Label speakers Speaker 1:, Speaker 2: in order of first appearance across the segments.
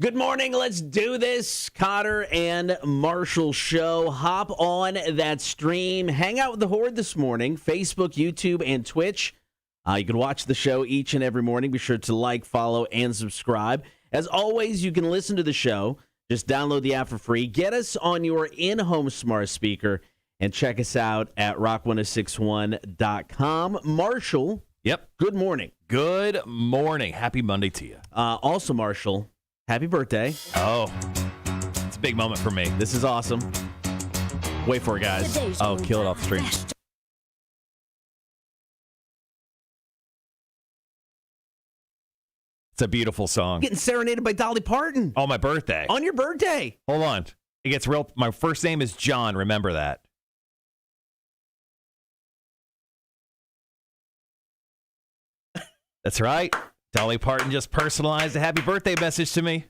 Speaker 1: Good morning. Let's do this. Cotter and Marshall show. Hop on that stream. Hang out with the Horde this morning. Facebook, YouTube, and Twitch. You can watch the show each and every morning. Be sure to like, follow, and subscribe. As always, you can listen to the show. Just download the app for free. Get us on your in-home smart speaker and check us out at rock1061.com. Marshall.
Speaker 2: Yep.
Speaker 1: Good morning.
Speaker 2: Good morning. Happy Monday to you.
Speaker 1: Also, Marshall, happy birthday.
Speaker 2: Oh, it's a big moment for me.
Speaker 1: This is awesome. Wait for it, guys.
Speaker 2: Oh, kill it off the stream. It's a beautiful song.
Speaker 1: Getting serenaded by Dolly Parton.
Speaker 2: Oh, my birthday.
Speaker 1: On your birthday.
Speaker 2: Hold on. It gets real. My first name is John. Remember that. That's right. Dolly Parton just personalized a happy birthday message to me.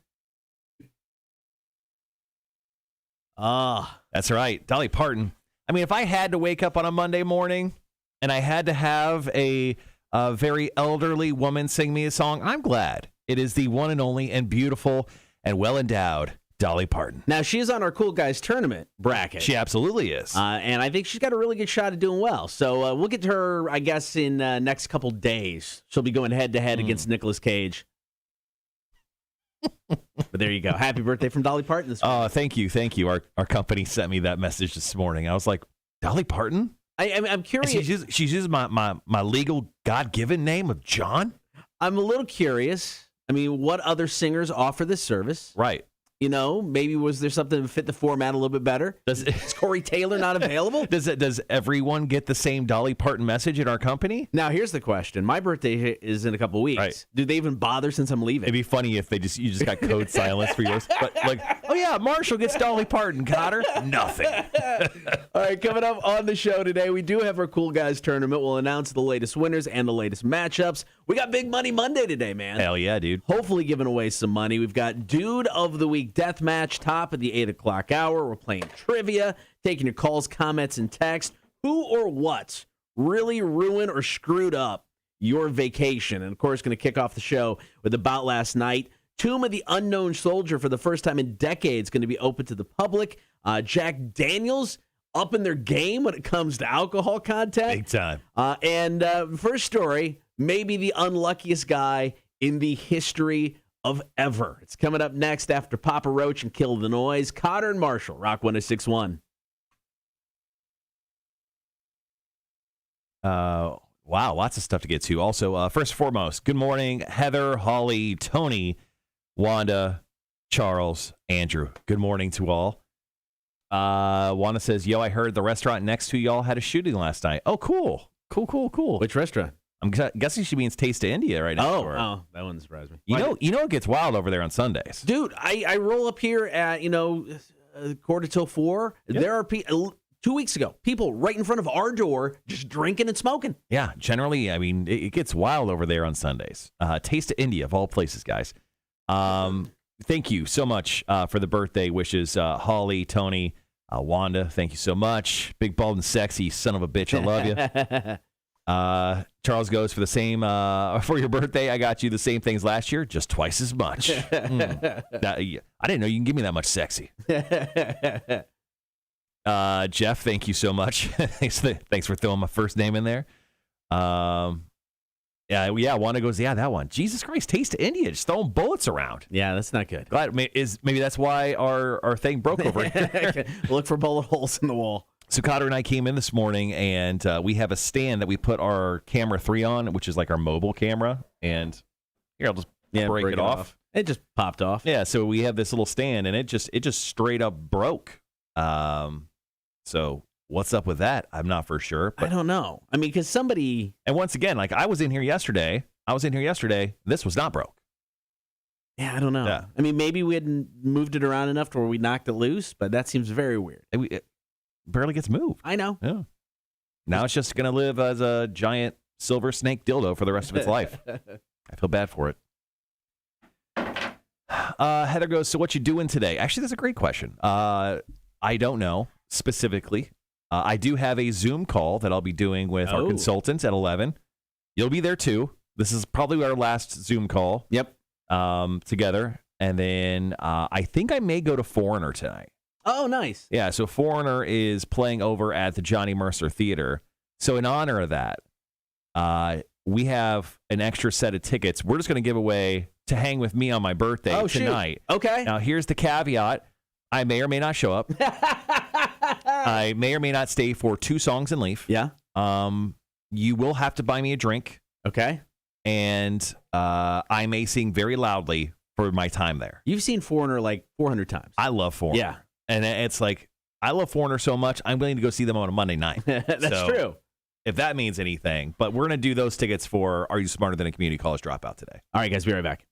Speaker 2: That's right. Dolly Parton. I mean, if I had to wake up on a Monday morning and I had to have a very elderly woman sing me a song, I'm glad. It is the one and only and beautiful and well-endowed Dolly Parton.
Speaker 1: Now, she is on our Cool Guys tournament bracket.
Speaker 2: She absolutely is.
Speaker 1: And I think she's got a really good shot at doing well. So we'll get to her, I guess, in next couple days. She'll be going head-to-head against Nicolas Cage. But there you go. Happy birthday from Dolly Parton this morning.
Speaker 2: Thank you. Thank you. Our company sent me that message this morning. I was like, Dolly Parton?
Speaker 1: I'm curious.
Speaker 2: She's used my legal God-given name of John?
Speaker 1: I'm a little curious. I mean, what other singers offer this service?
Speaker 2: Right.
Speaker 1: You know, maybe was there something to fit the format a little bit better? Is Corey Taylor not available?
Speaker 2: Does everyone get the same Dolly Parton message in our company?
Speaker 1: Now, here's the question. My birthday is in a couple weeks. Right. Do they even bother since I'm leaving?
Speaker 2: It'd be funny if you just got code silence for yours. But like, oh yeah, Marshall gets Dolly Parton, Cotter. Nothing.
Speaker 1: All right, coming up on the show today, we do have our Cool Guys tournament. We'll announce the latest winners and the latest matchups. We got Big Money Monday today, man.
Speaker 2: Hell yeah, dude.
Speaker 1: Hopefully giving away some money. We've got Dude of the Week Deathmatch, top of the 8 o'clock hour. We're playing trivia, taking your calls, comments, and text. Who or what really ruined or screwed up your vacation? And, of course, going to kick off the show with About Last Night. Tomb of the Unknown Soldier, for the first time in decades, going to be open to the public. Jack Daniels up in their game when it comes to alcohol content.
Speaker 2: Big time.
Speaker 1: And first story, maybe the unluckiest guy in the history of ever. It's coming up next after Papa Roach and Kill the Noise. Cotter and Marshall, Rock 106.1.
Speaker 2: Wow, lots of stuff to get to. Also, first and foremost, good morning, Heather, Holly, Tony, Wanda, Charles, Andrew. Good morning to all. Wanda says, yo, I heard the restaurant next to y'all had a shooting last night. Oh, cool. Cool.
Speaker 1: Which restaurant?
Speaker 2: I'm guessing she means Taste of India right now.
Speaker 1: Oh, that wouldn't surprise me.
Speaker 2: You know it gets wild over there on Sundays.
Speaker 1: Dude, I roll up here at, 4:45. Yep. There are 2 weeks ago, people right in front of our door just drinking and smoking.
Speaker 2: Yeah, generally, I mean, it gets wild over there on Sundays. Taste of India, of all places, guys. Thank you so much for the birthday wishes, Holly, Tony, Wanda. Thank you so much. Big, bald, and sexy son of a bitch. I love you. Charles goes for the same for your birthday. I got you the same things last year, just twice as much. I didn't know you can give me that much sexy. Jeff, thank you so much. Thanks for throwing my first name in there. Yeah. Wanda goes, yeah, that one. Jesus Christ, Taste of India, just throwing bullets around.
Speaker 1: Yeah, that's not good.
Speaker 2: Glad maybe that's why our thing broke over here.
Speaker 1: Look for bullet holes in the wall.
Speaker 2: So Cotter and I came in this morning, and we have a stand that we put our camera 3 on, which is like our mobile camera. And here, I'll just break it off.
Speaker 1: It just popped off.
Speaker 2: Yeah, so we have this little stand, and it just straight up broke. So what's up with that? I'm not for sure. But,
Speaker 1: I don't know. I mean, because somebody...
Speaker 2: And once again, like I was in here yesterday. This was not broke.
Speaker 1: Yeah, I don't know.
Speaker 2: Yeah.
Speaker 1: I mean, maybe we hadn't moved it around enough to where we knocked it loose, but that seems very weird.
Speaker 2: It barely gets moved.
Speaker 1: I know.
Speaker 2: Yeah. Now it's just going to live as a giant silver snake dildo for the rest of its life. I feel bad for it. Heather goes, so what you doing today? Actually, that's a great question. I don't know specifically. I do have a Zoom call that I'll be doing with our consultants at 11. You'll be there too. This is probably our last Zoom call.
Speaker 1: Yep.
Speaker 2: Together. And then I think I may go to Foreigner tonight.
Speaker 1: Oh, nice.
Speaker 2: Yeah, so Foreigner is playing over at the Johnny Mercer Theater. So in honor of that, we have an extra set of tickets we're just going to give away to hang with me on my birthday tonight.
Speaker 1: Shoot. Okay.
Speaker 2: Now, here's the caveat. I may or may not show up. I may or may not stay for 2 songs and leave.
Speaker 1: Yeah.
Speaker 2: You will have to buy me a drink.
Speaker 1: Okay.
Speaker 2: And I may sing very loudly for my time there.
Speaker 1: You've seen Foreigner like 400 times.
Speaker 2: I love Foreigner.
Speaker 1: Yeah.
Speaker 2: And it's like, I love Foreigner so much, I'm willing to go see them on a Monday night.
Speaker 1: That's true.
Speaker 2: If that means anything. But we're going to do those tickets for Are You Smarter Than a Community College Dropout today.
Speaker 1: All right, guys, be right back.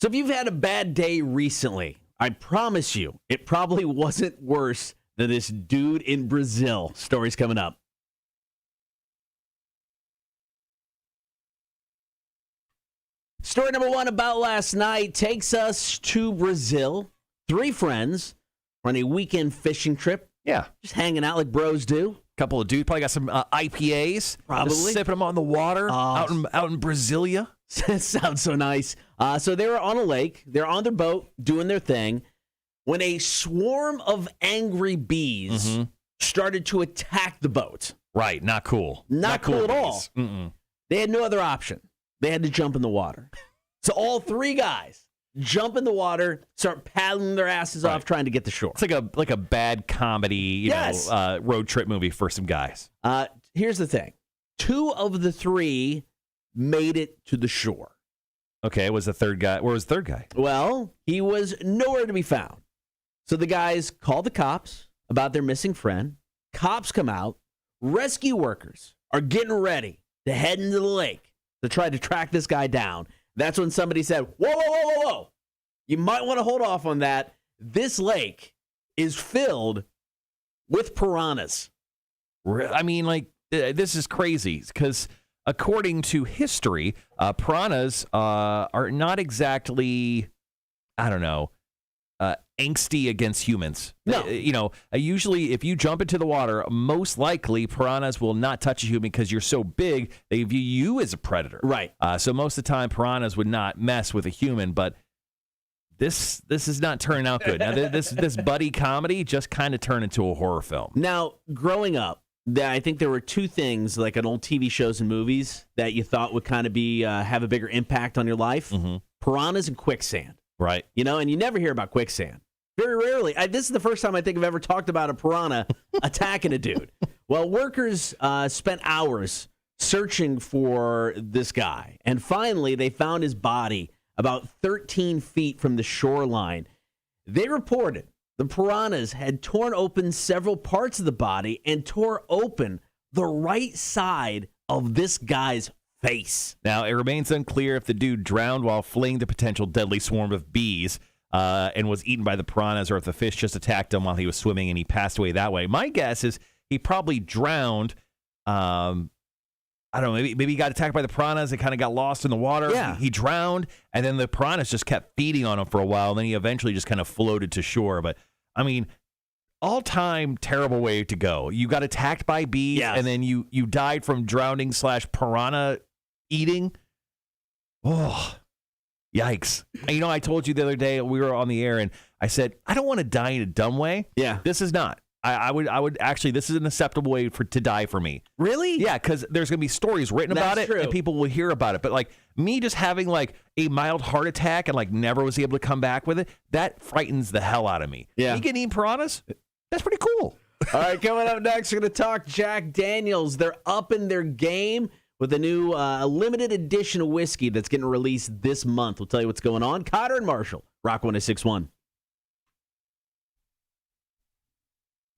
Speaker 1: So if you've had a bad day recently, I promise you, it probably wasn't worse than this dude in Brazil. Story's coming up. Story number 1 about last night takes us to Brazil. 3 friends on a weekend fishing trip.
Speaker 2: Yeah.
Speaker 1: Just hanging out like bros do.
Speaker 2: Couple of dudes probably got some IPAs.
Speaker 1: Probably.
Speaker 2: Just sipping them on the water out in Brasilia.
Speaker 1: Sounds so nice. So they were on a lake. They're on their boat doing their thing when a swarm of angry bees started to attack the boat.
Speaker 2: Right. Not cool.
Speaker 1: Not cool at all.
Speaker 2: Mm-mm.
Speaker 1: They had no other option. They had to jump in the water. So all 3 guys jump in the water, start paddling their asses off, trying to get to shore.
Speaker 2: It's like a bad comedy, you know, road trip movie for some guys.
Speaker 1: Here's the thing: 2 of the 3 made it to the shore.
Speaker 2: Okay, was the third guy? Where was the third guy?
Speaker 1: Well, he was nowhere to be found. So the guys called the cops about their missing friend. Cops come out. Rescue workers are getting ready to head into the lake to try to track this guy down. That's when somebody said, whoa, whoa, whoa, whoa, whoa. You might want to hold off on that. This lake is filled with piranhas.
Speaker 2: I mean, like, this is crazy because according to history, piranhas are not exactly, I don't know, angsty against humans.
Speaker 1: No.
Speaker 2: Usually if you jump into the water, most likely piranhas will not touch a human because you're so big, they view you as a predator.
Speaker 1: Right.
Speaker 2: So most of the time, piranhas would not mess with a human, but this is not turning out good. Now, this buddy comedy just kind of turned into a horror film.
Speaker 1: Now, growing up, I think there were 2 things, like on old TV shows and movies, that you thought would kind of be have a bigger impact on your life. Piranhas and quicksand.
Speaker 2: Right.
Speaker 1: And you never hear about quicksand. Very rarely. This is the first time I think I've ever talked about a piranha attacking a dude. Well, workers spent hours searching for this guy. And finally, they found his body about 13 feet from the shoreline. They reported the piranhas had torn open several parts of the body and tore open the right side of this guy's face.
Speaker 2: Now, it remains unclear if the dude drowned while fleeing the potential deadly swarm of bees and was eaten by the piranhas, or if the fish just attacked him while he was swimming and he passed away that way. My guess is he probably drowned. I don't know, maybe he got attacked by the piranhas and kind of got lost in the water.
Speaker 1: Yeah.
Speaker 2: He drowned, and then the piranhas just kept feeding on him for a while, and then he eventually just kind of floated to shore. But, I mean, all-time terrible way to go. You got attacked by bees, and then you died from drowning / piranha eating. Oh, yikes. I told you the other day, we were on the air, and I said, I don't want to die in a dumb way.
Speaker 1: Yeah.
Speaker 2: This is not. I would actually, this is an acceptable way to die for me.
Speaker 1: Really?
Speaker 2: Yeah, because there's going to be stories written about it,
Speaker 1: true.
Speaker 2: and people will hear about it. But, like, me just having, like, a mild heart attack and, like, never was able to come back with it, that frightens the hell out of me.
Speaker 1: Yeah.
Speaker 2: Me getting eaten piranhas, that's pretty cool.
Speaker 1: All right, coming up next, we're going to talk Jack Daniels. They're upping their game with a new limited edition of whiskey that's getting released this month. We'll tell you what's going on. Cotter and Marshall, Rock 106.1.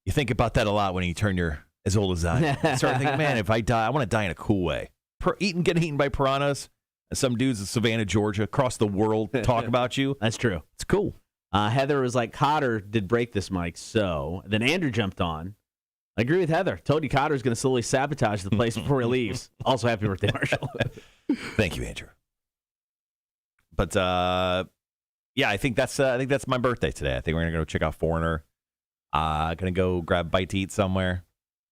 Speaker 2: You think about that a lot when you turn your as old as I. You start thinking, man, if I die, I want to die in a cool way. Getting eaten by piranhas, and some dudes in Savannah, Georgia, across the world talk about you.
Speaker 1: That's true.
Speaker 2: It's cool.
Speaker 1: Heather was like, Cotter did break this mic, so. Then Andrew jumped on. I agree with Heather. Told you Cotter's going to slowly sabotage the place before he leaves. Also, happy birthday, Marshall.
Speaker 2: Thank you, Andrew. But, yeah, I think that's my birthday today. I think we're going to go check out Foreigner. Going to go grab a bite to eat somewhere.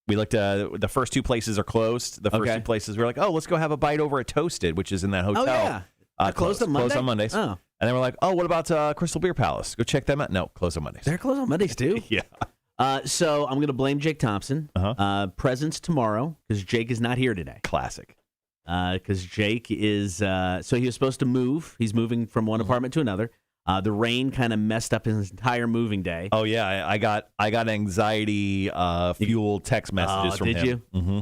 Speaker 2: We looked at the first two places are closed. The first two places we're like, oh, let's go have a bite over at Toasted, which is in that hotel.
Speaker 1: Oh, yeah. Closed on Monday?
Speaker 2: Closed on Mondays.
Speaker 1: Oh.
Speaker 2: And then we're like, oh, what about Crystal Beer Palace? Go check them out. No, closed on Mondays.
Speaker 1: They're closed on Mondays, too?
Speaker 2: Yeah.
Speaker 1: So I'm going to blame Jake Thompson. Presents tomorrow because Jake is not here today.
Speaker 2: Classic.
Speaker 1: Because Jake is, so he was supposed to move. He's moving from one apartment to another. The rain kind of messed up his entire moving day.
Speaker 2: Oh yeah, I got anxiety fueled text messages from him.
Speaker 1: Did you?
Speaker 2: Mm-hmm.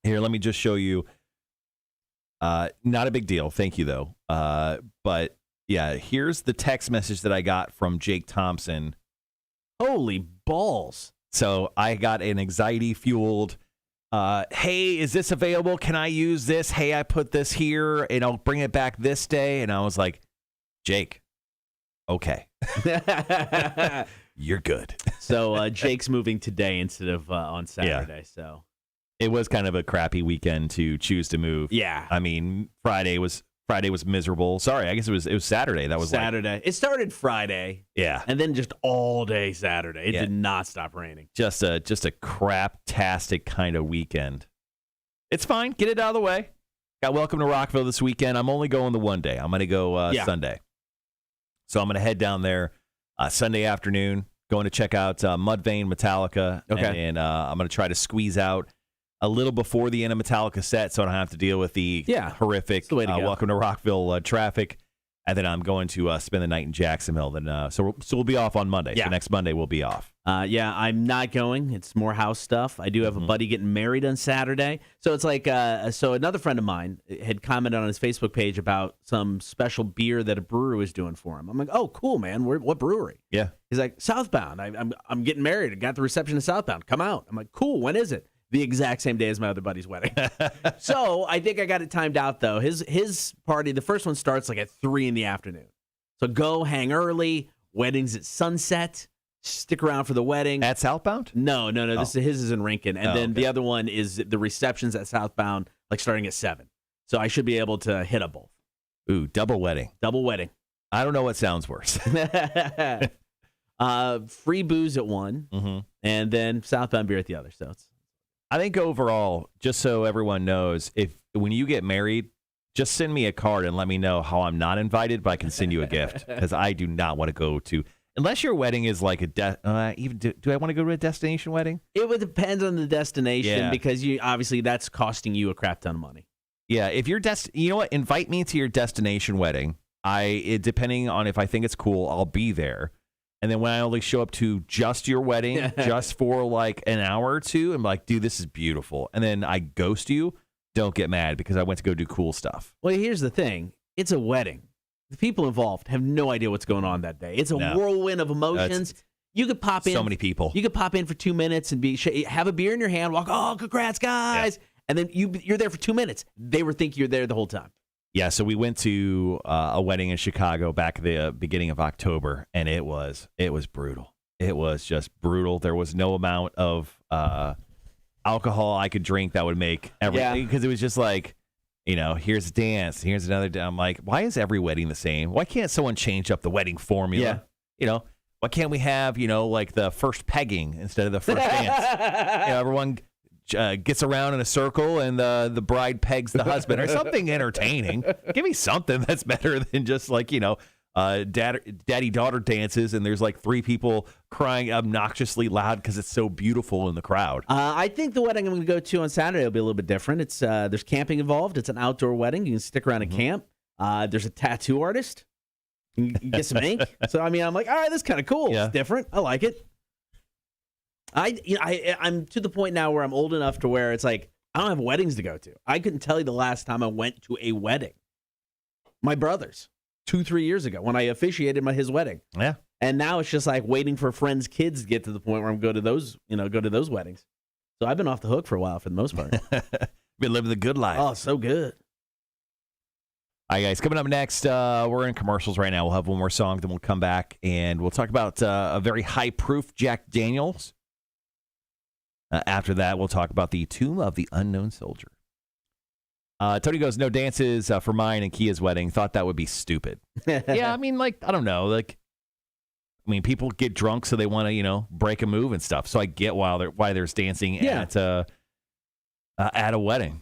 Speaker 2: Here, let me just show you. Not a big deal, thank you though. But yeah, here's the text message that I got from Jake Thompson.
Speaker 1: Holy balls!
Speaker 2: So I got an anxiety fueled. Hey, is this available? Can I use this? Hey, I put this here and I'll bring it back this day. And I was like, Jake. Okay. You're good.
Speaker 1: So Jake's moving today instead of on Saturday. Yeah. So
Speaker 2: it was kind of a crappy weekend to choose to move.
Speaker 1: Yeah.
Speaker 2: I mean, Friday was miserable. Sorry, I guess it was Saturday. That was
Speaker 1: Saturday. It started Friday.
Speaker 2: Yeah.
Speaker 1: And then just all day Saturday. It did not stop raining.
Speaker 2: Just a crap-tastic kind of weekend. It's fine. Get it out of the way. Got Welcome to Rockville this weekend. I'm only going the one day. I'm going to go Sunday. So I'm going to head down there Sunday afternoon, going to check out Mudvayne, Metallica.
Speaker 1: Okay.
Speaker 2: And I'm going to try to squeeze out a little before the end of Metallica set so I don't have to deal with the horrific Welcome to Rockville traffic. And then I'm going to spend the night in Jacksonville. Then, so we'll be off on Monday.
Speaker 1: Yeah.
Speaker 2: So next Monday we'll be off.
Speaker 1: I'm not going. It's more house stuff. I do have a buddy getting married on Saturday. So it's like, so another friend of mine had commented on his Facebook page about some special beer that a brewery was doing for him. I'm like, oh, cool, man. What brewery?
Speaker 2: Yeah.
Speaker 1: He's like, Southbound. I'm getting married. I got the reception at Southbound. Come out. I'm like, cool. When is it? The exact same day as my other buddy's wedding. So I think I got it timed out, though. His party, the first one starts like at 3 p.m. So go hang early. Wedding's at sunset. Stick around for the wedding.
Speaker 2: At Southbound?
Speaker 1: No. His is in Rincon. And then the other one is the reception's at Southbound, like starting at 7. So I should be able to hit up both.
Speaker 2: Ooh, double wedding.
Speaker 1: Double wedding.
Speaker 2: I don't know what sounds worse.
Speaker 1: Free booze at one, and then Southbound beer at the other. So
Speaker 2: I think overall, just so everyone knows, when you get married, just send me a card and let me know how I'm not invited, but I can send you a gift because I do not want to go to. Unless your wedding is like a do I want to go to a destination wedding?
Speaker 1: It would depend on the destination because you obviously that's costing you a crap ton of money.
Speaker 2: Yeah, if you're you know what, invite me to your destination wedding. Depending on if I think it's cool, I'll be there. And then when I only show up to just your wedding, just for like an hour or two, I'm like, dude, this is beautiful. And then I ghost you. Don't get mad because I went to go do cool stuff.
Speaker 1: Well, here's the thing. It's a wedding. The people involved have no idea what's going on that day. It's a whirlwind of emotions. You could pop in.
Speaker 2: So many people.
Speaker 1: You could pop in for 2 minutes and have a beer in your hand, walk, oh, congrats, guys. Yeah. And then you're there for 2 minutes. They were thinking you're there the whole time.
Speaker 2: Yeah, so we went to a wedding in Chicago back at the beginning of October, and it was brutal. It was just brutal. There was no amount of alcohol I could drink that would make everything, because it was just like, here's a dance, here's another dance. I'm like, why is every wedding the same? Why can't someone change up the wedding formula? Yeah. Why can't we have, like the first pegging instead of the first dance? Everyone gets around in a circle and the bride pegs the husband or something entertaining. Give me something that's better than just like, daddy-daughter dances and there's like 3 people crying obnoxiously loud because it's so beautiful in the crowd.
Speaker 1: I think the wedding I'm going to go to on Saturday will be a little bit different. It's there's camping involved. It's an outdoor wedding. You can stick around and camp. There's a tattoo artist. You can get some ink. So, I'm like, all right, this is kind of cool. Yeah. It's different. I like it. I'm to the point now where I'm old enough to where it's like, I don't have weddings to go to. I couldn't tell you the last time I went to a wedding. My brother's 2-3 years ago when I officiated his wedding.
Speaker 2: Yeah.
Speaker 1: And now it's just like waiting for friends' kids to get to the point where I'm going to those, go to those weddings. So I've been off the hook for a while for the most part.
Speaker 2: Been living the good life.
Speaker 1: Oh, so good.
Speaker 2: All right, guys, coming up next, we're in commercials right now. We'll have one more song, then we'll come back, and we'll talk about a very high-proof Jack Daniels. After that, we'll talk about the Tomb of the Unknown Soldier. Tony goes, no dances for mine and Kia's wedding. Thought that would be stupid. Yeah, I mean, I don't know. I mean, people get drunk so they want to, break a move and stuff. So I get why there's dancing at a wedding.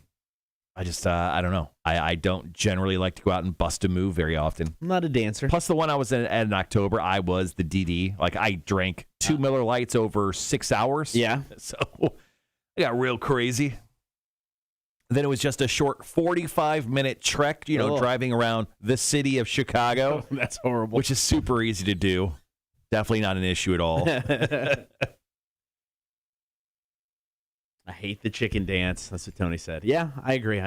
Speaker 2: I just, I don't know. I don't generally like to go out and bust a move very often.
Speaker 1: I'm not a dancer.
Speaker 2: Plus, the one I was at in October, I was the DD. Like, I drank 2 Miller Lights over 6 hours.
Speaker 1: Yeah.
Speaker 2: So I got real crazy. Then it was just a short 45-minute trek, driving around the city of Chicago.
Speaker 1: That's horrible.
Speaker 2: Which is super easy to do. Definitely not an issue at all.
Speaker 1: I hate the chicken dance. That's what Tony said. Yeah, I agree.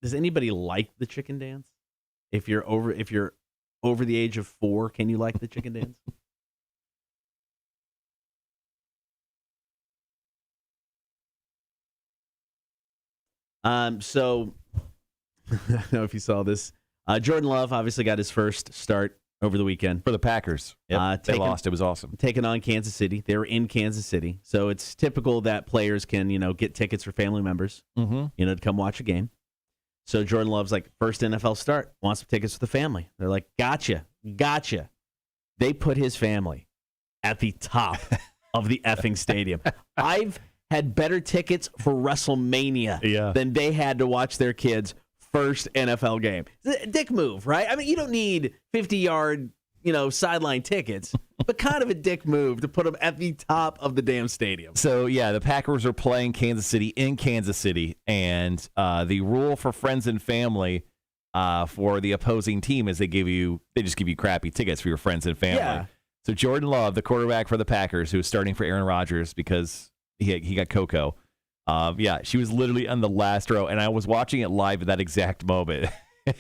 Speaker 1: Does anybody like the chicken dance? If you're over the age of 4, can you like the chicken dance? So I don't know if you saw this. Jordan Love obviously got his first start over the weekend
Speaker 2: for the Packers. Yep, they lost. It was awesome.
Speaker 1: Taking on Kansas City. They were in Kansas City. So it's typical that players can, get tickets for family members, to come watch a game. So Jordan Love's like, first NFL start, wants some tickets for the family. They're like, gotcha. They put his family at the top of the effing stadium. I've had better tickets for WrestleMania than they had to watch their kids' first NFL game. It's a dick move, right? I mean, you don't need 50-yard, sideline tickets, but kind of a dick move to put them at the top of the damn stadium.
Speaker 2: So, the Packers are playing Kansas City in Kansas City, and the rule for friends and family for the opposing team is they just give you crappy tickets for your friends and family.
Speaker 1: Yeah.
Speaker 2: So Jordan Love, the quarterback for the Packers, who was starting for Aaron Rodgers because he got Coco. She was literally on the last row, and I was watching it live at that exact moment.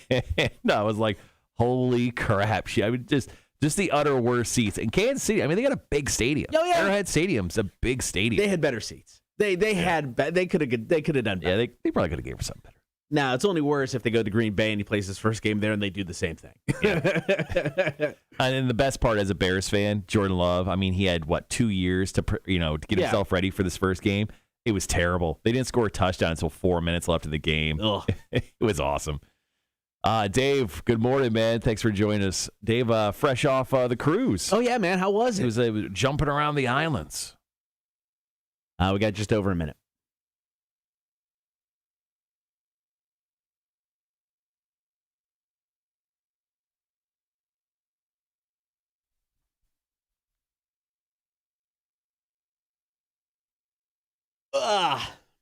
Speaker 2: And I was like, holy crap. Just the utter worst seats. In Kansas City, I mean, they got a big stadium.
Speaker 1: Oh, yeah.
Speaker 2: Arrowhead Stadium's a big stadium.
Speaker 1: They had better seats. They could have done better.
Speaker 2: Yeah, they probably could have gave her something better.
Speaker 1: Now, it's only worse if they go to Green Bay and he plays his first game there and they do the same thing.
Speaker 2: Yeah. And then the best part as a Bears fan, Jordan Love, I mean, he had, 2 years to get himself ready for this first game. It was terrible. They didn't score a touchdown until 4 minutes left in the game. It was awesome. Dave, good morning, man. Thanks for joining us. Dave, fresh off the cruise.
Speaker 1: Oh, yeah, man. How was it?
Speaker 2: It was jumping around the islands.
Speaker 1: We got just over a minute.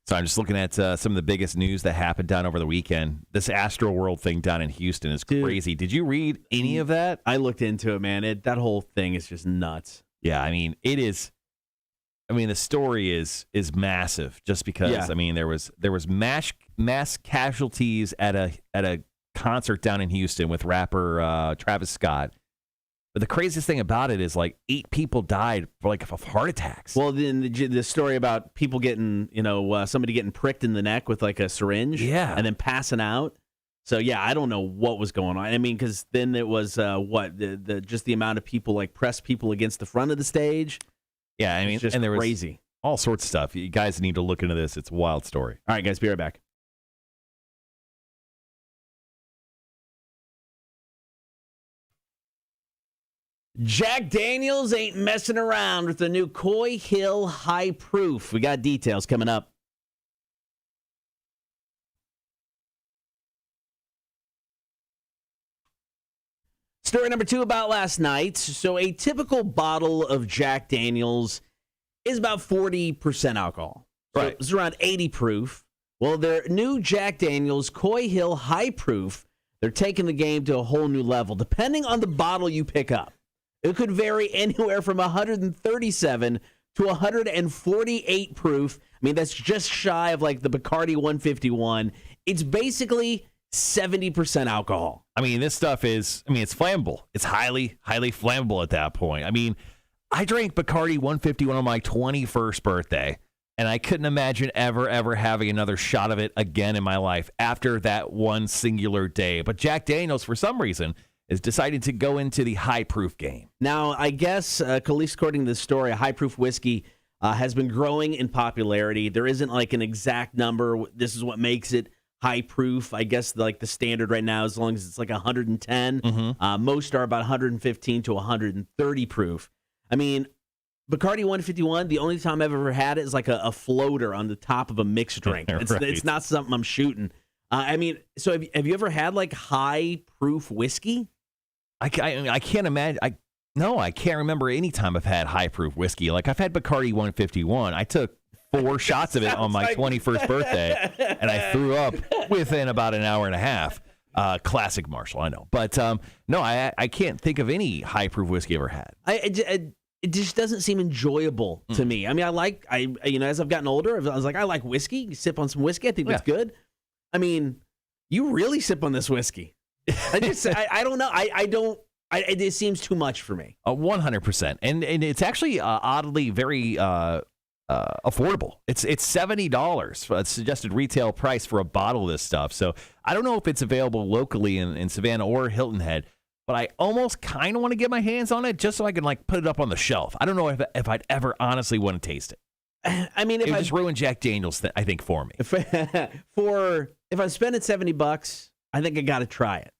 Speaker 2: So I'm just looking at some of the biggest news that happened down over the weekend. This Astroworld thing down in Houston is crazy. Did you read any of that?
Speaker 1: I looked into it, man. That whole thing is just nuts.
Speaker 2: Yeah, I mean, it is. I mean, the story is massive just because, I mean, there was mass casualties at a concert down in Houston with rapper Travis Scott. But the craziest thing about it is 8 people died of heart attacks.
Speaker 1: Well, then the story about people getting, somebody getting pricked in the neck with a syringe, and then passing out. So I don't know what was going on. I mean, because then it was just the amount of people press people against the front of the stage.
Speaker 2: Yeah, I mean,
Speaker 1: it's just
Speaker 2: and there
Speaker 1: crazy.
Speaker 2: Was all sorts of stuff. You guys need to look into this. It's a wild story.
Speaker 1: All right, guys, be right back. Jack Daniels ain't messing around with the new Coy Hill High Proof. We got details coming up. Story number 2 about last night. So a typical bottle of Jack Daniels is about 40% alcohol. So
Speaker 2: right.
Speaker 1: It's around 80 proof. Well, their new Jack Daniels Coy Hill High Proof, they're taking the game to a whole new level, depending on the bottle you pick up. It could vary anywhere from 137 to 148 proof. I mean, that's just shy of the Bacardi 151. It's basically 70% alcohol.
Speaker 2: I mean, this stuff it's flammable. It's highly, highly flammable at that point. I mean, I drank Bacardi 151 on my 21st birthday, and I couldn't imagine ever having another shot of it again in my life after that one singular day. But Jack Daniels, for some reason, is deciding to go into the high-proof game.
Speaker 1: Now, I guess, at least according to this story, a high-proof whiskey has been growing in popularity. There isn't an exact number. This is what makes it high proof. I guess like the standard right now, as long as it's like 110. Most are about 115 to 130 proof. I mean, Bacardi 151, the only time I've ever had it is like a floater on the top of a mixed drink. It's not something I'm shooting. I mean, so have you ever had like high proof whiskey?
Speaker 2: I can't imagine. I can't remember any time I've had high proof whiskey. Like I've had Bacardi 151. I took 4 shots of it on my 21st birthday, and I threw up within about an hour and a half. Classic Marshall, I know. But no, I can't think of any high proof whiskey I ever had.
Speaker 1: It just doesn't seem enjoyable to me. I mean, as I've gotten older, I was like, I like whiskey. You sip on some whiskey, I think that's good. I mean, you really sip on this whiskey. I don't know. It seems too much for me.
Speaker 2: 100%, and it's actually oddly very affordable. It's $70 for a suggested retail price for a bottle of this stuff. So I don't know if it's available locally in Savannah or Hilton Head, but I almost kind of want to get my hands on it just so I can like put it up on the shelf. I don't know if I'd ever honestly want to taste it.
Speaker 1: I mean,
Speaker 2: it would just ruin Jack Daniels, I think, for me.
Speaker 1: If I'm spending $70, I think I got to try it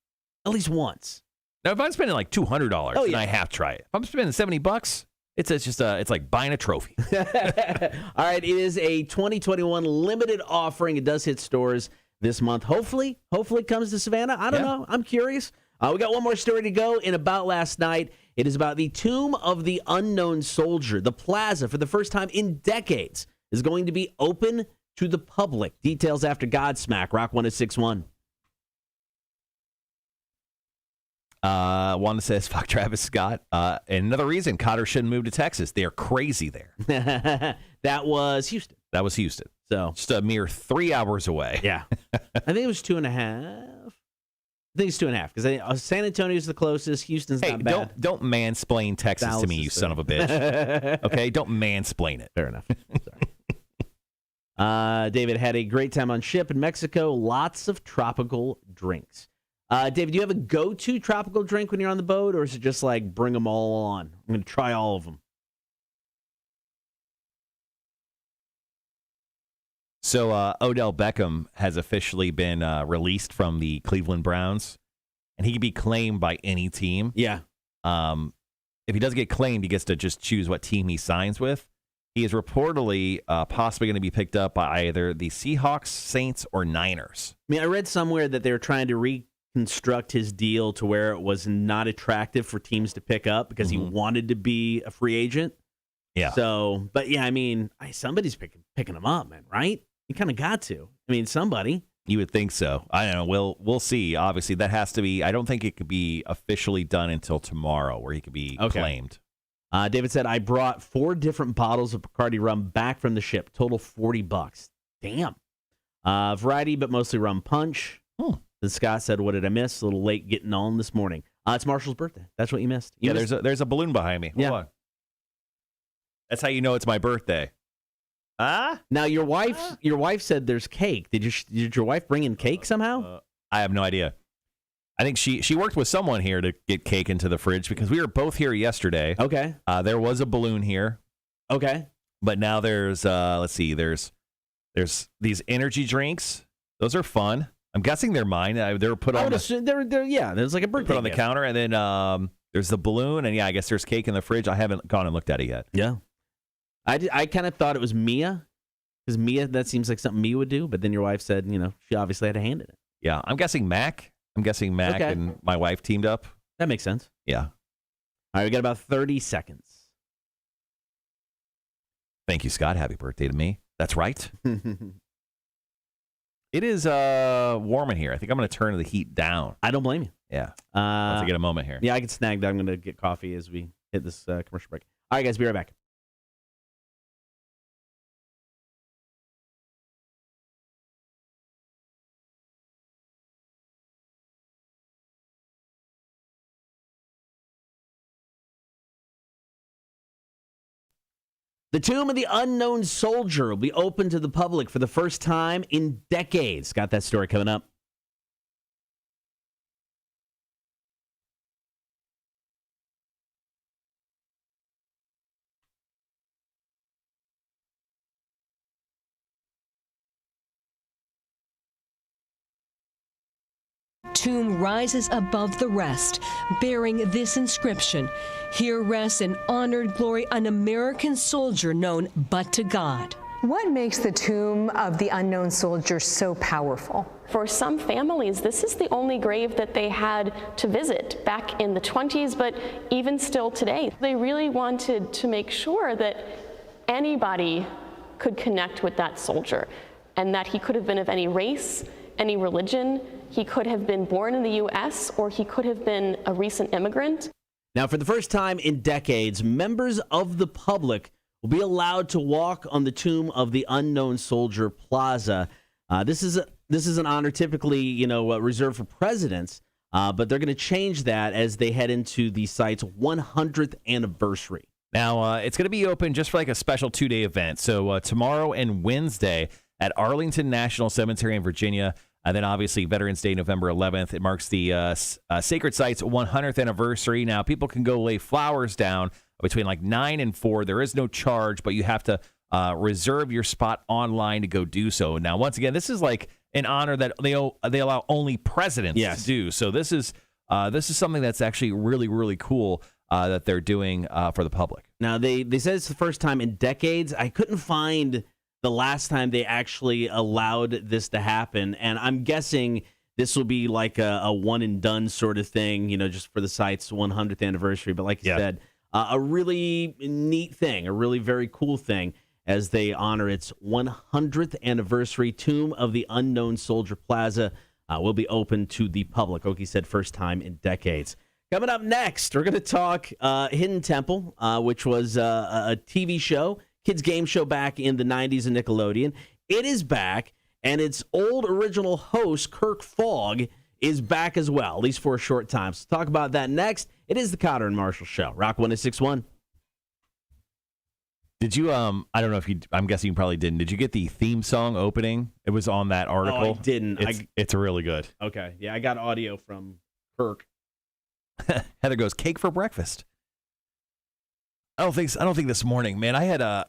Speaker 1: at least once.
Speaker 2: Now, if I'm spending like $200, then I have to try it. If I'm spending $70, it's like buying a trophy.
Speaker 1: All right, it is a 2021 limited offering. It does hit stores this month. Hopefully it comes to Savannah. I don't know. I'm curious. We got one more story to go in About Last Night. It is about the Tomb of the Unknown Soldier. The plaza, for the first time in decades, is going to be open to the public. Details after Godsmack. Rock 106.1.
Speaker 2: Wanda says, fuck Travis Scott. And another reason Cotter shouldn't move to Texas. They are crazy there.
Speaker 1: That was Houston. So
Speaker 2: just a mere 3 hours away.
Speaker 1: Yeah. I think it was 2.5. I think it's 2.5 because San Antonio's the closest. Houston's not bad.
Speaker 2: Don't mansplain Texas to me, you son of a bitch. Okay, don't mansplain it.
Speaker 1: Fair enough. Sorry. David had a great time on ship in Mexico. Lots of tropical drinks. David, do you have a go-to tropical drink when you're on the boat, or is it just like bring them all on? I'm going to try all of them.
Speaker 2: So Odell Beckham has officially been released from the Cleveland Browns, and he can be claimed by any team.
Speaker 1: Yeah.
Speaker 2: If he does get claimed, he gets to just choose what team he signs with. He is reportedly possibly going to be picked up by either the Seahawks, Saints, or Niners.
Speaker 1: I mean, I read somewhere that they were trying to reconstruct his deal to where it was not attractive for teams to pick up because he wanted to be a free agent.
Speaker 2: Yeah.
Speaker 1: So, but yeah, I mean, somebody's picking him up, man, right? You kind of got to. I mean, somebody.
Speaker 2: You would think so. I don't know. We'll see. Obviously, that has to be. I don't think it could be officially done until tomorrow, where he could be claimed.
Speaker 1: David said, I brought 4 different bottles of Bacardi rum back from the ship. Total $40. Damn. Variety, but mostly rum punch. Then Scott said, what did I miss? A little late getting on this morning. It's Marshall's birthday. That's what you missed.
Speaker 2: There's a balloon behind me. Hold on. That's how you know it's my birthday.
Speaker 1: Now your wife said there's cake. Did your wife bring in cake somehow?
Speaker 2: I have no idea. I think she worked with someone here to get cake into the fridge because we were both here yesterday.
Speaker 1: Okay.
Speaker 2: There was a balloon here.
Speaker 1: Okay.
Speaker 2: But now there's let's see, there's these energy drinks. Those are fun. I'm guessing they're mine. They were put on.
Speaker 1: There's like a birthday
Speaker 2: put on the counter, and then there's the balloon, and I guess there's cake in the fridge. I haven't gone and looked at it yet.
Speaker 1: Yeah. I kind of thought it was Mia, because Mia, that seems like something Mia would do. But then your wife said, she obviously had a hand in it.
Speaker 2: Yeah, I'm guessing Mac. And my wife teamed up.
Speaker 1: That makes sense.
Speaker 2: Yeah.
Speaker 1: All right, we got about 30 seconds.
Speaker 2: Thank you, Scott. Happy birthday to me. That's right. It is warm in here. I think I'm going to turn the heat down.
Speaker 1: I don't blame you.
Speaker 2: Yeah. Let's get a moment here.
Speaker 1: Yeah, I can snag that. I'm going to get coffee as we hit this commercial break. All right, guys, be right back. The Tomb of the Unknown Soldier will be open to the public for the first time in decades. Got that story coming up.
Speaker 3: tomb rises above the rest, bearing this inscription: "Here rests in honored glory an American soldier known but to God."
Speaker 4: What makes the tomb of the unknown soldier so powerful?
Speaker 5: For some families, this is the only grave that they had to visit back in the 20s, but even still today. They really wanted to make sure that anybody could connect with that soldier, and that he could have been of any race, any religion. He could have been born in the U.S., or he could have been a recent immigrant.
Speaker 1: Now, for the first time in decades, members of the public will be allowed to walk on the tomb of the unknown soldier plaza. This is an honor typically, reserved for presidents, but they're going to change that as they head into the site's 100th anniversary.
Speaker 2: Now, it's going to be open just for like a special 2-day event. So tomorrow and Wednesday at Arlington National Cemetery in Virginia. And then obviously Veterans Day, November 11th. It marks the sacred site's 100th anniversary. Now, people can go lay flowers down between like 9 and 4. There is no charge, but you have to reserve your spot online to go do so. Now, once again, this is like an honor that they allow only presidents to do. So this is something that's actually really, really cool that they're doing for the public.
Speaker 1: Now, they said it's the first time in decades. I couldn't find the last time they actually allowed this to happen, and I'm guessing this will be like a one and done sort of thing, just for the site's 100th anniversary. But like you said, a really neat thing, a really very cool thing as they honor its 100th anniversary. Tomb of the Unknown Soldier Plaza will be open to the public. Okie said first time in decades. Coming up next, we're going to talk Hidden Temple, which was a TV show, kids game show back in the 90s in Nickelodeon. It is back, and its old original host, Kirk Fogg, is back as well, at least for a short time. So talk about that next. It is the Cotter and Marshall Show. Rock 106.1.
Speaker 2: Did you, I don't know if you, I'm guessing you probably didn't. Did you get the theme song opening? It was on that article.
Speaker 1: Oh, I didn't.
Speaker 2: It's really good.
Speaker 1: Okay. Yeah, I got audio from Kirk.
Speaker 2: Heather goes, cake for breakfast. I don't think this morning, man. I had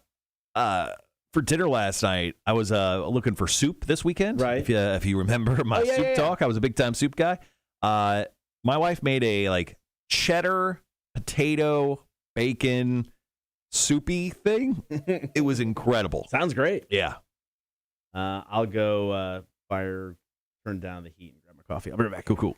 Speaker 2: for dinner last night. I was looking for soup this weekend.
Speaker 1: Right.
Speaker 2: If you remember my soup talk, I was a big time soup guy. My wife made a like cheddar potato bacon soupy thing. It was incredible.
Speaker 1: Sounds great.
Speaker 2: Yeah.
Speaker 1: I'll go turn down the heat and grab my coffee. I'll be right back.
Speaker 2: Cool.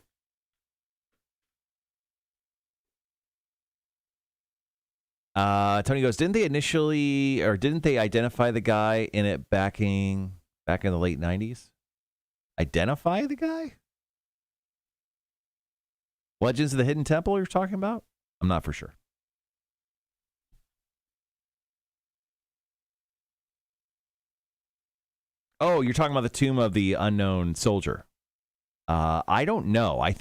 Speaker 2: Tony goes, didn't they identify the guy in it back in the late 90s? Identify the guy? Legends of the Hidden Temple you're talking about? I'm not for sure. Oh, you're talking about the Tomb of the Unknown Soldier. I don't know. I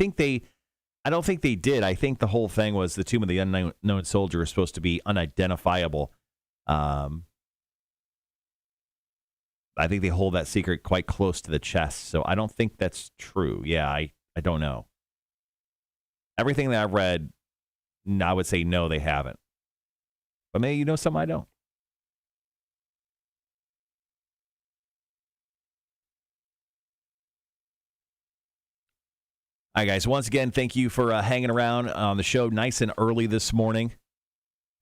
Speaker 2: don't think they did. I think the whole thing was the Tomb of the Unknown Soldier is supposed to be unidentifiable. I think they hold that secret quite close to the chest, so I don't think that's true. Yeah, I don't know. Everything that I've read, I would say no, they haven't. But maybe you know some I don't. All right, guys. Once again, thank you for hanging around on the show nice and early this morning.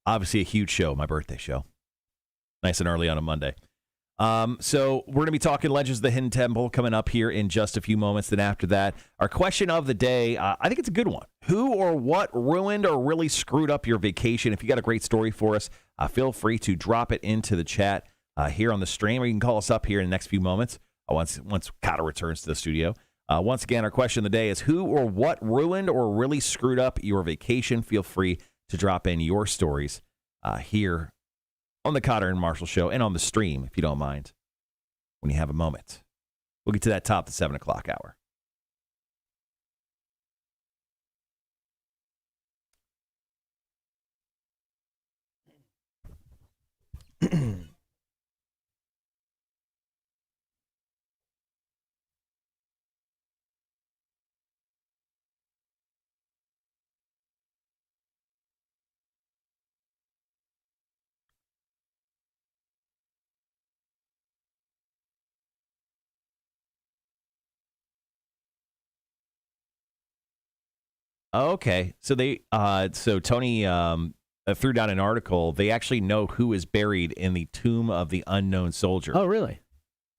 Speaker 2: Obviously, a huge show, my birthday show. Nice and early on a Monday. So we're going to be talking Legends of the Hidden Temple coming up here in just a few moments. Then after that, our question of the day, I think it's a good one. Who or what ruined or really screwed up your vacation? If you got a great story for us, feel free to drop it into the chat here on the stream, or you can call us up here in the next few moments once Kata returns to the studio. Once again, our question of the day is who or what ruined or really screwed up your vacation? Feel free to drop in your stories here on the Cotter and Marshall Show and on the stream, if you don't mind, when you have a moment. We'll get to that top of the 7 o'clock hour. Okay, so so Tony threw down an article. They actually know who is buried in the tomb of the unknown soldier.
Speaker 1: Oh, really?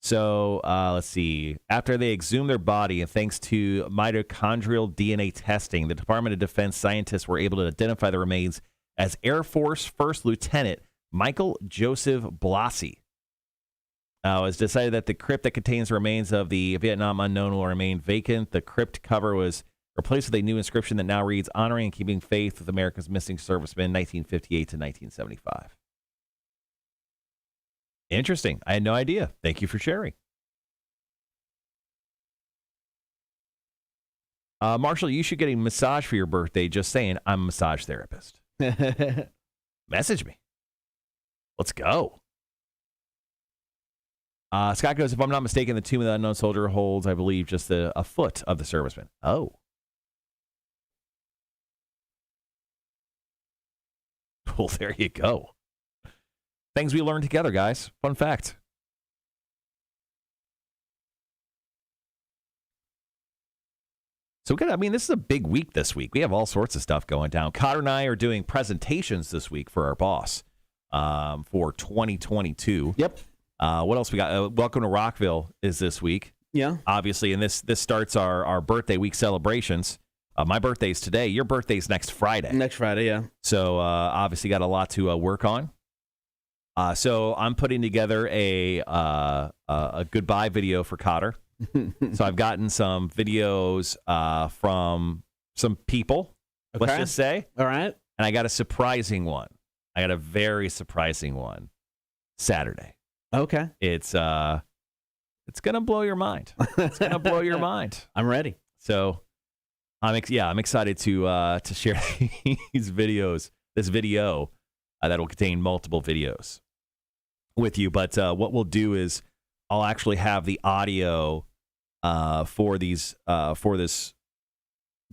Speaker 2: So let's see. After they exhumed their body, and thanks to mitochondrial DNA testing, the Department of Defense scientists were able to identify the remains as Air Force First Lieutenant Michael Joseph Blassie. It's decided that the crypt that contains the remains of the Vietnam unknown will remain vacant. The crypt cover was replaced with a new inscription that now reads, "Honoring and keeping faith with America's missing servicemen, 1958 to 1975. Interesting. I had no idea. Thank you for sharing. Marshall, you should get a massage for your birthday. Just saying, I'm a massage therapist. Message me. Let's go. Scott goes, if I'm not mistaken, the tomb of the unknown soldier holds, I believe, just a foot of the serviceman. Oh. Well, there you go. Things we learned together, guys. Fun fact. So, this is a big week this week. We have all sorts of stuff going down. Cotter and I are doing presentations this week for our boss for 2022.
Speaker 1: Yep.
Speaker 2: What else we got? Welcome to Rockville is this week.
Speaker 1: Yeah.
Speaker 2: Obviously, and this starts our birthday week celebrations. My birthday's today. Your birthday's next Friday.
Speaker 1: Next Friday, yeah.
Speaker 2: So obviously got a lot to work on. So I'm putting together a goodbye video for Cotter. So I've gotten some videos from some people,
Speaker 1: Okay.
Speaker 2: let's just say.
Speaker 1: All right.
Speaker 2: And I got a surprising one. I got a very surprising one Saturday.
Speaker 1: Okay.
Speaker 2: It's going to blow your mind. It's going to blow your mind.
Speaker 1: I'm ready.
Speaker 2: So I'm excited to share these videos, this video that will contain multiple videos with you. But what we'll do is I'll actually have the audio for this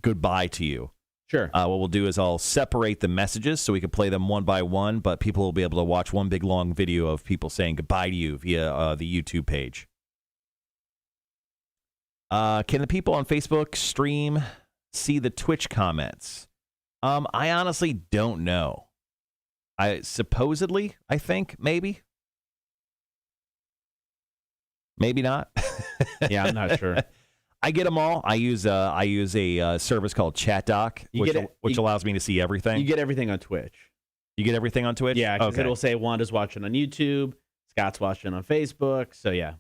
Speaker 2: goodbye to you.
Speaker 1: Sure.
Speaker 2: What we'll do is I'll separate the messages so we can play them one by one, but people will be able to watch one big long video of people saying goodbye to you via the YouTube page. Can the people on Facebook stream see the Twitch comments? I honestly don't know. I think maybe not.
Speaker 1: Yeah, I'm not sure.
Speaker 2: I get them all. I use a service called ChatDoc, which allows me to see everything.
Speaker 1: You get everything on Twitch.
Speaker 2: You get everything on Twitch?
Speaker 1: Yeah, because it'll say Wanda's watching on YouTube, Scott's watching on Facebook. So yeah.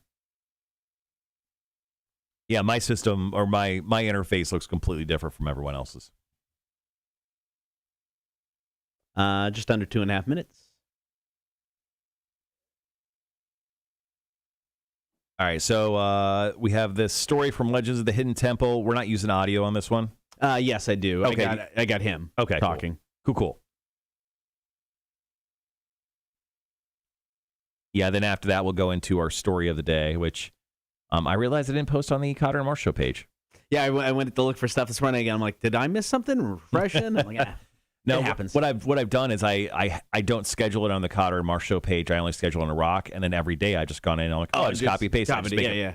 Speaker 2: Yeah, my system or my interface looks completely different from everyone else's.
Speaker 1: Just under 2.5 minutes.
Speaker 2: All right, so we have this story from Legends of the Hidden Temple. We're not using audio on this one.
Speaker 1: Yes, I do.
Speaker 2: Okay.
Speaker 1: I got him.
Speaker 2: Okay,
Speaker 1: talking.
Speaker 2: Cool. Yeah, then after that, we'll go into our story of the day, which I realized I didn't post on the Cotter and Marsh Show page.
Speaker 1: Yeah, I went to look for stuff this morning again. I'm like, did I miss something? Refreshing? I'm like, yeah.
Speaker 2: No,
Speaker 1: it happens.
Speaker 2: What I've done is I don't schedule it on the Cotter and Marsh Show page. I only schedule on a Rock, and then every day I just gone in and I'm like, I just copy paste. I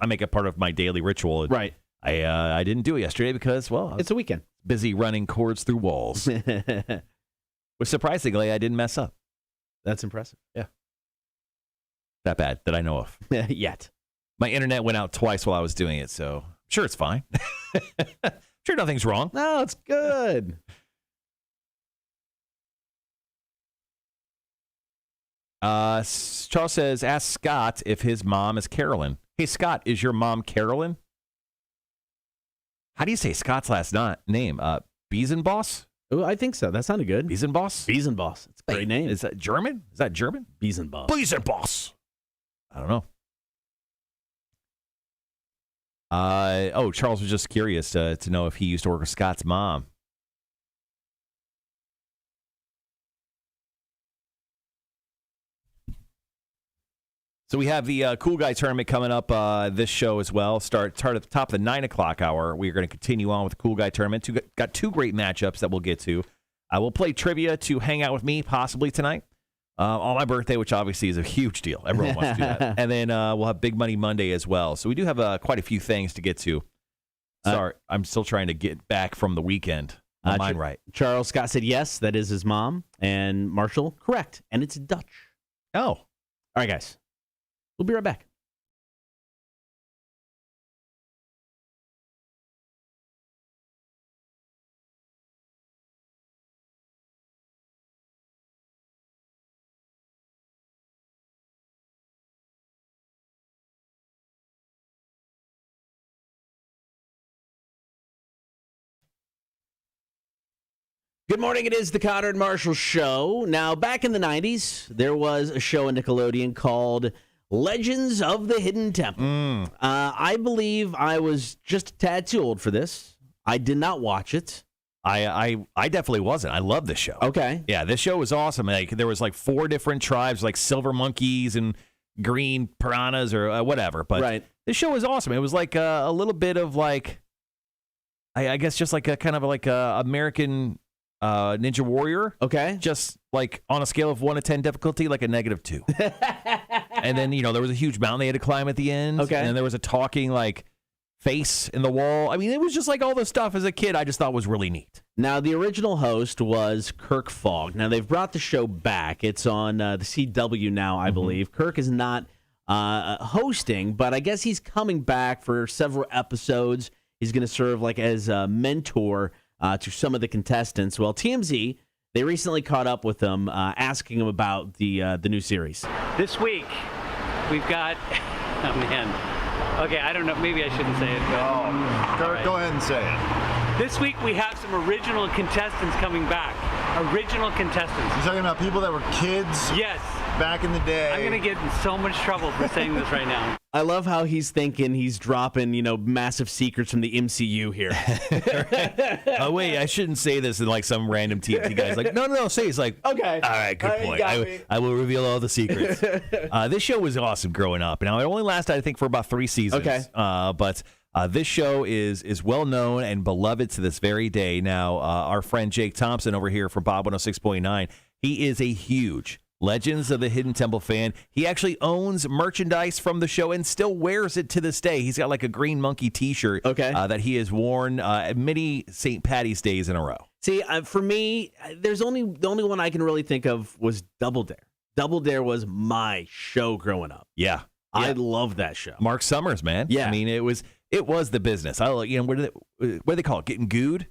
Speaker 2: make it part of my daily ritual.
Speaker 1: Right.
Speaker 2: I didn't do it yesterday because
Speaker 1: it's a weekend.
Speaker 2: Busy running cords through walls. Which surprisingly I didn't mess up.
Speaker 1: That's impressive.
Speaker 2: Yeah. That bad that I know of.
Speaker 1: Yet.
Speaker 2: My internet went out twice while I was doing it, so I'm sure it's fine. Sure nothing's wrong.
Speaker 1: No, it's good.
Speaker 2: Charles says, ask Scott if his mom is Carolyn. Hey, Scott, is your mom Carolyn? How do you say Scott's last name? Biesenboss?
Speaker 1: Oh, I think so. That sounded good.
Speaker 2: Biesenboss?
Speaker 1: Biesenboss. It's a great name.
Speaker 2: Is that German?
Speaker 1: Biesenboss.
Speaker 2: Biesenboss. I don't know. Charles was just curious to know if he used to work with Scott's mom. So we have the Cool Guy Tournament coming up this show as well. Start at the top of the 9 o'clock hour. We're going to continue on with the Cool Guy Tournament. Got two great matchups that we'll get to. We'll play trivia to hang out with me possibly tonight on my birthday, which obviously is a huge deal. Everyone wants to do that. And then we'll have Big Money Monday as well. So we do have quite a few things to get to. Sorry, I'm still trying to get back from the weekend. My mind right.
Speaker 1: Charles Scott said yes, that is his mom. And Marshall, correct. And it's Dutch.
Speaker 2: Oh.
Speaker 1: All right, guys. We'll be right back. Good morning. It is the Cotter and Marshall Show. Now, back in the 90s, there was a show on Nickelodeon called Legends of the Hidden Temple. I believe I was just a tad too old for this. I did not watch it.
Speaker 2: I definitely wasn't. I love this show.
Speaker 1: Okay.
Speaker 2: Yeah, this show was awesome. Like there was like 4 different tribes, like silver monkeys and green piranhas or whatever. But this show was awesome. It was like a little bit of like, I guess just like a kind of like a American Ninja Warrior.
Speaker 1: Okay.
Speaker 2: Just like on a scale of 1 to 10 difficulty, like a -2. And then, there was a huge mountain they had to climb at the end.
Speaker 1: Okay.
Speaker 2: And then there was a talking like face in the wall. I mean, it was just like all the stuff as a kid I just thought was really neat.
Speaker 1: Now, the original host was Kirk Fogg. Now, they've brought the show back. It's on the CW now, I believe. Kirk is not hosting, but I guess he's coming back for several episodes. He's going to serve like as a mentor to some of the contestants. Well, TMZ, they recently caught up with him, asking him about the new series.
Speaker 6: This week, we've got, oh man, okay, I don't know, maybe I shouldn't say it. But,
Speaker 7: Go ahead and say it.
Speaker 6: This week we have some original contestants coming back. Original contestants.
Speaker 7: You're talking about people that were kids
Speaker 6: Yes.
Speaker 7: back in the day.
Speaker 6: I'm going to get in so much trouble for saying this right now.
Speaker 1: I love how he's thinking he's dropping, massive secrets from the MCU here.
Speaker 2: Oh, wait, I shouldn't say this in like some random TMZ guy's like, no, say it's like,
Speaker 1: Okay.
Speaker 2: all right, good point. I will reveal all the secrets. This show was awesome growing up. Now, it only lasted, I think, for about 3 seasons.
Speaker 1: Okay.
Speaker 2: But this show is well known and beloved to this very day. Now, our friend Jake Thompson over here from Bob 106.9, he is a huge Legends of the Hidden Temple fan. He actually owns merchandise from the show and still wears it to this day. He's got like a green monkey T-shirt that he has worn many St. Patty's days in a row.
Speaker 1: See, for me, the only one I can really think of was Double Dare. Double Dare was my show growing up.
Speaker 2: Yeah.
Speaker 1: I love that show.
Speaker 2: Mark Summers, man.
Speaker 1: Yeah.
Speaker 2: I mean, it was the business. I like, what do they call it? Getting gooed?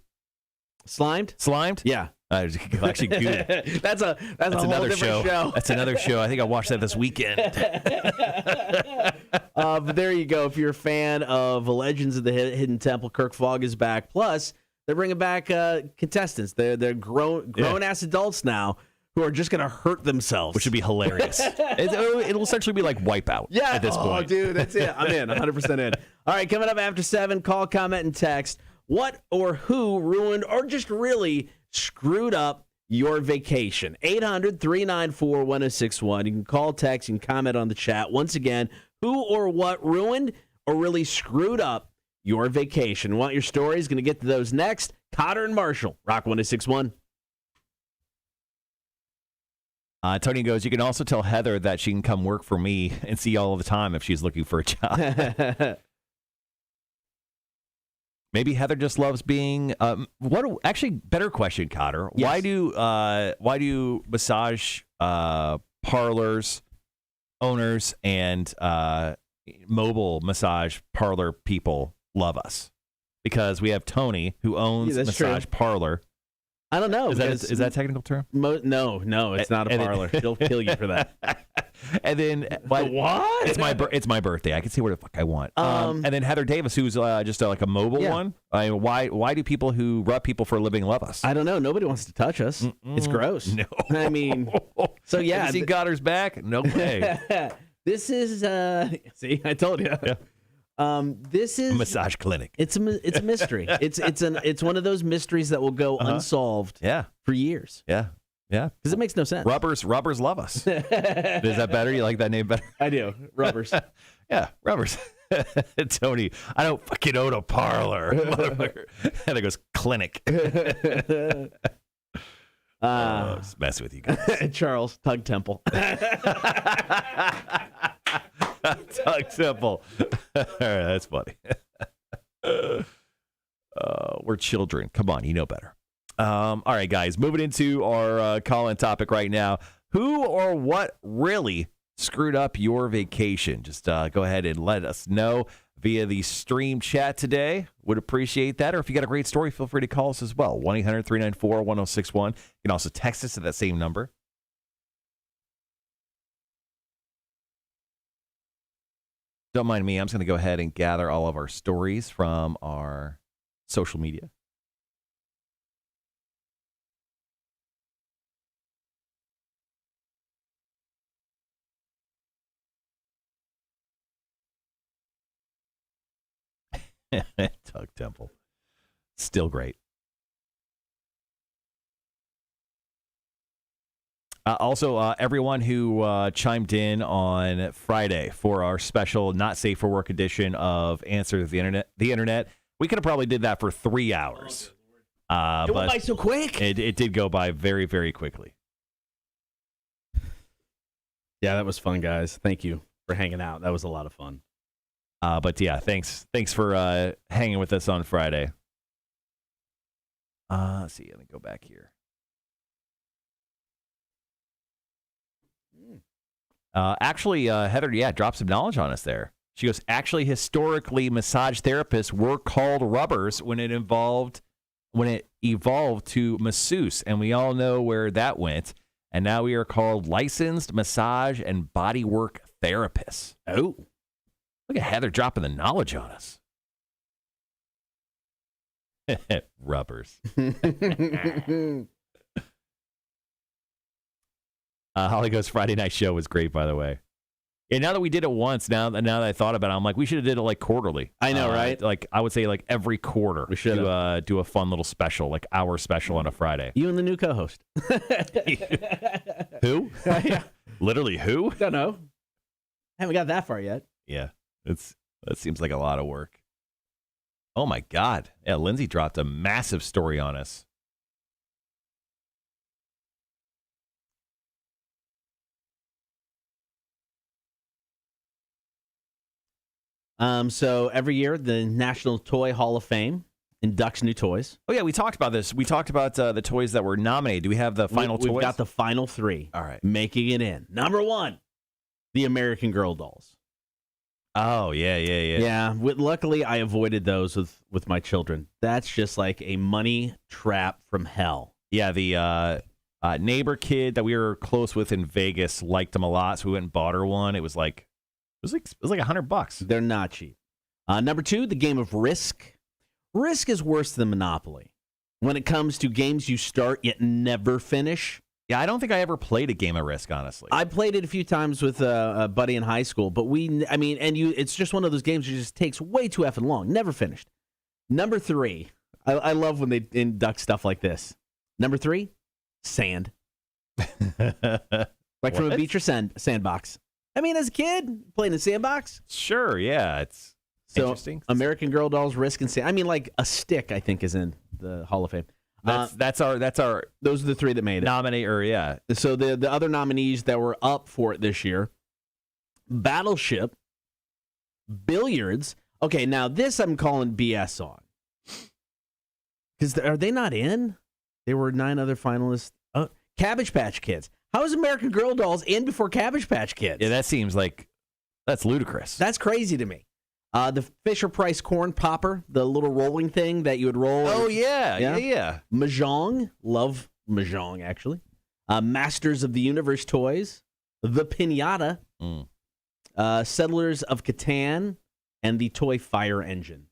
Speaker 1: Slimed?
Speaker 2: Yeah. Actually, good.
Speaker 1: That's a whole
Speaker 2: another
Speaker 1: different show.
Speaker 2: That's another show. I think I watched that this weekend.
Speaker 1: But there you go. If you're a fan of Legends of the Hidden Temple, Kirk Fogg is back. Plus, they're bringing back contestants. They're grown ass adults now who are just going to hurt themselves,
Speaker 2: Which would be hilarious. It'll essentially be like Wipeout at this point.
Speaker 1: Oh, dude, that's it. I'm in, 100% in. All right, coming up after 7, call, comment, and text. What or who ruined or just really screwed up your vacation? 800-394-1061. You can call, text, and comment on the chat. Once again, who or what ruined or really screwed up your vacation? Want your stories? Going to get to those next. Cotter and Marshall, Rock 1061.
Speaker 2: Tony goes, you can also tell Heather that she can come work for me and see you all the time if she's looking for a job. Maybe Heather just loves being. Actually, better question, Cotter.
Speaker 1: Yes.
Speaker 2: Why do massage parlors owners and mobile massage parlor people love us? Because we have Tony who owns massage parlor.
Speaker 1: I don't know.
Speaker 2: Is that a technical term?
Speaker 1: No, it's not a parlor. She'll kill you for that.
Speaker 2: And then
Speaker 1: what?
Speaker 2: It's my birthday. I can see where the fuck I want. And then Heather Davis, who's just like a mobile one. I mean, why do people who rub people for a living love us?
Speaker 1: I don't know. Nobody wants to touch us. It's gross.
Speaker 2: No.
Speaker 1: I mean, so yeah.
Speaker 2: Have you seen Gotter's back? No way.
Speaker 1: This is see, I told you.
Speaker 2: Yeah.
Speaker 1: This is
Speaker 2: a massage clinic.
Speaker 1: It's a mystery. It's one of those mysteries that will go unsolved. For years.
Speaker 2: Yeah.
Speaker 1: Because it makes no sense.
Speaker 2: Rubbers love us. Is that better? You like that name better?
Speaker 1: I do. Rubbers.
Speaker 2: Yeah, rubbers. Tony, I don't fucking own a parlor. Motherfucker. And it goes clinic. Just mess with you guys.
Speaker 1: Charles, Tug Temple.
Speaker 2: Tug Temple. All right, that's funny. We're children. Come on, you know better. All right, guys, moving into our call-in topic right now. Who or what really screwed up your vacation? Just go ahead and let us know via the stream chat today. Would appreciate that. Or if you got a great story, feel free to call us as well. 1-800-394-1061. You can also text us at that same number. Don't mind me. I'm just going to go ahead and gather all of our stories from our social media. Tug Temple. Still great. Also, everyone who chimed in on Friday for our special Not Safe for Work edition of Answer the Internet, we could have probably did that for 3 hours.
Speaker 1: It went by so quick.
Speaker 2: It did go by very, very quickly.
Speaker 1: Yeah, that was fun, guys. Thank you for hanging out. That was a lot of fun.
Speaker 2: But yeah, thanks for hanging with us on Friday. Let's see. Let me go back here. Actually, Heather, dropped some knowledge on us there. She goes, actually, historically, massage therapists were called rubbers when it evolved to masseuse, and we all know where that went. And now we are called licensed massage and bodywork therapists.
Speaker 1: Oh.
Speaker 2: Look at Heather dropping the knowledge on us. Rubbers. Holly goes, Friday night show was great, by the way. Yeah, now that we did it once, now that I thought about it, I'm like, we should have did it like quarterly.
Speaker 1: I know, right?
Speaker 2: Like I would say like every quarter.
Speaker 1: We should
Speaker 2: do a fun little special, like hour special on a Friday.
Speaker 1: You and the new co-host.
Speaker 2: Who?
Speaker 1: Yeah.
Speaker 2: Literally who?
Speaker 1: Don't know. Haven't got that far yet.
Speaker 2: Yeah. That seems like a lot of work. Oh my God. Yeah, Lindsay dropped a massive story on us.
Speaker 1: So every year, the National Toy Hall of Fame inducts new toys.
Speaker 2: Oh yeah, we talked about this. We talked about the toys that were nominated. Do we have the final toys?
Speaker 1: We've got the final three.
Speaker 2: All right.
Speaker 1: Making it in. Number 1, the American Girl dolls.
Speaker 2: Oh, yeah.
Speaker 1: Yeah, luckily I avoided those with my children. That's just like a money trap from hell.
Speaker 2: Yeah, the neighbor kid that we were close with in Vegas liked them a lot, so we went and bought her one. It was like $100.
Speaker 1: They're not cheap. Number 2, the game of Risk. Risk is worse than Monopoly. When it comes to games you start yet never finish.
Speaker 2: Yeah, I don't think I ever played a game of Risk, honestly.
Speaker 1: I played it a few times with a buddy in high school, but it's just one of those games that just takes way too effing long. Never finished. Number 3, I love when they induct stuff like this. Number 3, sand. Like from a beach or sandbox. I mean, as a kid, playing in a sandbox.
Speaker 2: Sure, yeah, it's interesting.
Speaker 1: American Girl dolls, Risk, and sand. I mean, like a stick, I think, is in the Hall of Fame.
Speaker 2: That's our.
Speaker 1: Those are the 3 that made it.
Speaker 2: Yeah.
Speaker 1: So the other nominees that were up for it this year: Battleship, Billiards. Okay, now this I'm calling BS on. Because are they not in? There were 9 other finalists. Oh, Cabbage Patch Kids. How is American Girl dolls in before Cabbage Patch Kids?
Speaker 2: Yeah, that seems like that's ludicrous.
Speaker 1: That's crazy to me. The Fisher-Price corn popper, the little rolling thing that you would roll.
Speaker 2: Oh, yeah.
Speaker 1: Mahjong. Love Mahjong, actually. Masters of the Universe toys. The Pinata. Settlers of Catan. And the toy fire engine.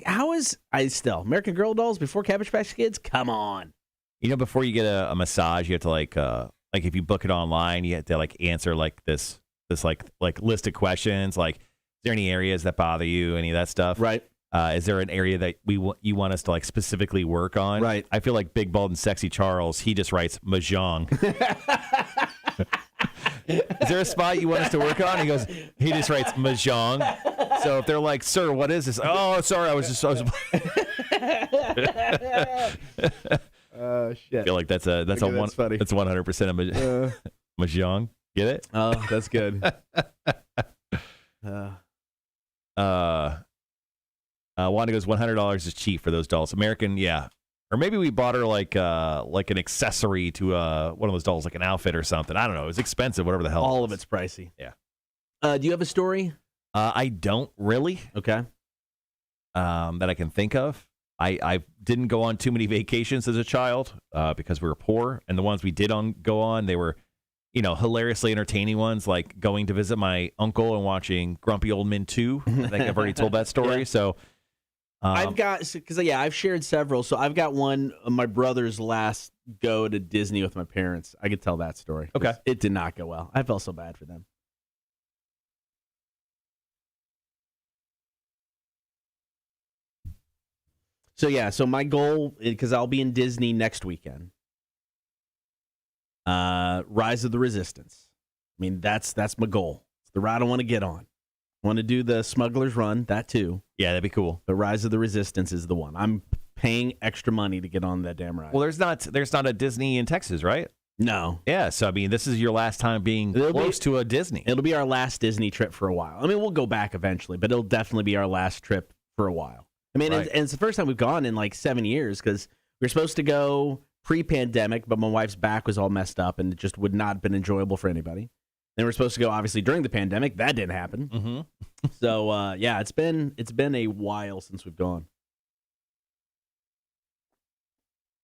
Speaker 1: How is... American Girl dolls before Cabbage Patch Kids? Come on.
Speaker 2: You know, before you get a massage, you have to, like if you book it online, you have to, like, answer, like, this list of questions, like, is there any areas that bother you, any of that stuff?
Speaker 1: Right.
Speaker 2: Is there an area that you want us to, like, specifically work on?
Speaker 1: Right.
Speaker 2: I feel like Big, Bald, and Sexy Charles, he just writes Mahjong. Is there a spot you want us to work on? He just writes Mahjong. So if they're like, sir, what is this? Oh, sorry, I was
Speaker 1: Oh, shit.
Speaker 2: I feel like that's 100% of Mahjong. Get it?
Speaker 1: Oh, that's good.
Speaker 2: Wanda goes, $100 is cheap for those dolls. American, yeah. Or maybe we bought her like an accessory to one of those dolls, like an outfit or something. I don't know. It was expensive, whatever the hell.
Speaker 1: All of it's pricey.
Speaker 2: Yeah.
Speaker 1: Do you have a story?
Speaker 2: I don't really.
Speaker 1: Okay.
Speaker 2: That I can think of. I didn't go on too many vacations as a child because we were poor, and the ones we did go on, they were, hilariously entertaining ones, like going to visit my uncle and watching Grumpy Old Men 2. I think I've already told that story.
Speaker 1: Yeah.
Speaker 2: So
Speaker 1: I've shared several. So I've got one of my brother's last go to Disney with my parents. I could tell that story.
Speaker 2: Okay.
Speaker 1: It did not go well. I felt so bad for them. So my goal, because I'll be in Disney next weekend. Rise of the Resistance. I mean, that's my goal. It's the ride I want to get on. I want to do the Smuggler's Run, that too.
Speaker 2: Yeah, that'd be cool.
Speaker 1: But Rise of the Resistance is the one. I'm paying extra money to get on that damn ride.
Speaker 2: Well, there's not a Disney in Texas, right?
Speaker 1: No.
Speaker 2: Yeah, so I mean, this is your last time being close to a Disney.
Speaker 1: It'll be our last Disney trip for a while. I mean, we'll go back eventually, but it'll definitely be our last trip for a while. I mean,
Speaker 2: Right.
Speaker 1: and it's the first time we've gone in like 7 years because we were supposed to go pre-pandemic, but my wife's back was all messed up and it just would not have been enjoyable for anybody. Then we're supposed to go obviously during the pandemic. That didn't happen.
Speaker 2: Mm-hmm.
Speaker 1: So yeah, it's been a while since we've gone.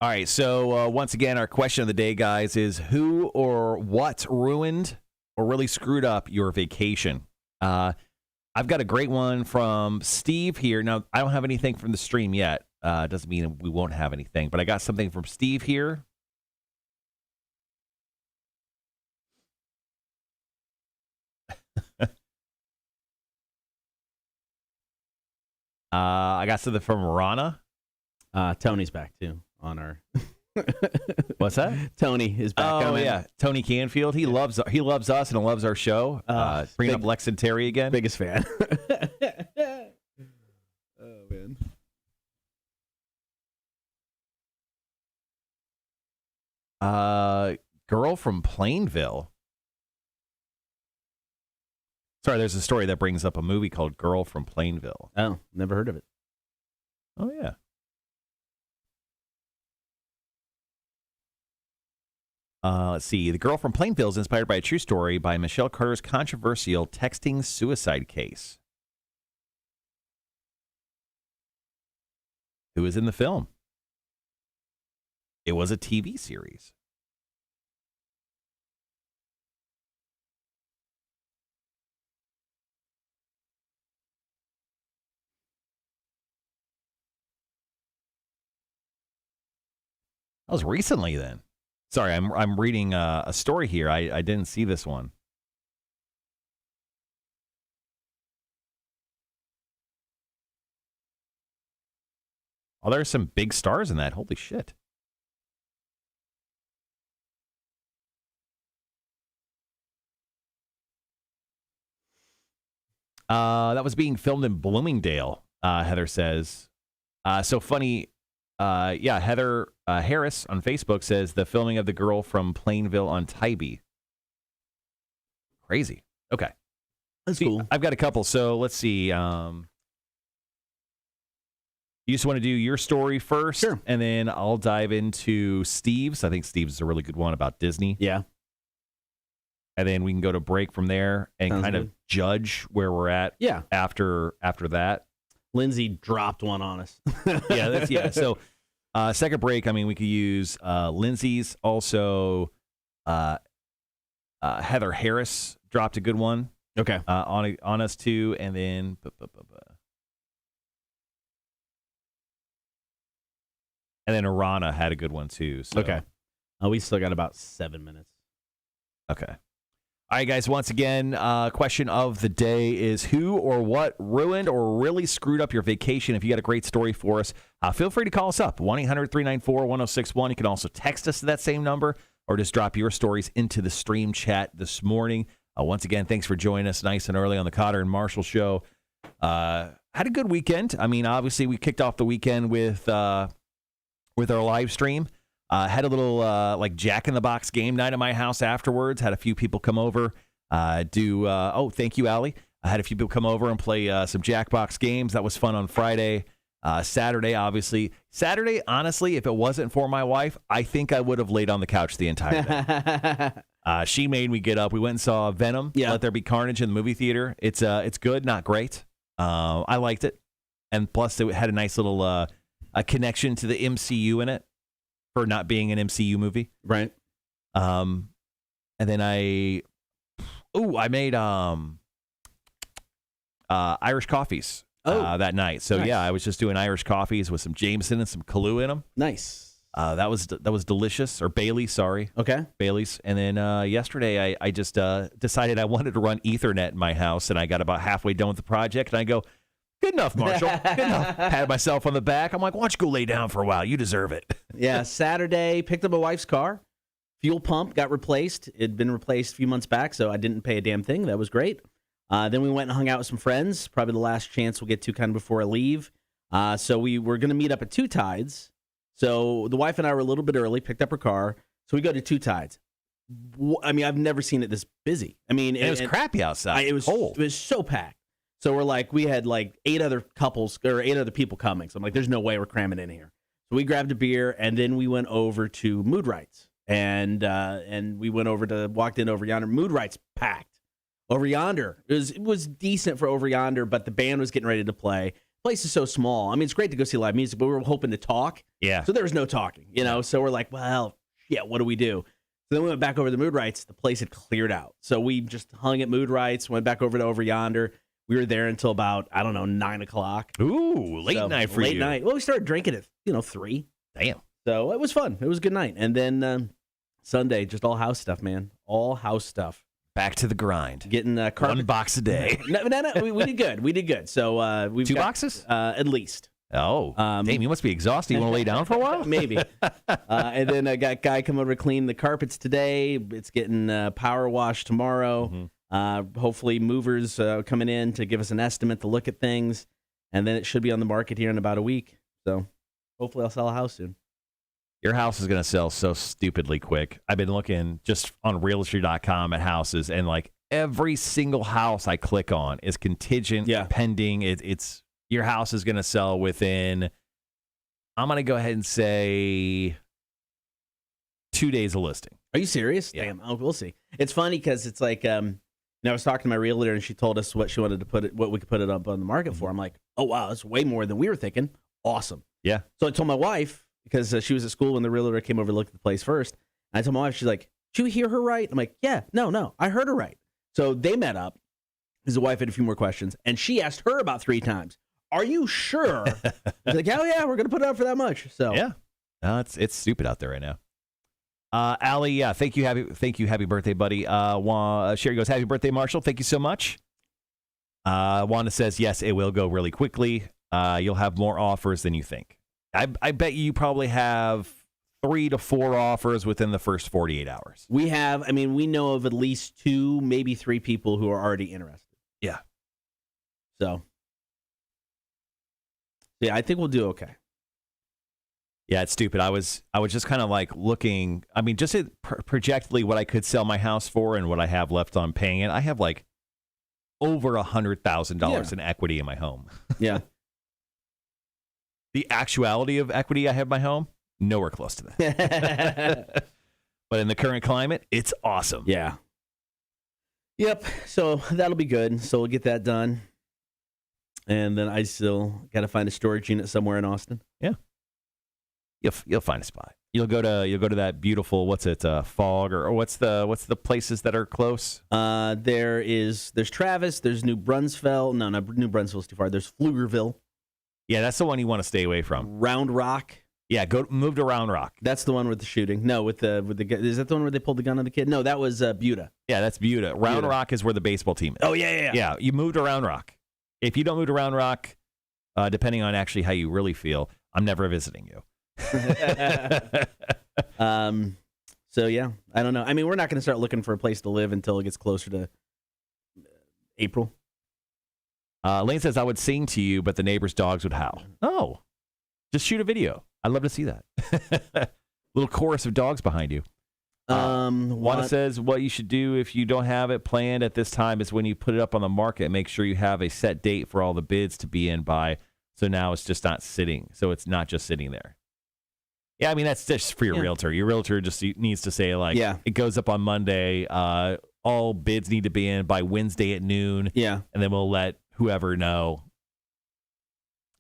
Speaker 2: All right, so once again, our question of the day, guys, is who or what ruined or really screwed up your vacation? I've got a great one from Steve here. Now, I don't have anything from the stream yet. Doesn't mean we won't have anything, but I got something from Steve here. I got something from Rana.
Speaker 1: Tony's back too on our.
Speaker 2: What's that?
Speaker 1: Tony is back.
Speaker 2: Oh yeah, Tony Canfield. He loves us and loves our show. Bringing up Lex and Terry again.
Speaker 1: Biggest fan. Oh man.
Speaker 2: Girl from Plainville. Sorry, there's a story that brings up a movie called Girl from Plainville.
Speaker 1: Oh, never heard of it.
Speaker 2: Oh yeah. Let's see. The Girl from Plainville is inspired by a true story by Michelle Carter's controversial texting suicide case. Who was in the film? It was a TV series. That was recently then. Sorry, I'm reading a story here. I didn't see this one. Oh, there's some big stars in that. Holy shit. That was being filmed in Bloomingdale, Heather says. So funny. Yeah, Heather Harris on Facebook says the filming of The Girl from Plainville on Tybee. Crazy. Okay.
Speaker 1: That's cool.
Speaker 2: I've got a couple. So let's see. You just want to do your story first?
Speaker 1: Sure.
Speaker 2: And then I'll dive into Steve's. I think Steve's is a really good one about Disney.
Speaker 1: Yeah.
Speaker 2: And then we can go to break from there and
Speaker 1: Sounds
Speaker 2: kind
Speaker 1: good.
Speaker 2: of judge where we're at.
Speaker 1: Yeah.
Speaker 2: After that.
Speaker 1: Lindsay dropped one on us.
Speaker 2: Yeah. So second break, I mean, we could use Lindsay's. Also, Heather Harris dropped a good one.
Speaker 1: Okay.
Speaker 2: On us too. And then Arana had a good one too. So.
Speaker 1: Okay. We still got about 7 minutes.
Speaker 2: Okay. All right, guys. Once again, question of the day is who or what ruined or really screwed up your vacation? If you got a great story for us, feel free to call us up, 1-800-394-1061. You can also text us to that same number or just drop your stories into the stream chat this morning. Once again, thanks for joining us nice and early on the Cotter and Marshall Show. Had a good weekend. I mean, obviously, we kicked off the weekend with our live stream. Had a little like Jack in the Box game night at my house afterwards. Had a few people come over. Thank you, Allie. I had a few people come over and play some Jackbox games. That was fun on Friday. Saturday, obviously. Saturday, honestly, if it wasn't for my wife, I think I would have laid on the couch the entire day. She made me get up. We went and saw Venom, Let There Be Carnage in the movie theater. It's good, not great. I liked it. And plus, it had a nice little a connection to the MCU in it for not being an MCU movie.
Speaker 1: Right.
Speaker 2: And then I made Irish coffees that night. So,
Speaker 1: nice.
Speaker 2: I was just doing Irish coffees with some Jameson and some Kahlua in them.
Speaker 1: Nice.
Speaker 2: That was delicious. Or Bailey's, sorry.
Speaker 1: Okay.
Speaker 2: Bailey's. And then yesterday, I just decided I wanted to run Ethernet in my house, and I got about halfway done with the project, and I go, good enough, Marshall. Good enough. Pat myself on the back. I'm like, why don't you go lay down for a while? You deserve it.
Speaker 1: Yeah, Saturday, picked up my wife's car. Fuel pump got replaced. It had been replaced a few months back, so I didn't pay a damn thing. That was great. Then we went and hung out with some friends, probably the last chance we'll get to kind of before I leave. So we were going to meet up at Two Tides. So the wife and I were a little bit early, picked up her car. So we go to Two Tides. I mean, I've never seen it this busy. I mean,
Speaker 2: it was crappy outside.
Speaker 1: It was cold. It was so packed. So we had like 8 other people coming. So I'm like, there's no way we're cramming in here. So we grabbed a beer, and then we went over to Mood Rights. And we walked in over yonder. Mood Rights packed. Over yonder, it was decent for over yonder, but the band was getting ready to play. The place is so small. I mean, it's great to go see live music, but we were hoping to talk.
Speaker 2: Yeah.
Speaker 1: So there was no talking, So we're like, well, yeah, what do we do? So then we went back over to Mood Rights. The place had cleared out. So we just hung at Mood Rights, went back over to over yonder. We were there until about, 9 o'clock.
Speaker 2: Ooh, late night for you.
Speaker 1: Late night. Well, we started drinking at, 3.
Speaker 2: Damn.
Speaker 1: So it was fun. It was a good night. And then Sunday, just all house stuff, man. All house stuff.
Speaker 2: Back to the grind.
Speaker 1: Getting carpet.
Speaker 2: 1 box a day.
Speaker 1: No. We did good. We did good. So we've
Speaker 2: 2
Speaker 1: got,
Speaker 2: boxes?
Speaker 1: At least.
Speaker 2: Oh, damn, you must be exhausted. You want to lay down for a while?
Speaker 1: Maybe. And then I got a guy come over to clean the carpets today. It's getting power washed tomorrow. Mm-hmm. Hopefully movers coming in to give us an estimate to look at things. And then it should be on the market here in about a week. So hopefully I'll sell a house soon.
Speaker 2: Your house is going to sell so stupidly quick. I've been looking just on realtor.com at houses, and like every single house I click on is contingent, pending. It's your house is going to sell within, I'm going to go ahead and say 2 days of listing.
Speaker 1: Are you serious?
Speaker 2: Yeah.
Speaker 1: Damn. Oh, we'll see. It's funny because it's like, I was talking to my realtor, and she told us what she wanted to what we could put it up on the market for. I'm like, oh, wow, that's way more than we were thinking. Awesome.
Speaker 2: Yeah.
Speaker 1: So I told my wife, because she was at school when the realtor came over to look at the place first. And I told my wife, she's like, did you hear her right? I'm like, yeah, no, I heard her right. So they met up. His wife had a few more questions, and she asked her about 3 times. Are you sure? I was like, oh, yeah, we're going to put it up for that much. So
Speaker 2: yeah. No, it's stupid out there right now. Allie, yeah, thank you, happy birthday, buddy. Sherry goes, happy birthday, Marshall. Thank you so much. Wanda says, yes, it will go really quickly. You'll have more offers than you think. I bet you probably have 3 to 4 offers within the first 48 hours.
Speaker 1: We know of at least 2, maybe 3 people who are already interested.
Speaker 2: Yeah.
Speaker 1: So, yeah, I think we'll do okay.
Speaker 2: Yeah, it's stupid. I was just kind of like looking, just projectly what I could sell my house for and what I have left on paying it. I have like over $100,000 in equity in my home.
Speaker 1: Yeah.
Speaker 2: The actuality of equity I have in my home, nowhere close to that. But in the current climate, it's awesome.
Speaker 1: Yeah. Yep. So that'll be good. So we'll get that done. And then I still got to find a storage unit somewhere in Austin.
Speaker 2: Yeah. You'll find a spot. You'll go to that beautiful, Fog or what's the places that are close?
Speaker 1: There's Travis, there's New Brunsville. No, New Brunsville's too far. There's Pflugerville.
Speaker 2: Yeah, that's the one you want to stay away from.
Speaker 1: Round Rock.
Speaker 2: Yeah, move to Round Rock.
Speaker 1: That's the one with the shooting. No, with the is that the one where they pulled the gun on the kid? No, that was Buda.
Speaker 2: Yeah, that's Buda. Round Rock is where the baseball team is.
Speaker 1: Oh yeah.
Speaker 2: Yeah, you move to Round Rock. If you don't move to Round Rock, depending on actually how you really feel, I'm never visiting you.
Speaker 1: So yeah, I don't know. We're not going to start looking for a place to live until it gets closer to April.
Speaker 2: Lane says, I would sing to you, but the neighbor's dogs would howl. Oh, just shoot a video. I'd love to see that. Little chorus of dogs behind you. Wanda says what you should do if you don't have it planned at this time is when you put it up on the market, make sure you have a set date for all the bids to be in by. So now it's just not sitting. So it's not just sitting there. Yeah, I mean, that's just for your realtor. Your realtor just needs to say, like, it goes up on Monday. All bids need to be in by Wednesday at noon.
Speaker 1: Yeah.
Speaker 2: And then we'll let whoever know.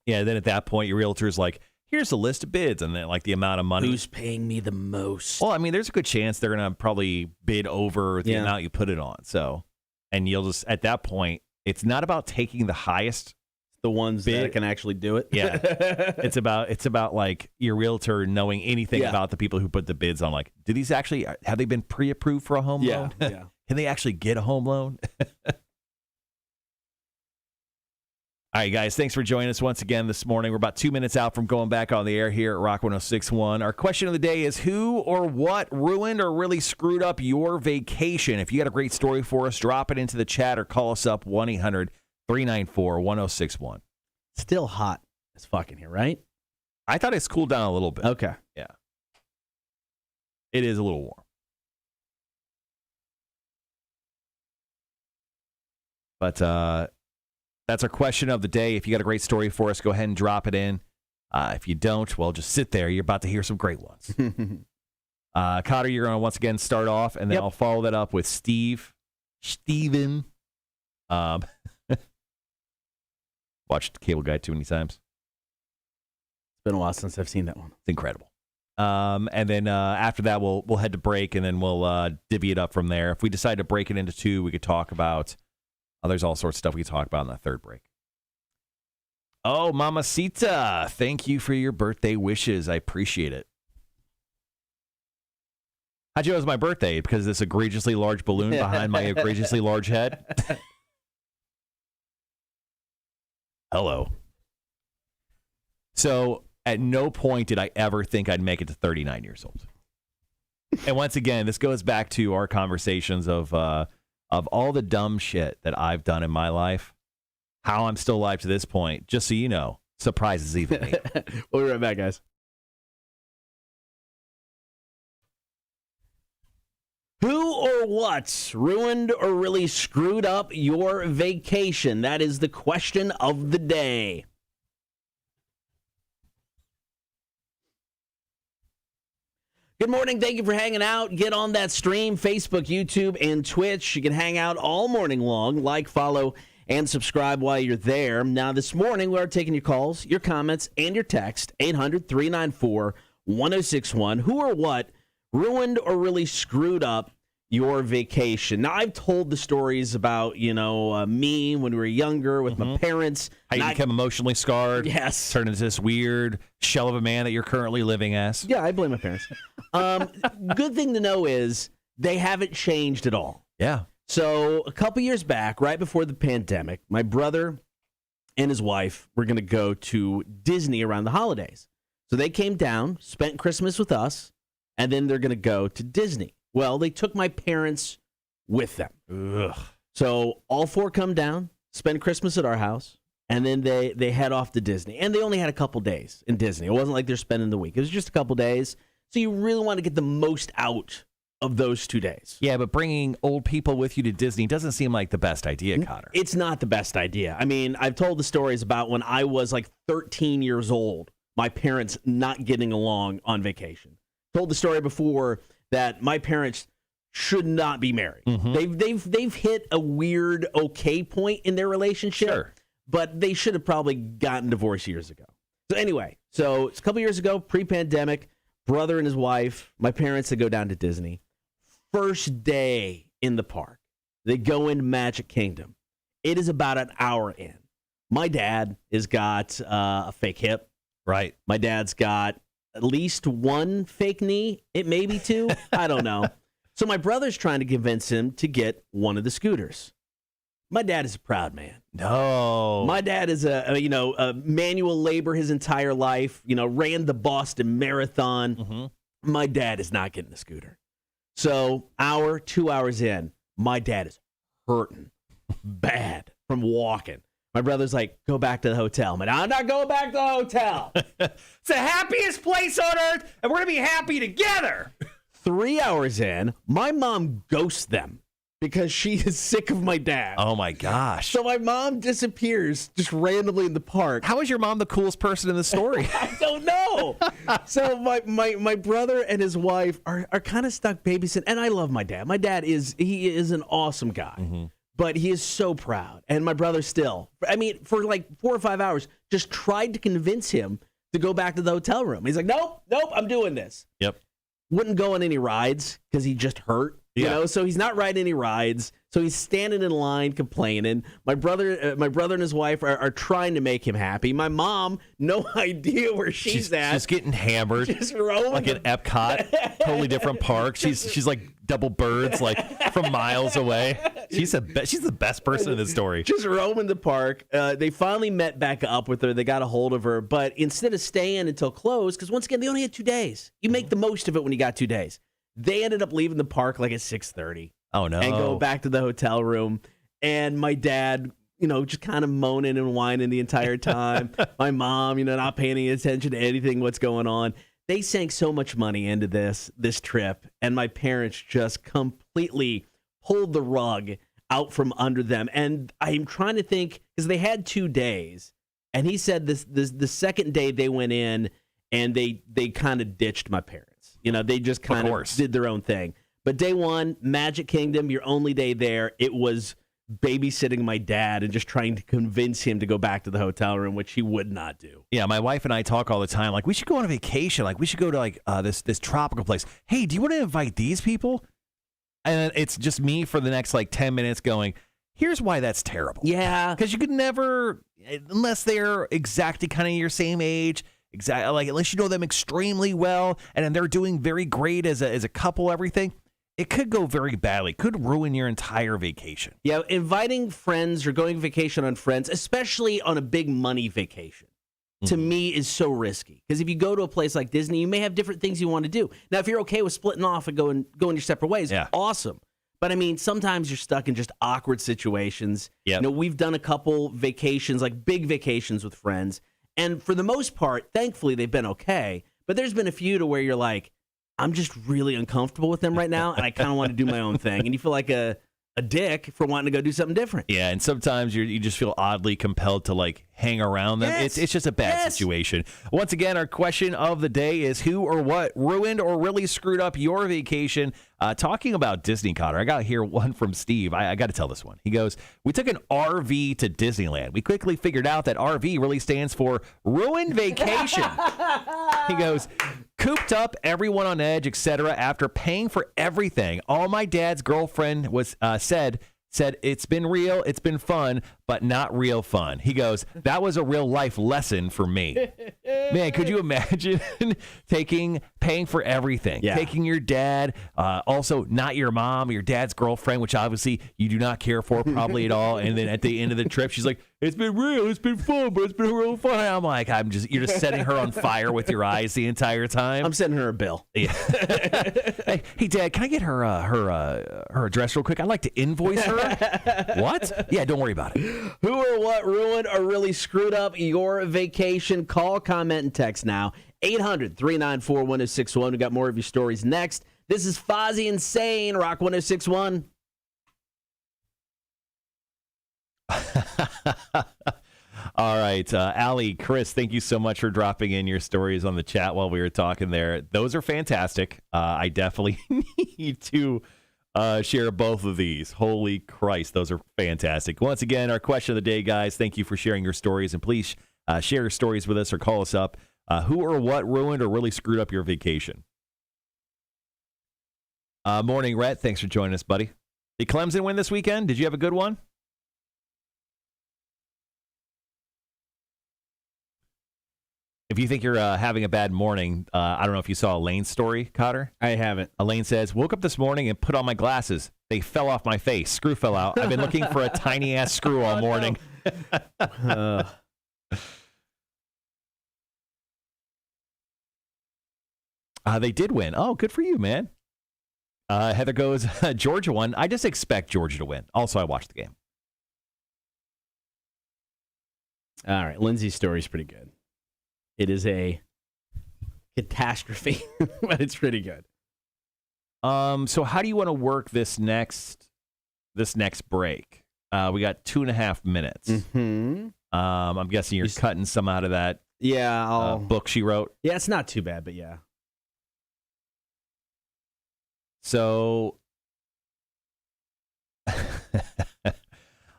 Speaker 2: Yeah, then at that point, your realtor's like, here's a list of bids, and then like the amount of money.
Speaker 1: Who's paying me the most?
Speaker 2: Well, I mean, there's a good chance they're going to probably bid over the amount you put it on. So, and you'll just, at that point, it's not about taking the highest.
Speaker 1: The ones that can actually do it.
Speaker 2: Yeah. It's about like your realtor knowing anything about the people who put the bids on. Like, do these actually, have they been pre-approved for a home loan?
Speaker 1: Yeah.
Speaker 2: Can they actually get a home loan? All right, guys, thanks for joining us once again this morning. We're about 2 minutes out from going back on the air here at Rock 106.1. Our question of the day is, who or what ruined or really screwed up your vacation? If you got a great story for us, drop it into the chat or call us up 1-800-394-1061.
Speaker 1: Still hot as fucking here, right?
Speaker 2: I thought it's cooled down a little bit.
Speaker 1: Okay.
Speaker 2: Yeah. It is a little warm. But that's our question of the day. If you got a great story for us, go ahead and drop it in. If you don't, well, just sit there. You're about to hear some great ones. Cotter, you're going to once again start off, and then I'll follow that up with Steven. Watched Cable Guy too many times.
Speaker 1: It's been a while since I've seen that one.
Speaker 2: It's incredible. And then after that, we'll head to break, and then we'll divvy it up from there. If we decide to break it into two, we could talk about... there's all sorts of stuff we can talk about in the third break. Oh, Mamacita, thank you for your birthday wishes. I appreciate it. How'd you know it was my birthday? Because of this egregiously large balloon behind my egregiously large head? Hello. So at no point did I ever think I'd make it to 39 years old. And once again, this goes back to our conversations of all the dumb shit that I've done in my life, how I'm still alive to this point, just so you know, surprises even me.
Speaker 1: We'll be right back, guys. Who or what ruined or really screwed up your vacation? That is the question of the day. Good morning. Thank you for hanging out. Get on that stream, Facebook, YouTube, and Twitch. You can hang out all morning long. Like, follow, and subscribe while you're there. Now, this morning, we are taking your calls, your comments, and your text, 800-394-1061. Who or what ruined or really screwed up your vacation? Now, I've told the stories about, me when we were younger with my parents.
Speaker 2: How you become emotionally scarred.
Speaker 1: Yes.
Speaker 2: Turned into this weird shell of a man that you're currently living as.
Speaker 1: Yeah, I blame my parents. Good thing to know is they haven't changed at all.
Speaker 2: Yeah.
Speaker 1: So a couple years back, right before the pandemic, my brother and his wife were going to go to Disney around the holidays. So they came down, spent Christmas with us, and then they're going to go to Disney. Well, they took my parents with them.
Speaker 2: Ugh.
Speaker 1: So all four come down, spend Christmas at our house, and then they head off to Disney. And they only had a couple days in Disney. It wasn't like they're spending the week. It was just a couple days. So you really want to get the most out of those 2 days.
Speaker 2: Yeah, but bringing old people with you to Disney doesn't seem like the best idea, Cotter.
Speaker 1: It's not the best idea. I mean, I've told the stories about when I was like 13 years old, my parents not getting along on vacation. Told the story before that my parents should not be married. They've hit a weird okay point in their relationship.
Speaker 2: Sure.
Speaker 1: But they should have probably gotten divorced years ago. So anyway, so it's a couple years ago, pre-pandemic, brother and his wife, my parents, they go down to Disney. First day in the park, they go into Magic Kingdom. It is about an hour in. My dad has got a fake hip.
Speaker 2: Right.
Speaker 1: My dad's got at least one fake knee. It may be two. I don't know. So my brother's trying to convince him to get one of the scooters. My dad is a proud man.
Speaker 2: No.
Speaker 1: My dad is a manual labor his entire life, ran the Boston Marathon. My dad is not getting the scooter. So 2 hours in, my dad is hurting bad from walking. My brother's like, go back to the hotel. I'm not going back to the hotel.
Speaker 2: It's the happiest place on earth, and we're going to be happy together.
Speaker 1: 3 hours in, my mom ghosts them because she is sick of my dad.
Speaker 2: Oh, my gosh.
Speaker 1: So my mom disappears just randomly in the park.
Speaker 2: How is your mom the coolest person in the story?
Speaker 1: I don't know. So my brother and his wife are kind of stuck babysitting. And I love my dad. My dad is an awesome guy. But he is so proud. And my brother still, I mean, for like 4 or 5 hours, just tried to convince him to go back to the hotel room. He's like, nope, I'm doing this.
Speaker 2: Yep.
Speaker 1: Wouldn't go on any rides because he just hurt. You know, so he's not riding any rides. So he's standing in line complaining. My brother and his wife are trying to make him happy. My mom, no idea where she's at.
Speaker 2: She's getting hammered.
Speaker 1: Just rolling.
Speaker 2: Like at Epcot, totally different park. She's like double birds, like from miles away. She's the best person in this story.
Speaker 1: Just roaming the park. They finally met back up with her. They got a hold of her. But instead of staying until close, because once again, they only had 2 days. You make the most of it when you got 2 days. They ended up leaving the park like at 6:30.
Speaker 2: Oh, no.
Speaker 1: And go back to the hotel room. And my dad, just kind of moaning and whining the entire time. My mom, not paying any attention to anything, what's going on. They sank so much money into this trip. And my parents just completely pulled the rug out from under them. And I'm trying to think, because they had 2 days. And he said the second day they went in and they kind of ditched my parents. They just kind of did their own thing. But day one, Magic Kingdom, your only day there, it was babysitting my dad and just trying to convince him to go back to the hotel room, which he would not do.
Speaker 2: Yeah, my wife and I talk all the time. Like, we should go on a vacation. Like, we should go to like this tropical place. Hey, do you want to invite these people? And it's just me for the next like 10 minutes going, here's why that's terrible.
Speaker 1: Yeah.
Speaker 2: Because you could never, unless they're exactly kind of your same age, exactly, like unless you know them extremely well and they're doing very great as a couple, everything, it could go very badly. Could ruin your entire vacation.
Speaker 1: Yeah, inviting friends or going vacation on friends, especially on a big money vacation, to me is so risky. Because if you go to a place like Disney, you may have different things you want to do. Now, if you're okay with splitting off and going your separate ways, awesome. But I mean, sometimes you're stuck in just awkward situations.
Speaker 2: Yep.
Speaker 1: We've done a couple vacations, like big vacations with friends. And for the most part, thankfully, they've been okay. But there's been a few to where you're like, I'm just really uncomfortable with them right now, and I kind of want to do my own thing. And you feel like a dick for wanting to go do something different.
Speaker 2: Yeah, and sometimes you just feel oddly compelled to like hang around them.
Speaker 1: Yes.
Speaker 2: It's just a bad situation. Once again, our question of the day is who or what ruined or really screwed up your vacation? Talking about Disney, Connor, I got here one from Steve. I got to tell this one. He goes, we took an RV to Disneyland. We quickly figured out that RV really stands for ruined vacation. He goes, cooped up, everyone on edge, etc. After paying for everything. All my dad's girlfriend was said it's been real, it's been fun, but not real fun. He goes, that was a real life lesson for me. Man, could you imagine paying for everything, taking your dad, also not your mom, your dad's girlfriend, which obviously you do not care for probably at all. And then at the end of the trip, she's like, it's been real, it's been fun, but it's been real fun. And I'm like, you're just setting her on fire with your eyes the entire time.
Speaker 1: I'm sending her a bill.
Speaker 2: Yeah. Hey, Dad, can I get her address real quick? I'd like to invoice her. What? Yeah, don't worry about it.
Speaker 1: Who or what ruined or really screwed up your vacation? Call, comment, and text now. 800-394-1061. We got more of your stories next. This is Fozzie Insane, Rock 1061.
Speaker 2: All right. Allie, Chris, thank you so much for dropping in your stories on the chat while we were talking there. Those are fantastic. I definitely need to share both of these. Holy Christ, those are fantastic. Once again, our question of the day, guys, thank you for sharing your stories. And please share your stories with us or call us up. Who or what ruined or really screwed up your vacation? Morning, Rhett. Thanks for joining us, buddy. Did Clemson win this weekend? Did you have a good one? If you think you're having a bad morning, I don't know if you saw Elaine's story, Cotter.
Speaker 1: I haven't.
Speaker 2: Elaine says, woke up this morning and put on my glasses. They fell off my face. Screw fell out. I've been looking for a tiny-ass screw all morning. They did win. Oh, good for you, man. Heather goes, Georgia won. I just expect Georgia to win. Also, I watched the game.
Speaker 1: All right. Lindsay's story's pretty good. It is a catastrophe, but it's pretty good.
Speaker 2: So how do you want to work this next break? We got 2.5 minutes.
Speaker 1: Mm-hmm.
Speaker 2: I'm guessing you're cutting some out of that book she wrote.
Speaker 1: Yeah, it's not too bad, but yeah.
Speaker 2: So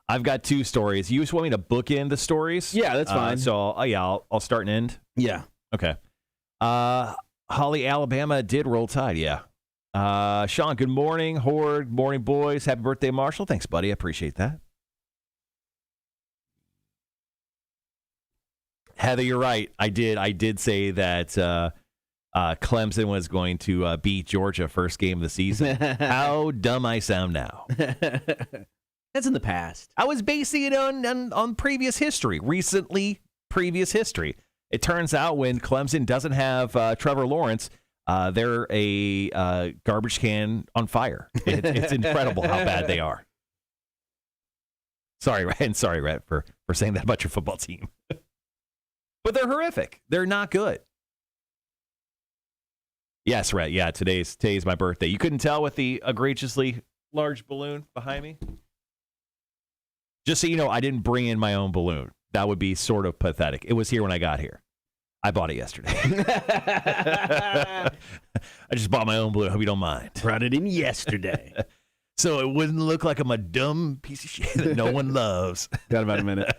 Speaker 2: I've got 2 stories. You just want me to bookend the stories?
Speaker 1: Yeah, that's fine.
Speaker 2: So I'll start and end.
Speaker 1: Yeah.
Speaker 2: Okay. Holly, Alabama did roll tide. Yeah. Sean, good morning. Horde, morning, boys. Happy birthday, Marshall. Thanks, buddy. I appreciate that. Heather, you're right. I did say that Clemson was going to beat Georgia first game of the season. How dumb I sound now.
Speaker 1: That's in the past.
Speaker 2: I was basing it on previous history, previous history. It turns out when Clemson doesn't have Trevor Lawrence, they're a garbage can on fire. It's incredible how bad they are. Sorry, Rhett, for saying that about your football team. But they're horrific. They're not good. Yes, Rhett. Yeah, today's my birthday. You couldn't tell with the egregiously large balloon behind me? Just so you know, I didn't bring in my own balloon. That would be sort of pathetic. It was here when I got here. I bought it yesterday. I just bought my own balloon. Hope you don't mind.
Speaker 1: Brought it in yesterday.
Speaker 2: So it wouldn't look like I'm a dumb piece of shit that no one loves.
Speaker 1: Got about a minute.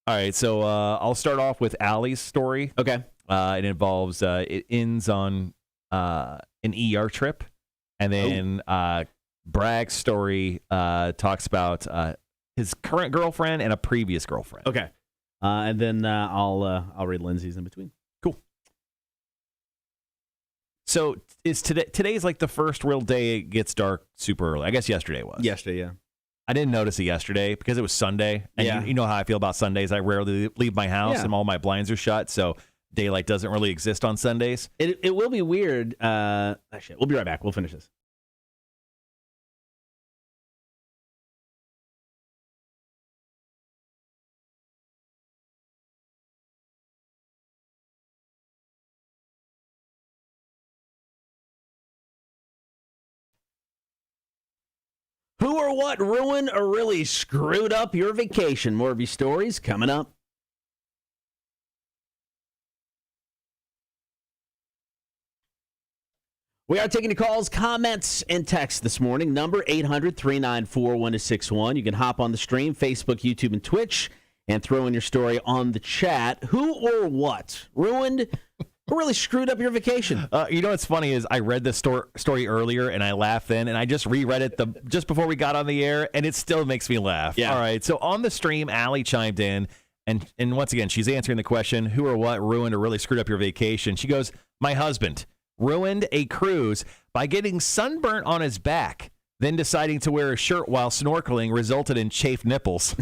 Speaker 2: All right, so I'll start off with Allie's story.
Speaker 1: Okay.
Speaker 2: It involves, it ends on an ER trip. And then Bragg's story talks about his current girlfriend and a previous girlfriend.
Speaker 1: Okay. And then I'll read Lindsay's in between.
Speaker 2: Cool. So is today's like the first real day it gets dark super early? I guess yesterday was.
Speaker 1: Yesterday, yeah.
Speaker 2: I didn't notice it yesterday because it was Sunday. And
Speaker 1: yeah.
Speaker 2: you know how I feel about Sundays. I rarely leave my house and all my blinds are shut. So daylight doesn't really exist on Sundays.
Speaker 1: It will be weird. Actually, we'll be right back. We'll finish this. Who or what ruined or really screwed up your vacation? More of your stories coming up. We are taking the calls, comments, and texts this morning. Number 800-394-1261. You can hop on the stream, Facebook, YouTube, and Twitch, and throw in your story on the chat. Who or what ruined or really screwed up your vacation?
Speaker 2: You know what's funny is I read this story earlier, and I laughed then, and I just reread it just before we got on the air, and it still makes me laugh.
Speaker 1: Yeah.
Speaker 2: All right, so on the stream, Allie chimed in, and once again, she's answering the question, who or what ruined or really screwed up your vacation? She goes, my husband ruined a cruise by getting sunburnt on his back, then deciding to wear a shirt while snorkeling resulted in chafed nipples.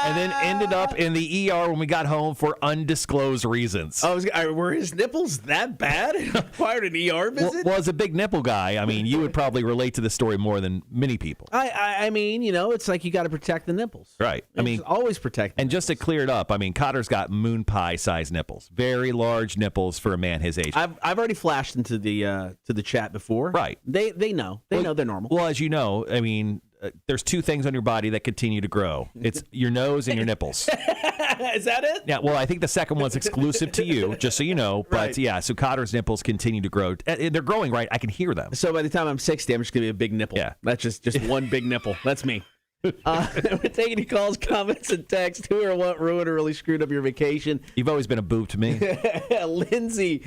Speaker 2: And then ended up in the ER when we got home for undisclosed reasons.
Speaker 1: Were his nipples that bad? It required an ER visit?
Speaker 2: Well, as a big nipple guy, I mean, you would probably relate to the story more than many people.
Speaker 1: I mean, you know, it's like you got to protect the nipples.
Speaker 2: Right. I mean,
Speaker 1: always protect them.
Speaker 2: And just to clear it up, I mean, Cotter's got moon pie sized nipples, very large nipples for a man his age.
Speaker 1: I've already flashed into the chat before.
Speaker 2: Right.
Speaker 1: They know. They know they're normal.
Speaker 2: Well, as you know, I mean, there's 2 things on your body that continue to grow. It's your nose and your nipples.
Speaker 1: Is that it?
Speaker 2: Yeah, well, I think the second one's exclusive to you, just so you know. But
Speaker 1: Right.
Speaker 2: yeah, so Cotter's nipples continue to grow. They're growing, right? I can hear them.
Speaker 1: So by the time I'm 60, I'm just going to be a big nipple.
Speaker 2: Yeah.
Speaker 1: That's just one big nipple. That's me. We're taking your calls, comments, and texts. Who or what ruined or really screwed up your vacation?
Speaker 2: You've always been a boob to me.
Speaker 1: Lindsay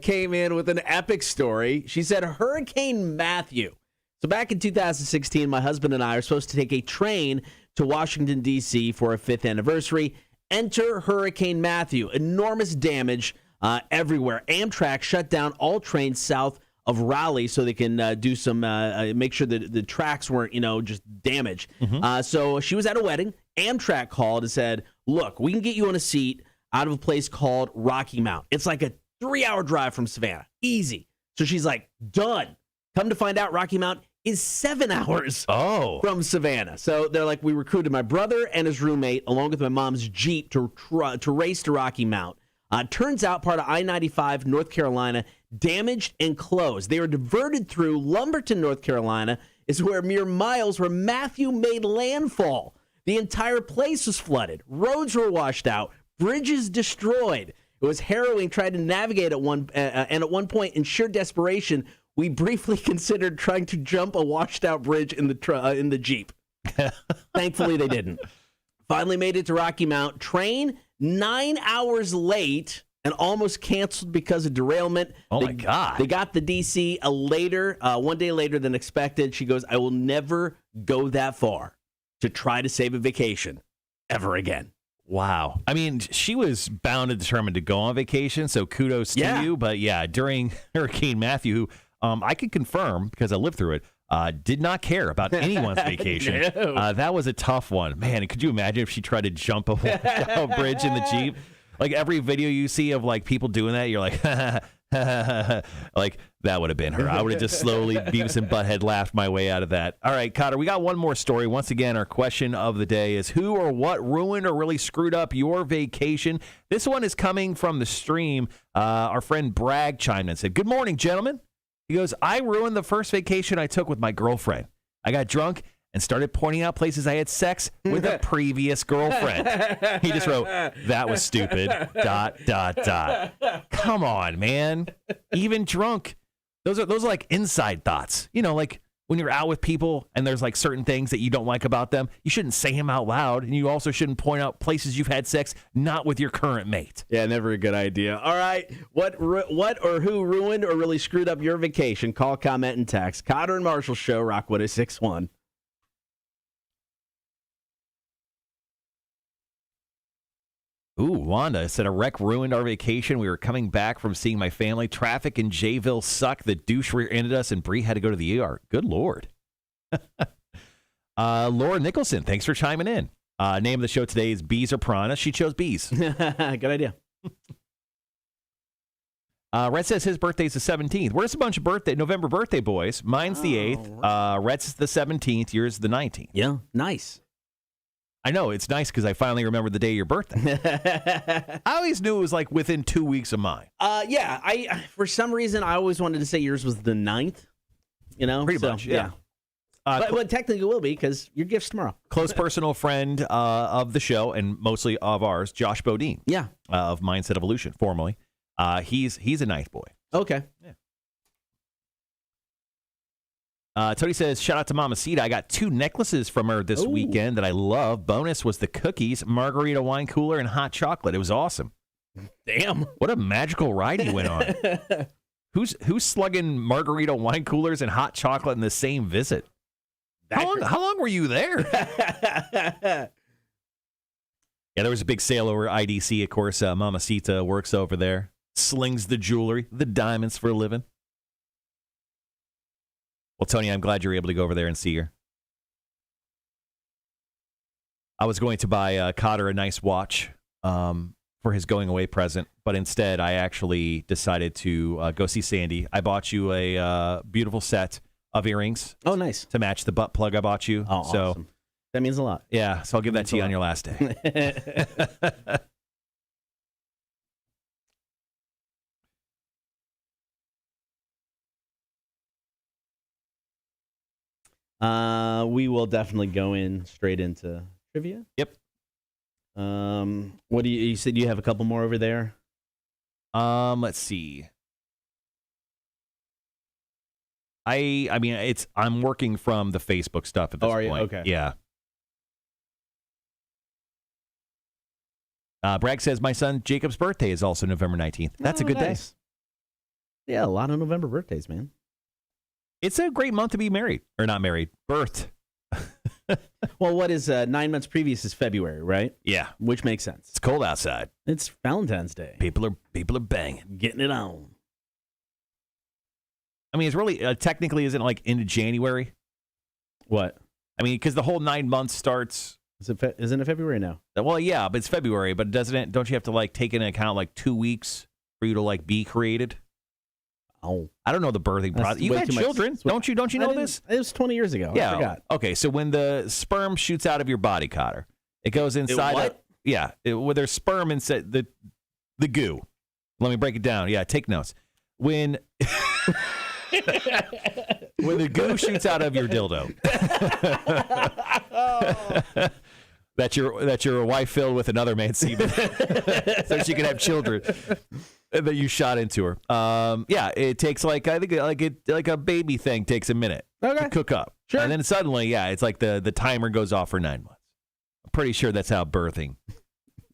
Speaker 1: came in with an epic story. She said, Hurricane Matthew. So back in 2016, my husband and I are supposed to take a train to Washington, D.C. for a 5th anniversary. Enter Hurricane Matthew. Enormous damage everywhere. Amtrak shut down all trains south of Raleigh so they can do some, make sure that the tracks weren't, just damaged.
Speaker 2: Mm-hmm.
Speaker 1: So she was at a wedding. Amtrak called and said, look, we can get you on a seat out of a place called Rocky Mount. It's like a 3-hour drive from Savannah. Easy. So she's like, done. Come to find out, Rocky Mount is 7 hours from Savannah. So they're like, we recruited my brother and his roommate along with my mom's Jeep to race to Rocky Mount. Turns out part of I-95 North Carolina damaged and closed. They were diverted through Lumberton, North Carolina, is where mere miles where Matthew made landfall. The entire place was flooded. Roads were washed out. Bridges destroyed. It was harrowing trying to navigate at one point, in sheer desperation, we briefly considered trying to jump a washed-out bridge in the Jeep. Thankfully, they didn't. Finally made it to Rocky Mount. Train 9 hours late and almost canceled because of derailment.
Speaker 2: My God.
Speaker 1: They got the DC one day later than expected. She goes, I will never go that far to try to save a vacation ever again.
Speaker 2: Wow. I mean, she was bound and determined to go on vacation, so kudos to you. But yeah, during Hurricane Matthew, I can confirm, because I lived through it, did not care about anyone's vacation.
Speaker 1: No.
Speaker 2: That was a tough one. Man, could you imagine if she tried to jump a bridge in the Jeep? Like every video you see of like people doing that, you're like, like that would have been her. I would have just slowly Beavis and Butthead laughed my way out of that. All right, Cotter, we got one more story. Once again, our question of the day is who or what ruined or really screwed up your vacation? This one is coming from the stream. Our friend Bragg chimed in and said, good morning, gentlemen. He goes, I ruined the first vacation I took with my girlfriend. I got drunk and started pointing out places I had sex with a previous girlfriend. He just wrote, that was stupid, ... Come on, man. Even drunk. Those are like inside thoughts. You know, like when you're out with people and there's like certain things that you don't like about them, you shouldn't say them out loud. And you also shouldn't point out places you've had sex, not with your current mate.
Speaker 1: Yeah, never a good idea. All right. What or who ruined or really screwed up your vacation? Call, comment, and text. Cotter and Marshall Show, Rock 106.1.
Speaker 2: Ooh, Wanda said a wreck ruined our vacation. We were coming back from seeing my family. Traffic in Jayville sucked. The douche rear-ended us, and Bree had to go to the ER. Good Lord. Laura Nicholson, thanks for chiming in. Name of the show today is Bees or Piranhas. She chose Bees.
Speaker 1: Good idea.
Speaker 2: Rhett says his birthday's the 17th. Where's a bunch of November birthday boys? Mine's the 8th. Right. Rhett's the 17th. Yours the 19th.
Speaker 1: Yeah, nice.
Speaker 2: I know, it's nice because I finally remembered the day of your birthday. I always knew it was like within 2 weeks of mine.
Speaker 1: Yeah, I for some reason, I always wanted to say yours was the 9th, you know?
Speaker 2: Pretty much, yeah.
Speaker 1: But technically it will be because your gift's tomorrow.
Speaker 2: Close personal friend of the show and mostly of ours, Josh Bodine.
Speaker 1: Yeah.
Speaker 2: Of Mindset Evolution, formerly. He's a nice boy.
Speaker 1: Okay.
Speaker 2: Yeah. Tony says, shout out to Mama Cita. I got 2 necklaces from her this weekend that I love. Bonus was the cookies, margarita wine cooler, and hot chocolate. It was awesome.
Speaker 1: Damn.
Speaker 2: What a magical ride you went on. Who's slugging margarita wine coolers and hot chocolate in the same visit? How long were you there? Yeah, there was a big sale over IDC. Of course, Mama Cita works over there. Slings the jewelry, the diamonds for a living. Well, Tony, I'm glad you're able to go over there and see her. I was going to buy Cotter a nice watch for his going away present, but instead I actually decided to go see Sandy. I bought you a beautiful set of earrings.
Speaker 1: Oh, nice.
Speaker 2: To match the butt plug I bought you.
Speaker 1: Oh,
Speaker 2: so,
Speaker 1: awesome. That means a lot.
Speaker 2: Yeah, so I'll give that to you on your last day.
Speaker 1: We will definitely go straight into trivia.
Speaker 2: Yep.
Speaker 1: What do you said you have a couple more over there?
Speaker 2: Let's see. I mean, I'm working from the Facebook stuff at this
Speaker 1: are you?
Speaker 2: point.
Speaker 1: Okay.
Speaker 2: Yeah. Bragg says my son Jacob's birthday is also November 19th. That's a good day.
Speaker 1: Yeah, a lot of November birthdays, man.
Speaker 2: It's a great month to be married. Or not married. Birthed.
Speaker 1: Well, what is 9 months previous is February, right?
Speaker 2: Yeah.
Speaker 1: Which makes sense.
Speaker 2: It's cold outside.
Speaker 1: It's Valentine's Day.
Speaker 2: People are banging.
Speaker 1: Getting it on.
Speaker 2: I mean, it's really, technically, isn't it like into January?
Speaker 1: What?
Speaker 2: I mean, because the whole 9 months starts.
Speaker 1: Isn't it February now?
Speaker 2: Well, yeah, but it's February, but don't you have to like take into account like 2 weeks for you to like be created?
Speaker 1: Oh,
Speaker 2: I don't know the birthing process. You had children, don't you? Don't you know this?
Speaker 1: It was 20 years ago.
Speaker 2: Yeah.
Speaker 1: I forgot.
Speaker 2: Okay, so when the sperm shoots out of your body, Cotter, it goes inside. Where there's sperm inside the goo. Let me break it down. Yeah, take notes. when when the goo shoots out of your dildo. That your wife filled with another man's semen so she can have children. And then you shot into her. Yeah, it takes like a baby thing takes a minute to cook up.
Speaker 1: Sure.
Speaker 2: And then suddenly, yeah, it's like the timer goes off for 9 months. I'm pretty sure that's how birthing.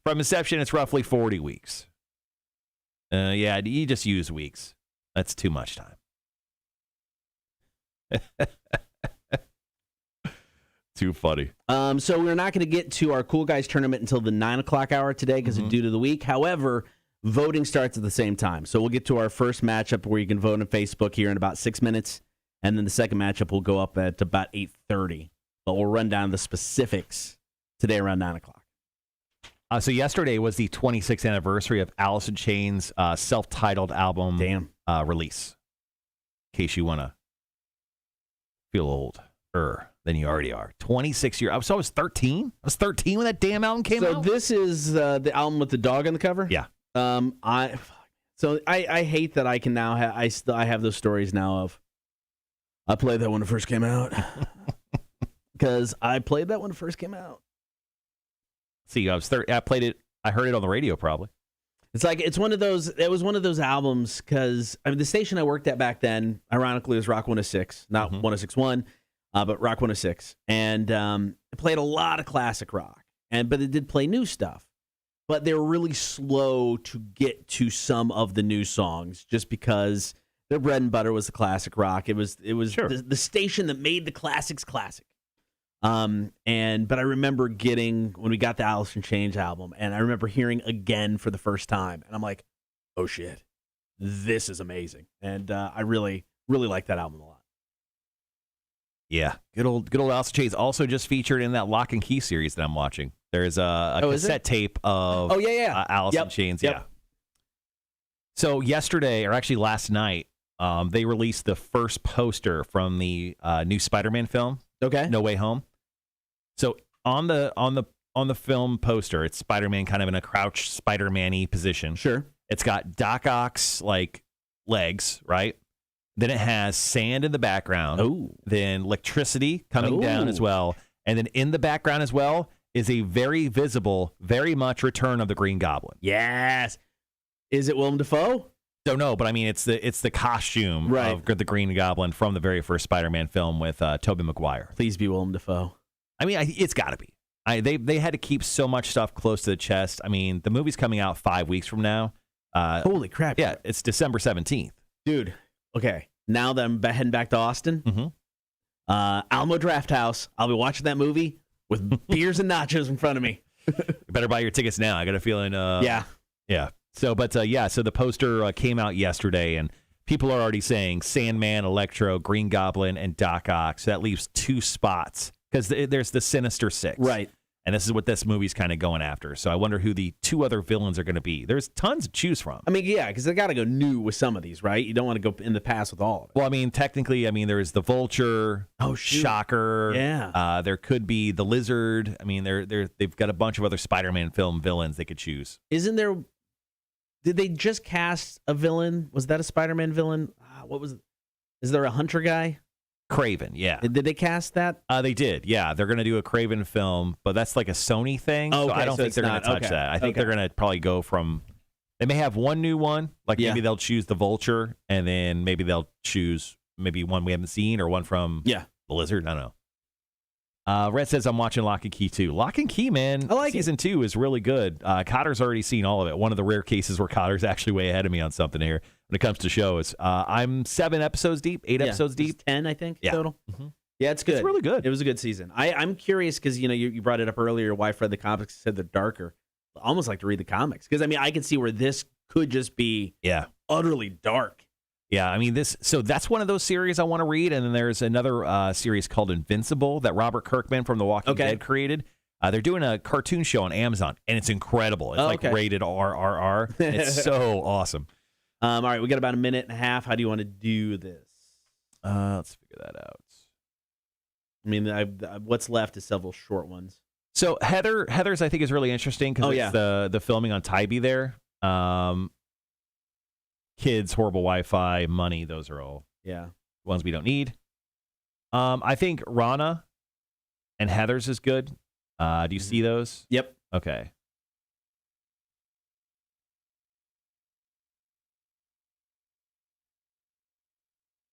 Speaker 2: From inception, it's roughly 40 weeks. Yeah, you just use weeks. That's too much time. Too funny.
Speaker 1: So we're not going to get to our Cool Guys tournament until the 9 o'clock hour today because of due to the week. However, voting starts at the same time. So we'll get to our first matchup where you can vote on Facebook here in about 6 minutes. And then the second matchup will go up at about 8:30. But we'll run down the specifics today around 9 o'clock.
Speaker 2: So yesterday was the 26th anniversary of Allison Chain's self-titled album release. In case you want to feel older than you already are. 26 years. So I was 13? I was 13 when that damn album came out?
Speaker 1: So this is the album with the dog on the cover?
Speaker 2: Yeah.
Speaker 1: I hate that I can now have I have those stories now of I played that when it first came out. Because I played that when it first came out.
Speaker 2: See, I was 30. I played it. I heard it on the radio probably.
Speaker 1: It's like it was one of those albums because the station I worked at back then, ironically, was Rock 106, not 106.1, but Rock 106, and it played a lot of classic rock, but it did play new stuff. But they were really slow to get to some of the new songs, just because their bread and butter was the classic rock. It was
Speaker 2: Sure.
Speaker 1: the station that made the classics classic. But I remember getting when we got the Allison Chains album, and I remember hearing again for the first time, and I'm like, oh shit, this is amazing. And I really, really like that album a lot.
Speaker 2: Yeah, good old Allison Chains. Also just featured in that Lock and Key series that I'm watching. There's a cassette tape of Allison Chains.
Speaker 1: Yep.
Speaker 2: Yeah. So yesterday, or actually last night, they released the first poster from the new Spider-Man film.
Speaker 1: Okay.
Speaker 2: No Way Home. So on the film poster, it's Spider-Man kind of in a crouched Spider-Man-y position.
Speaker 1: Sure.
Speaker 2: It's got Doc Ock's like legs, right? Then it has sand in the background.
Speaker 1: Oh.
Speaker 2: Then electricity coming down as well. And then in the background as well is a very visible, very much Return of the Green Goblin.
Speaker 1: Yes. Is it Willem Dafoe?
Speaker 2: Don't know, but I mean, it's the costume of the Green Goblin from the very first Spider-Man film with Tobey Maguire.
Speaker 1: Please be Willem Dafoe.
Speaker 2: I mean, it's got to be. They had to keep so much stuff close to the chest. I mean, the movie's coming out 5 weeks from now.
Speaker 1: Holy crap.
Speaker 2: Yeah, it's December 17th.
Speaker 1: Dude, okay. Now that I'm heading back to Austin, Alamo Drafthouse, I'll be watching that movie with beers and nachos in front of me.
Speaker 2: You better buy your tickets now. I got a feeling.
Speaker 1: Yeah.
Speaker 2: So the poster came out yesterday, and people are already saying Sandman, Electro, Green Goblin, and Doc Ock. So that leaves 2 spots because there's the Sinister Six.
Speaker 1: Right.
Speaker 2: And this is what this movie's kind of going after. So I wonder who the 2 other villains are going to be. There's tons to choose from.
Speaker 1: I mean, yeah, because they got to go new with some of these, right? You don't want to go in the past with all of it.
Speaker 2: Well, I mean, technically, there's the Vulture, Shocker.
Speaker 1: Yeah.
Speaker 2: There could be the Lizard. I mean, they've got a bunch of other Spider-Man film villains they could choose.
Speaker 1: Isn't there? Did they just cast a villain? Was that a Spider-Man villain? What was it? Is there a Hunter guy?
Speaker 2: Craven, yeah.
Speaker 1: Did they cast that?
Speaker 2: They did, yeah. They're going to do a Craven film, but that's like a Sony thing.
Speaker 1: Oh, okay,
Speaker 2: so I don't think they're going to touch that. I think they're going to probably go from. They may have one new one, like maybe they'll choose the Vulture, and then maybe they'll choose one we haven't seen or one from the Lizard. I don't know. Red says, I'm watching Lock and Key 2. Lock and Key, man,
Speaker 1: I like
Speaker 2: season 2 is really good. Cotter's already seen all of it. One of the rare cases where Cotter's actually way ahead of me on something here when it comes to shows. I'm 7 episodes deep, 8 episodes deep.
Speaker 1: 10, I think, total.
Speaker 2: Mm-hmm.
Speaker 1: Yeah, it's good.
Speaker 2: It's really good.
Speaker 1: It was a good season. I'm curious because, you brought it up earlier. Your wife read the comics, said they're darker. I almost like to read the comics because, I can see where this could just be utterly dark.
Speaker 2: Yeah, I mean, that's one of those series I want to read. And then there's another series called Invincible that Robert Kirkman from The Walking Dead created. They're doing a cartoon show on Amazon, and it's incredible. It's rated RRR. It's so awesome.
Speaker 1: All right, we got about a minute and a half. How do you want to do this?
Speaker 2: Let's figure that out.
Speaker 1: What's left is several short ones.
Speaker 2: So Heather's, I think, is really interesting because it's the filming on Tybee there. kids, horrible Wi-Fi, money. Those are all ones we don't need. I think Rana and Heather's is good. Do you see those?
Speaker 1: Yep.
Speaker 2: Okay.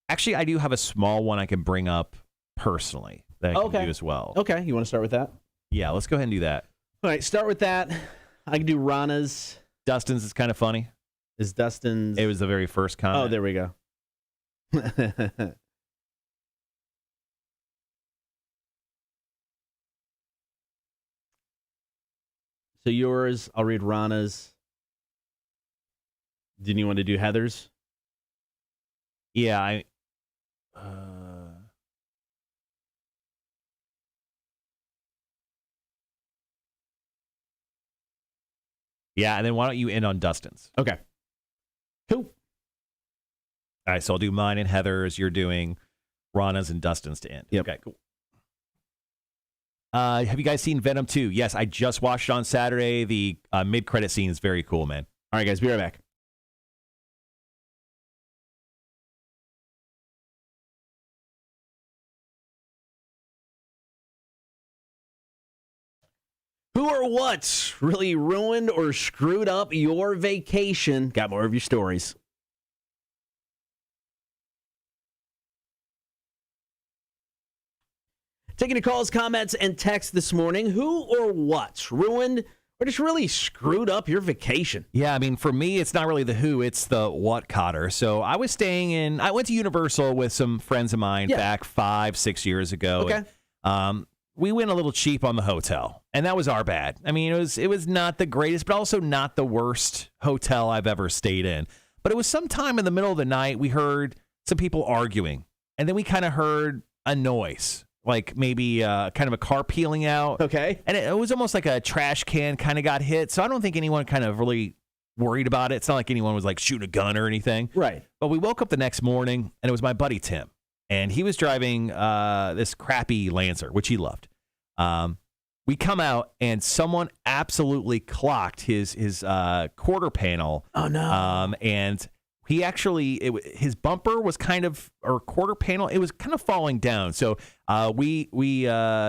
Speaker 2: Actually, I do have a small one I can bring up personally that I can do as well.
Speaker 1: Okay, you want to start with that?
Speaker 2: Yeah, let's go ahead and do that.
Speaker 1: All right, start with that. I can do Rana's.
Speaker 2: Dustin's is kind of funny.
Speaker 1: Is Dustin's?
Speaker 2: It was the very first comment.
Speaker 1: Oh, there we go. So yours, I'll read Rana's. Didn't you want to do Heather's?
Speaker 2: Yeah, yeah, and then why don't you end on Dustin's?
Speaker 1: Okay. Cool.
Speaker 2: All right, so I'll do mine and Heather's. You're doing Rana's and Dustin's to end.
Speaker 1: Yep.
Speaker 2: Okay, cool. Have you guys seen Venom 2? Yes, I just watched it on Saturday. The mid-credit scene is very cool, man.
Speaker 1: All right, guys, be right back. Who or what really ruined or screwed up your vacation? Got more of your stories. Taking your calls, comments, and texts this morning. Who or what ruined or just really screwed up your vacation?
Speaker 2: Yeah, I mean, for me, it's not really the who, it's the what, Cotter. So I went to Universal with some friends of mine back 5-6 years ago.
Speaker 1: Okay.
Speaker 2: And, we went a little cheap on the hotel, and that was our bad. I mean, it was not the greatest, but also not the worst hotel I've ever stayed in. But it was sometime in the middle of the night, we heard some people arguing, and then we kind of heard a noise, like maybe kind of a car peeling out.
Speaker 1: Okay.
Speaker 2: And it was almost like a trash can kind of got hit, so I don't think anyone kind of really worried about it. It's not like anyone was like shooting a gun or anything.
Speaker 1: Right.
Speaker 2: But we woke up the next morning, and it was my buddy Tim. And he was driving this crappy Lancer, which he loved. We come out, and someone absolutely clocked his quarter panel.
Speaker 1: Oh, no.
Speaker 2: And he actually, his bumper was kind of, or quarter panel, it was kind of falling down. So we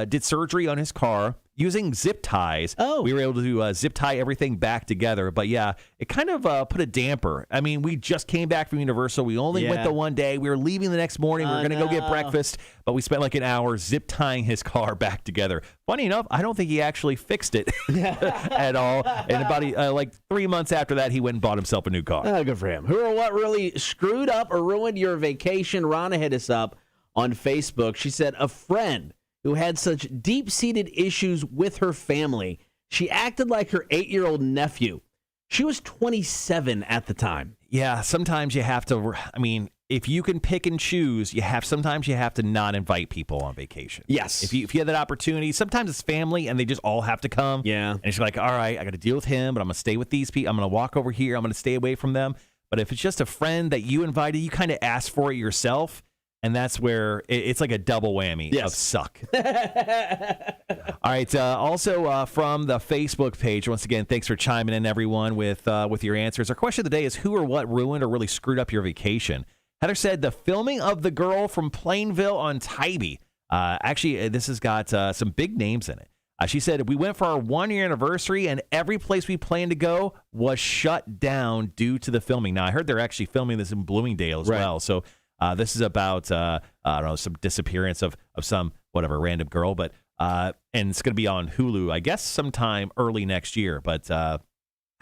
Speaker 2: did surgery on his car. Using zip ties, we were able to zip tie everything back together. But yeah, it kind of put a damper. I mean, we just came back from Universal. We only went the one day. We were leaving the next morning. We were going to go get breakfast, but we spent like an hour zip tying his car back together. Funny enough, I don't think he actually fixed it at all. And about like 3 months after that, he went and bought himself a new car.
Speaker 1: Oh, good for him. Who or what really screwed up or ruined your vacation? Rana hit us up on Facebook. She said a friend who had such deep-seated issues with her family. She acted like her 8-year-old nephew. She was 27 at the time.
Speaker 2: Yeah, sometimes you have to, I mean, if you can pick and choose, sometimes you have to not invite people on vacation.
Speaker 1: Yes.
Speaker 2: If you have that opportunity, sometimes it's family and they just all have to come.
Speaker 1: Yeah.
Speaker 2: And it's like, all right, I got to deal with him, but I'm going to stay with these people. I'm going to walk over here. I'm going to stay away from them. But if it's just a friend that you invited, you kind of ask for it yourself. And that's where it's like a double whammy of suck. All right. Also, from the Facebook page, once again, thanks for chiming in, everyone, with your answers. Our question of the day is, who or what ruined or really screwed up your vacation? Heather said the filming of The Girl from Plainville on Tybee. Actually, this has got some big names in it. She said, we went for our 1-year anniversary, and every place we planned to go was shut down due to the filming. Now, I heard they're actually filming this in Bloomingdale as well. So this is about, I don't know, some disappearance of some, whatever, random girl. But and it's going to be on Hulu, I guess, sometime early next year. But I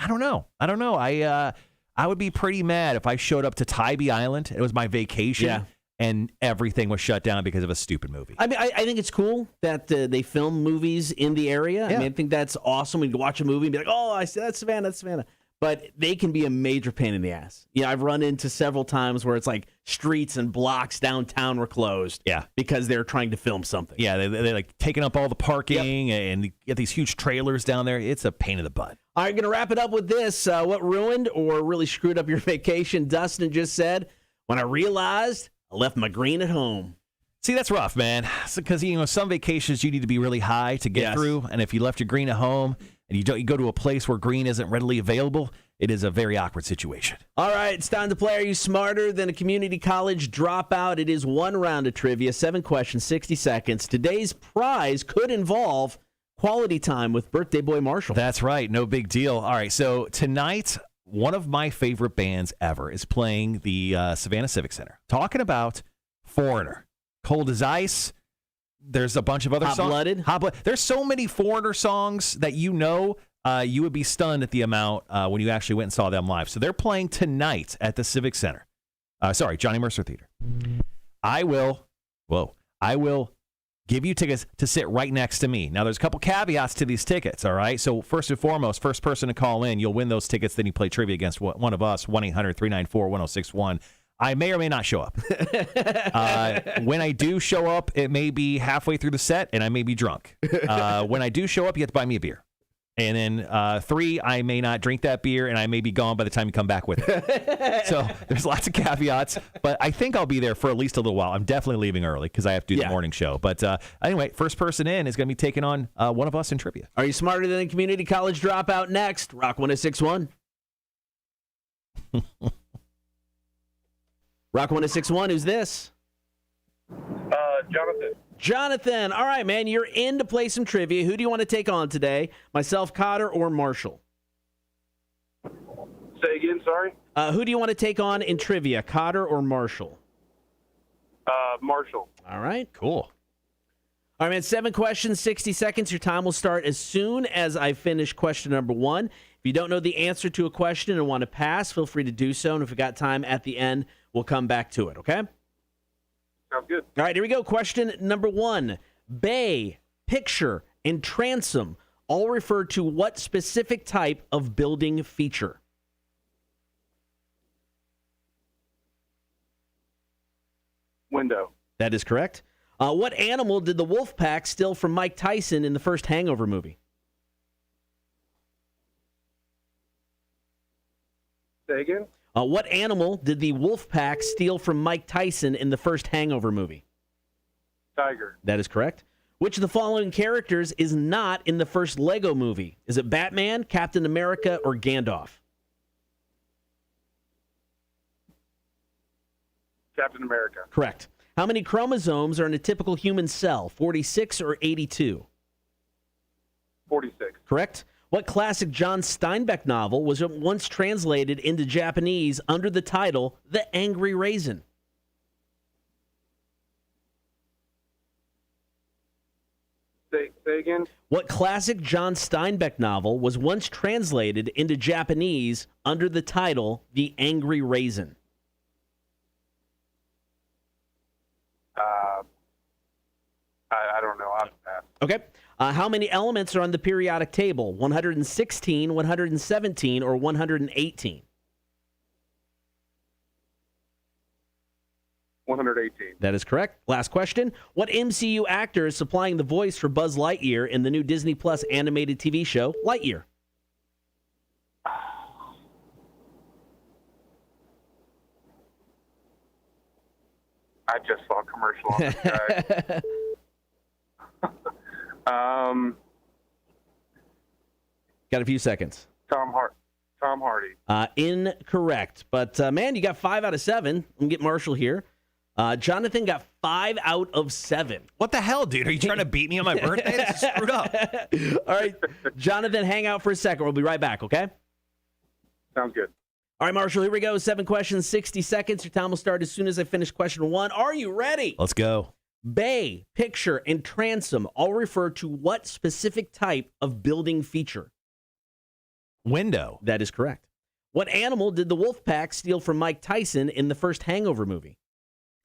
Speaker 2: don't know. I would be pretty mad if I showed up to Tybee Island. It was my vacation. And everything was shut down because of a stupid movie.
Speaker 1: I mean, I think it's cool that they film movies in the area.
Speaker 2: Yeah.
Speaker 1: I mean, I think that's awesome. We can watch a movie and be like, oh, I see that's Savannah, that's Savannah. But they can be a major pain in the ass. You know, I've run into several times where it's like streets and blocks downtown were closed.
Speaker 2: Yeah.
Speaker 1: Because they're trying to film something.
Speaker 2: Yeah, they're like taking up all the parking and you get these huge trailers down there. It's a pain in the butt.
Speaker 1: All right, going to wrap it up with this. What ruined or really screwed up your vacation? Dustin just said, when I realized I left my green at home.
Speaker 2: See, that's rough, man. Because, some vacations you need to be really high to get through. And if you left your green at home and you go to a place where green isn't readily available, it is a very awkward situation.
Speaker 1: All right, it's time to play. Are you smarter than a community college dropout? It is one round of trivia, 7 questions, 60 seconds. Today's prize could involve quality time with birthday boy Marshall.
Speaker 2: That's right. No big deal. All right, so tonight, one of my favorite bands ever is playing the Savannah Civic Center. Talking about Foreigner, Cold as Ice. There's a bunch of other songs.
Speaker 1: Hot-Blooded.
Speaker 2: There's so many Foreigner songs that you would be stunned at the amount when you actually went and saw them live. So they're playing tonight at the Civic Center. Johnny Mercer Theater. I will give you tickets to sit right next to me. Now, there's a couple caveats to these tickets, all right? So first and foremost, first person to call in, you'll win those tickets. Then you play trivia against one of us, 1-800-394-1061. I may or may not show up. When I do show up, it may be halfway through the set, and I may be drunk. When I do show up, you have to buy me a beer. And then 3, I may not drink that beer, and I may be gone by the time you come back with it. So there's lots of caveats, but I think I'll be there for at least a little while. I'm definitely leaving early because I have to do the morning show. But anyway, first person in is going to be taking on one of us in trivia.
Speaker 1: Are you smarter than a community college dropout? Next, Rock 106.1. Rock 106.1, who's this?
Speaker 8: Jonathan.
Speaker 1: Jonathan. All right, man, you're in to play some trivia. Who do you want to take on today? Myself, Cotter, or Marshall?
Speaker 8: Say again, sorry?
Speaker 1: Who do you want to take on in trivia, Cotter or Marshall?
Speaker 8: Marshall.
Speaker 1: All right.
Speaker 2: Cool.
Speaker 1: All right, man, 7 questions, 60 seconds. Your time will start as soon as I finish question number 1. If you don't know the answer to a question and want to pass, feel free to do so. And if we got time at the end, we'll come back to it, okay?
Speaker 8: Sounds good.
Speaker 1: All right, here we go. Question number 1. Bay, picture, and transom all refer to what specific type of building feature?
Speaker 8: Window.
Speaker 1: That is correct. What animal did the wolf pack steal from Mike Tyson in the first Hangover movie?
Speaker 8: Say again?
Speaker 1: What animal did the wolf pack steal from Mike Tyson in the first Hangover movie?
Speaker 8: Tiger.
Speaker 1: That is correct. Which of the following characters is not in the first Lego movie? Is it Batman, Captain America, or Gandalf?
Speaker 8: Captain America.
Speaker 1: Correct. How many chromosomes are in a typical human cell? 46 or 82?
Speaker 8: 46.
Speaker 1: Correct. What classic John Steinbeck novel was once translated into Japanese under the title The Angry Raisin?
Speaker 8: Say again?
Speaker 1: What classic John Steinbeck novel was once translated into Japanese under the title The Angry Raisin?
Speaker 8: I don't know. I'll pass.
Speaker 1: Okay. How many elements are on the periodic table? 116, 117, or 118?
Speaker 8: 118.
Speaker 1: That is correct. Last question. What MCU actor is supplying the voice for Buzz Lightyear in the new Disney Plus animated TV show, Lightyear?
Speaker 8: I just saw a commercial on this guy.
Speaker 1: Got a few seconds.
Speaker 8: Tom Hardy.
Speaker 1: Incorrect. But, man, you got 5 out of 7. Let me get Marshall here. Jonathan got 5 out of 7.
Speaker 2: What the hell, dude? Are you trying to beat me on my birthday? This is screwed up.
Speaker 1: All right, Jonathan, hang out for a second. We'll be right back, okay?
Speaker 8: Sounds good.
Speaker 1: All right, Marshall, here we go. 7 questions, 60 seconds. Your time will start as soon as I finish question 1. Are you ready?
Speaker 2: Let's go.
Speaker 1: Bay, picture, and transom all refer to what specific type of building feature?
Speaker 2: Window.
Speaker 1: That is correct. What animal did the wolf pack steal from Mike Tyson in the first Hangover movie?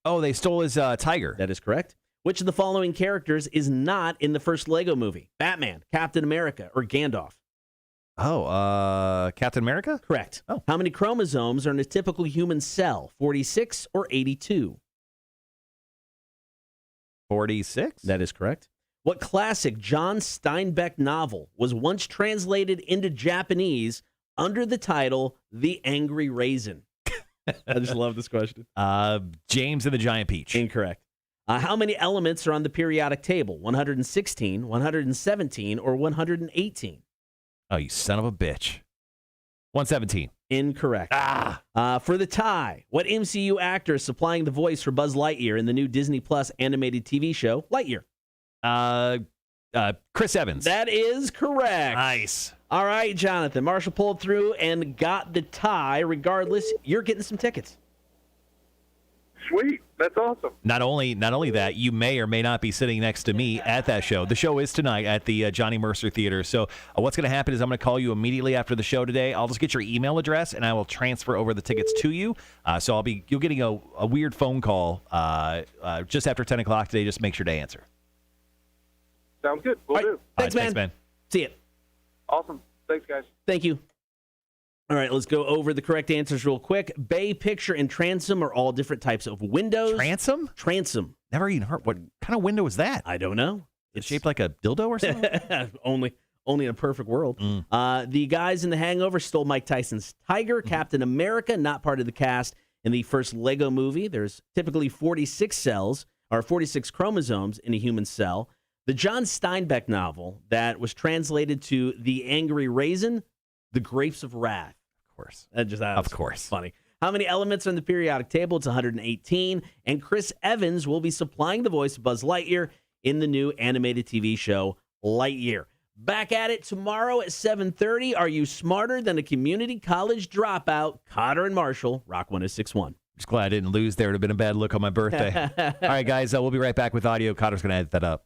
Speaker 2: Oh, they stole his tiger.
Speaker 1: That is correct. Which of the following characters is not in the first Lego movie? Batman, Captain America, or Gandalf?
Speaker 2: Oh, Captain America?
Speaker 1: Correct.
Speaker 2: Oh.
Speaker 1: How many chromosomes are in a typical human cell? 46 or 82?
Speaker 2: 46?
Speaker 1: That is correct. What classic John Steinbeck novel was once translated into Japanese under the title The Angry Raisin? I just love this question.
Speaker 2: James and the Giant Peach.
Speaker 1: Incorrect. How many elements are on the periodic table? 116, 117, or 118?
Speaker 2: Oh, you son of a bitch. 117.
Speaker 1: Incorrect.
Speaker 2: Ah.
Speaker 1: For the tie, what MCU actor is supplying the voice for Buzz Lightyear in the new Disney Plus animated TV show, Lightyear?
Speaker 2: Chris Evans.
Speaker 1: That is correct.
Speaker 2: Nice.
Speaker 1: All right, Jonathan. Marshall pulled through and got the tie. Regardless, you're getting some tickets.
Speaker 8: Sweet. That's awesome.
Speaker 2: Not only that, you may or may not be sitting next to me at that show. The show is tonight at the Johnny Mercer Theater. So what's going to happen is I'm going to call you immediately after the show today. I'll just get your email address and I will transfer over the tickets to you. So you're getting a weird phone call just after 10 o'clock today. Just make sure to answer.
Speaker 8: Sounds good. Will
Speaker 1: All right.
Speaker 8: do.
Speaker 1: Thanks,
Speaker 2: All right,
Speaker 1: man.
Speaker 2: Thanks, man.
Speaker 1: See you.
Speaker 8: Awesome. Thanks, guys.
Speaker 1: Thank you. All right, let's go over the correct answers real quick. Bay, picture, and transom are all different types of windows.
Speaker 2: Transom?
Speaker 1: Transom.
Speaker 2: Never even heard. What kind of window is that?
Speaker 1: I don't know.
Speaker 2: It's shaped like a dildo or something?
Speaker 1: only in a perfect world. The guys in The Hangover stole Mike Tyson's tiger. Captain America, not part of the cast in the first Lego movie. There's typically 46 chromosomes in a human cell. The John Steinbeck novel that was translated to The Angry Raisin, The Grapes of Wrath.
Speaker 2: Of course.
Speaker 1: Of course. Funny. How many elements are in the periodic table? It's 118. And Chris Evans will be supplying the voice of Buzz Lightyear in the new animated TV show, Lightyear. Back at it tomorrow at 7:30. Are you smarter than a community college dropout? Cotter and Marshall, Rock 106.1.
Speaker 2: Just glad I didn't lose there. It would have been a bad look on my birthday. All right, guys, we'll be right back with audio. Cotter's going to edit that up.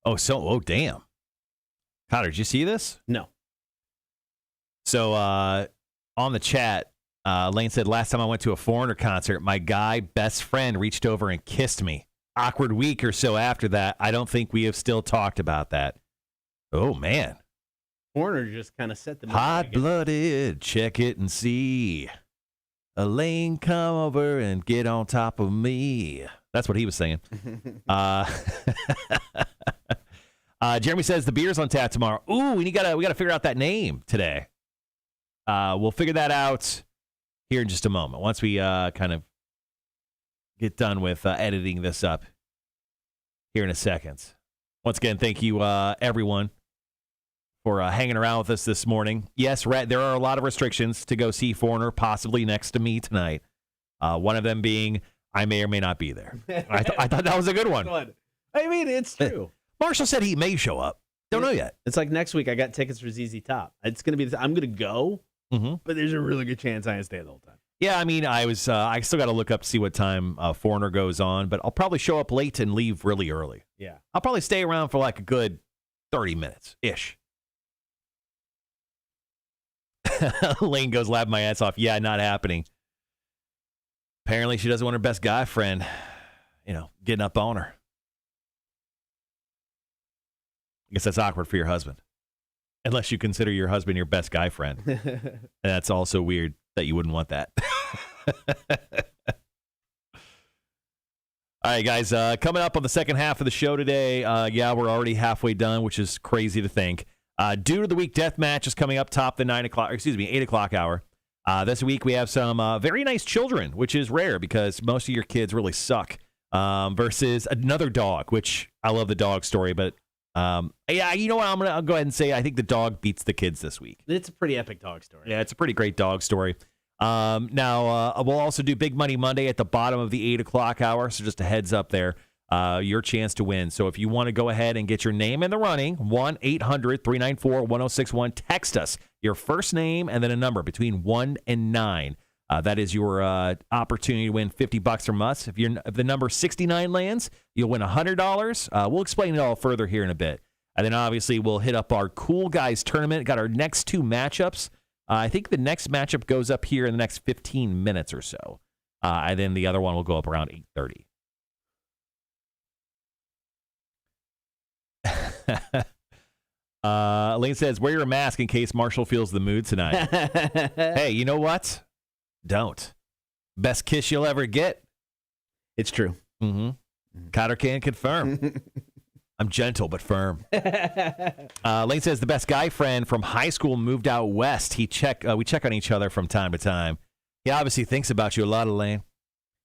Speaker 2: Oh, damn. Cotter, did you see this?
Speaker 1: No.
Speaker 2: So on the chat, Lane said, last time I went to a Foreigner concert, my guy best friend reached over and kissed me. Awkward week or so after that. I don't think we have still talked about that. Oh, man.
Speaker 1: Foreigner just kind of set the mood.
Speaker 2: Hot-blooded, check it and see. Elaine, come over and get on top of me. That's what he was saying. Jeremy says the beer's on tap tomorrow. Ooh, we gotta figure out that name today. We'll figure that out here in just a moment. Once we kind of get done with editing this up here in a second. Once again, thank you, everyone, for hanging around with us this morning. Yes, there are a lot of restrictions to go see Foreigner, possibly next to me tonight. One of them being I may or may not be there. I thought that was a good one.
Speaker 1: I mean, it's true.
Speaker 2: Marshall said he may show up. Don't know yet.
Speaker 1: It's like next week I got tickets for ZZ Top. It's going to be, I'm going to go, but there's a really good chance I can stay the whole time.
Speaker 2: Yeah, I mean, I still got to look up to see what time Foreigner goes on, but I'll probably show up late and leave really early.
Speaker 1: Yeah.
Speaker 2: I'll probably stay around for like a good 30 minutes-ish. Lane goes, laugh my ass off. Yeah, not happening. Apparently she doesn't want her best guy friend, getting up on her. I guess that's awkward for your husband. Unless you consider your husband your best guy friend. And that's also weird that you wouldn't want that. All right, guys, coming up on the second half of the show today, we're already halfway done, which is crazy to think. Dude of the Week death match is coming up top the 8 o'clock hour. This week we have some very nice children, which is rare because most of your kids really suck, versus another dog, which I love the dog story, but you know what? I'll go ahead and say I think the dog beats the kids this week.
Speaker 1: It's a pretty epic dog story.
Speaker 2: Yeah, it's a pretty great dog story. Now, we'll also do Big Money Monday at the bottom of the 8 o'clock hour, so just a heads up there. Your chance to win. So if you want to go ahead and get your name in the running, 1-800-394-1061. Text us your first name and then a number between 1 and 9. That is your opportunity to win $50 from us. If the number 69 lands, you'll win $100. We'll explain it all further here in a bit. And then obviously we'll hit up our Cool Guys tournament. Got our next two matchups. I think the next matchup goes up here in the next 15 minutes or so. And then the other one will go up around 8:30. Elaine says, wear your mask in case Marshall feels the mood tonight. Hey, you know what? Don't. Best kiss you'll ever get.
Speaker 1: It's true.
Speaker 2: Cotter can confirm. I'm gentle but firm. Lane says the best guy friend from high school moved out west. We check on each other from time to time. He obviously thinks about you a lot, Elaine.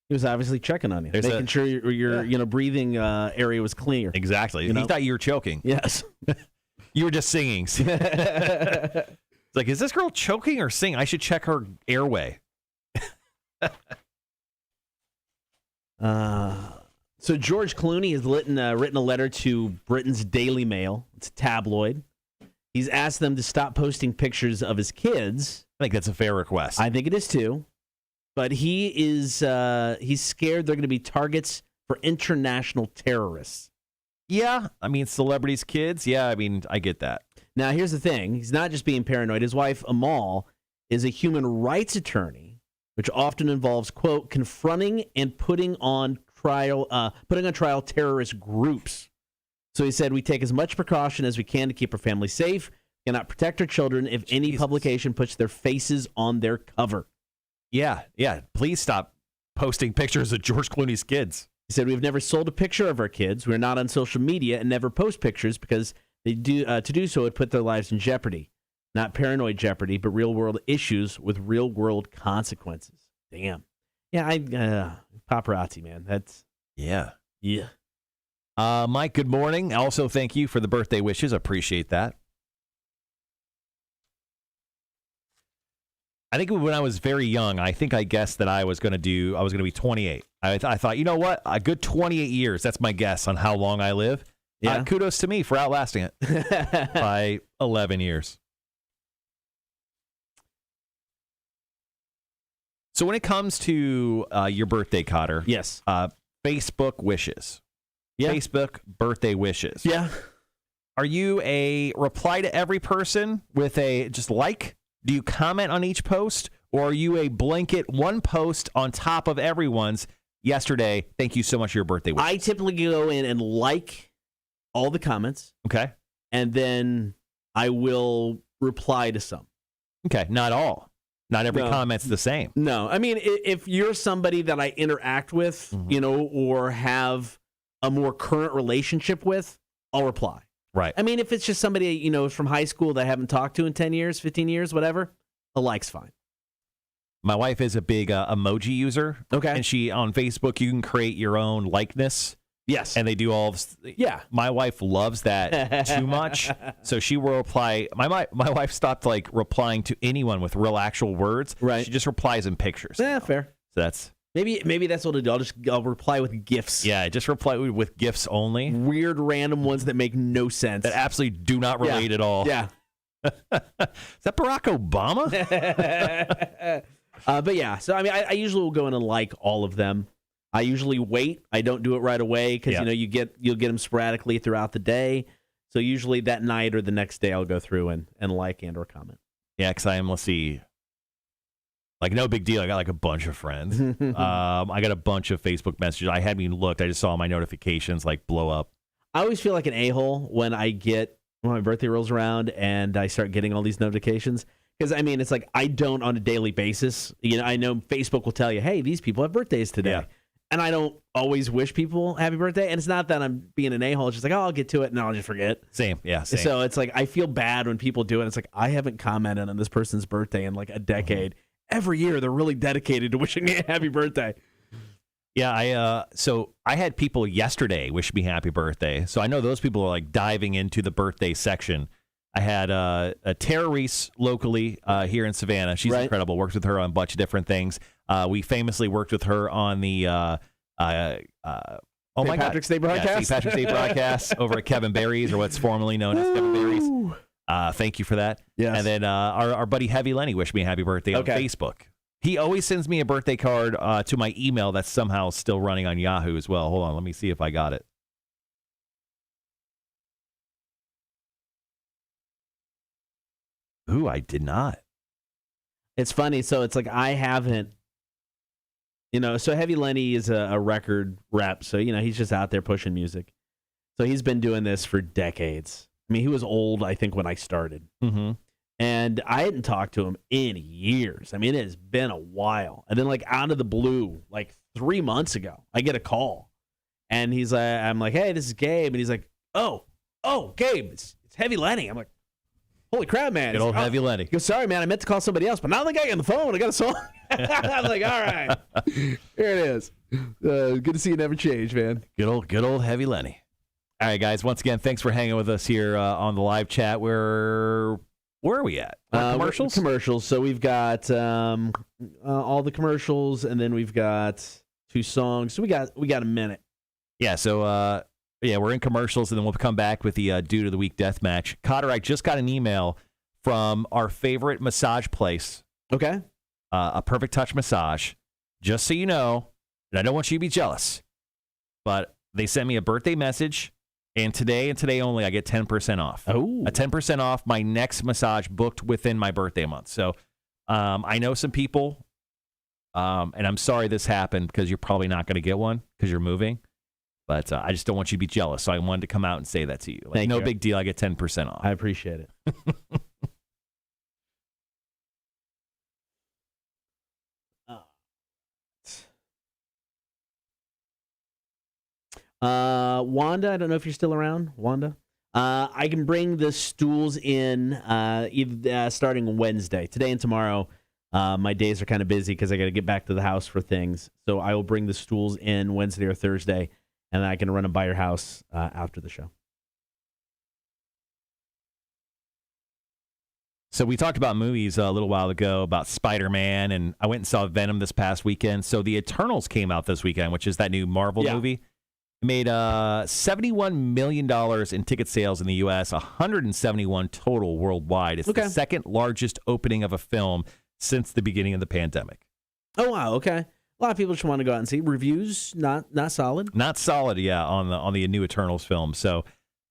Speaker 1: He was obviously checking on you, making sure your breathing area was clear.
Speaker 2: Exactly. He thought you were choking.
Speaker 1: Yes.
Speaker 2: You were just singing. It's like, is this girl choking or singing? I should check her airway.
Speaker 1: So George Clooney has written a letter to Britain's Daily Mail. It's a tabloid. He's asked them to stop posting pictures of his kids.
Speaker 2: I think that's a fair request.
Speaker 1: I think it is too. But he's scared they're going to be targets for international terrorists.
Speaker 2: Yeah, I mean, celebrities' kids. Yeah, I mean, I get that.
Speaker 1: Now, here's the thing. He's not just being paranoid. His wife, Amal, is a human rights attorney, which often involves, quote, confronting and putting on trial terrorist groups. So he said, we take as much precaution as we can to keep our family safe, cannot protect our children if any publication puts their faces on their cover.
Speaker 2: Yeah. Please stop posting pictures of George Clooney's kids.
Speaker 1: He said, we've never sold a picture of our kids. We're not on social media and never post pictures because they to do so would put their lives in jeopardy. Not paranoid jeopardy, but real-world issues with real-world consequences. Damn. Yeah, paparazzi, man. That's...
Speaker 2: Yeah.
Speaker 1: Yeah.
Speaker 2: Mike, good morning. Also, thank you for the birthday wishes. I appreciate that. I think when I was very young, I think I guessed that I was going to be 28. I thought, you know what? A good 28 years. That's my guess on how long I live.
Speaker 1: Yeah.
Speaker 2: Kudos to me for outlasting it by 11 years. So when it comes to your birthday, Cotter,
Speaker 1: yes,
Speaker 2: Facebook wishes.
Speaker 1: Yeah.
Speaker 2: Facebook birthday wishes.
Speaker 1: Yeah.
Speaker 2: Are you a reply to every person with a just like? Do you comment on each post? Or are you a blanket one post on top of everyone's? Yesterday, thank you so much for your birthday wishes.
Speaker 1: I typically go in and like all the comments.
Speaker 2: Okay.
Speaker 1: And then I will reply to some.
Speaker 2: Okay. Not all. Not every
Speaker 1: No.
Speaker 2: comment's the same.
Speaker 1: No. I mean, if you're somebody that I interact with, or have a more current relationship with, I'll reply.
Speaker 2: Right.
Speaker 1: I mean, if it's just somebody, from high school that I haven't talked to in 10 years, 15 years, whatever, a like's fine.
Speaker 2: My wife is a big emoji user.
Speaker 1: Okay.
Speaker 2: And she, on Facebook, you can create your own likeness.
Speaker 1: Yes.
Speaker 2: And they do all
Speaker 1: Yeah.
Speaker 2: My wife loves that too much. So she will reply. My wife stopped replying to anyone with real actual words.
Speaker 1: Right.
Speaker 2: She just replies in pictures.
Speaker 1: Yeah,
Speaker 2: now.
Speaker 1: fair.
Speaker 2: So that's
Speaker 1: Maybe that's what I'll do. I'll reply with GIFs.
Speaker 2: yeah, just reply with GIFs only.
Speaker 1: Weird random ones that make no sense.
Speaker 2: That absolutely do not relate at all.
Speaker 1: Yeah.
Speaker 2: Is that Barack Obama?
Speaker 1: But yeah, so I mean, I usually will go in and like all of them. I usually wait. I don't do it right away because you'll get them sporadically throughout the day. So usually that night or the next day, I'll go through and like and or comment.
Speaker 2: Yeah, because let's see, no big deal. I got a bunch of friends. I got a bunch of Facebook messages. I hadn't even looked. I just saw my notifications blow up.
Speaker 1: I always feel like an a-hole when my birthday rolls around and I start getting all these notifications. Because, I mean, it's I don't on a daily basis. I know Facebook will tell you, hey, these people have birthdays today.
Speaker 2: Yeah.
Speaker 1: And I don't always wish people happy birthday. And it's not that I'm being an a-hole. It's just I'll get to it and I'll just forget.
Speaker 2: Same. Yeah, same.
Speaker 1: So it's I feel bad when people do it. It's I haven't commented on this person's birthday in a decade. Every year, they're really dedicated to wishing me a happy birthday.
Speaker 2: Yeah, so I had people yesterday wish me happy birthday. So I know those people are diving into the birthday section. I had a Tara Reese locally here in Savannah. She's incredible. Worked with her on a bunch of different things. We famously worked with her on the
Speaker 1: St. Patrick's Day broadcast.
Speaker 2: St. Patrick's Day broadcast over at Kevin Barry's, or what's formerly known as Kevin Barry's. Thank you for that.
Speaker 1: Yes.
Speaker 2: And then our buddy Heavy Lenny wished me a happy birthday on Facebook. He always sends me a birthday card to my email that's somehow still running on Yahoo as well. Hold on, let me see if I got it. Ooh, I did not.
Speaker 1: It's funny. So it's I haven't, so Heavy Lenny is a record rep. So, he's just out there pushing music. So he's been doing this for decades. I mean, he was old, I think, when I started.
Speaker 2: Mm-hmm.
Speaker 1: And I hadn't talked to him in years. I mean, it has been a while. And then, out of the blue, 3 months ago, I get a call. And he's I'm like, hey, this is Gabe. And he's like, oh, Gabe, it's Heavy Lenny. I'm like, holy crap, man.
Speaker 2: Good old Heavy Lenny.
Speaker 1: He goes, sorry, man, I meant to call somebody else, but now the guy on the phone, I got a song. I'm like, all right, here it is. Good to see you never change, man.
Speaker 2: Good old Heavy Lenny. All right, guys, once again, thanks for hanging with us here on the live chat. Where are we at? Commercials?
Speaker 1: Commercials. So we've got all the commercials, and then we've got 2 songs. So we got a minute.
Speaker 2: Yeah, so we're in commercials, and then we'll come back with the Dude of the Week death match. Cotter, I just got an email from our favorite massage place.
Speaker 1: Okay.
Speaker 2: A Perfect Touch Massage. Just so you know, and I don't want you to be jealous, but they sent me a birthday message, and today only, I get 10% off.
Speaker 1: Oh.
Speaker 2: A 10% off my next massage booked within my birthday month. So I know some people, and I'm sorry this happened because you're probably not going to get one because you're moving. But I just don't want you to be jealous, so I wanted to come out and say that to you.
Speaker 1: Thank you.
Speaker 2: Big deal. I get 10% off.
Speaker 1: I appreciate it. Wanda, I don't know if you're still around. Wanda? I can bring the stools in starting Wednesday. Today and tomorrow, my days are kind of busy because I got to get back to the house for things. So I will bring the stools in Wednesday or Thursday, and then I can run them by your house after the show.
Speaker 2: So we talked about movies a little while ago, about Spider-Man, and I went and saw Venom this past weekend. So The Eternals came out this weekend, which is that new Marvel movie. It made $71 million in ticket sales in the U.S., 171 total worldwide. It's the second largest opening of a film since the beginning of the pandemic.
Speaker 1: Oh, wow. Okay. A lot of people just want to go out and see. Reviews, not solid.
Speaker 2: Not solid, yeah, on the new Eternals film. So,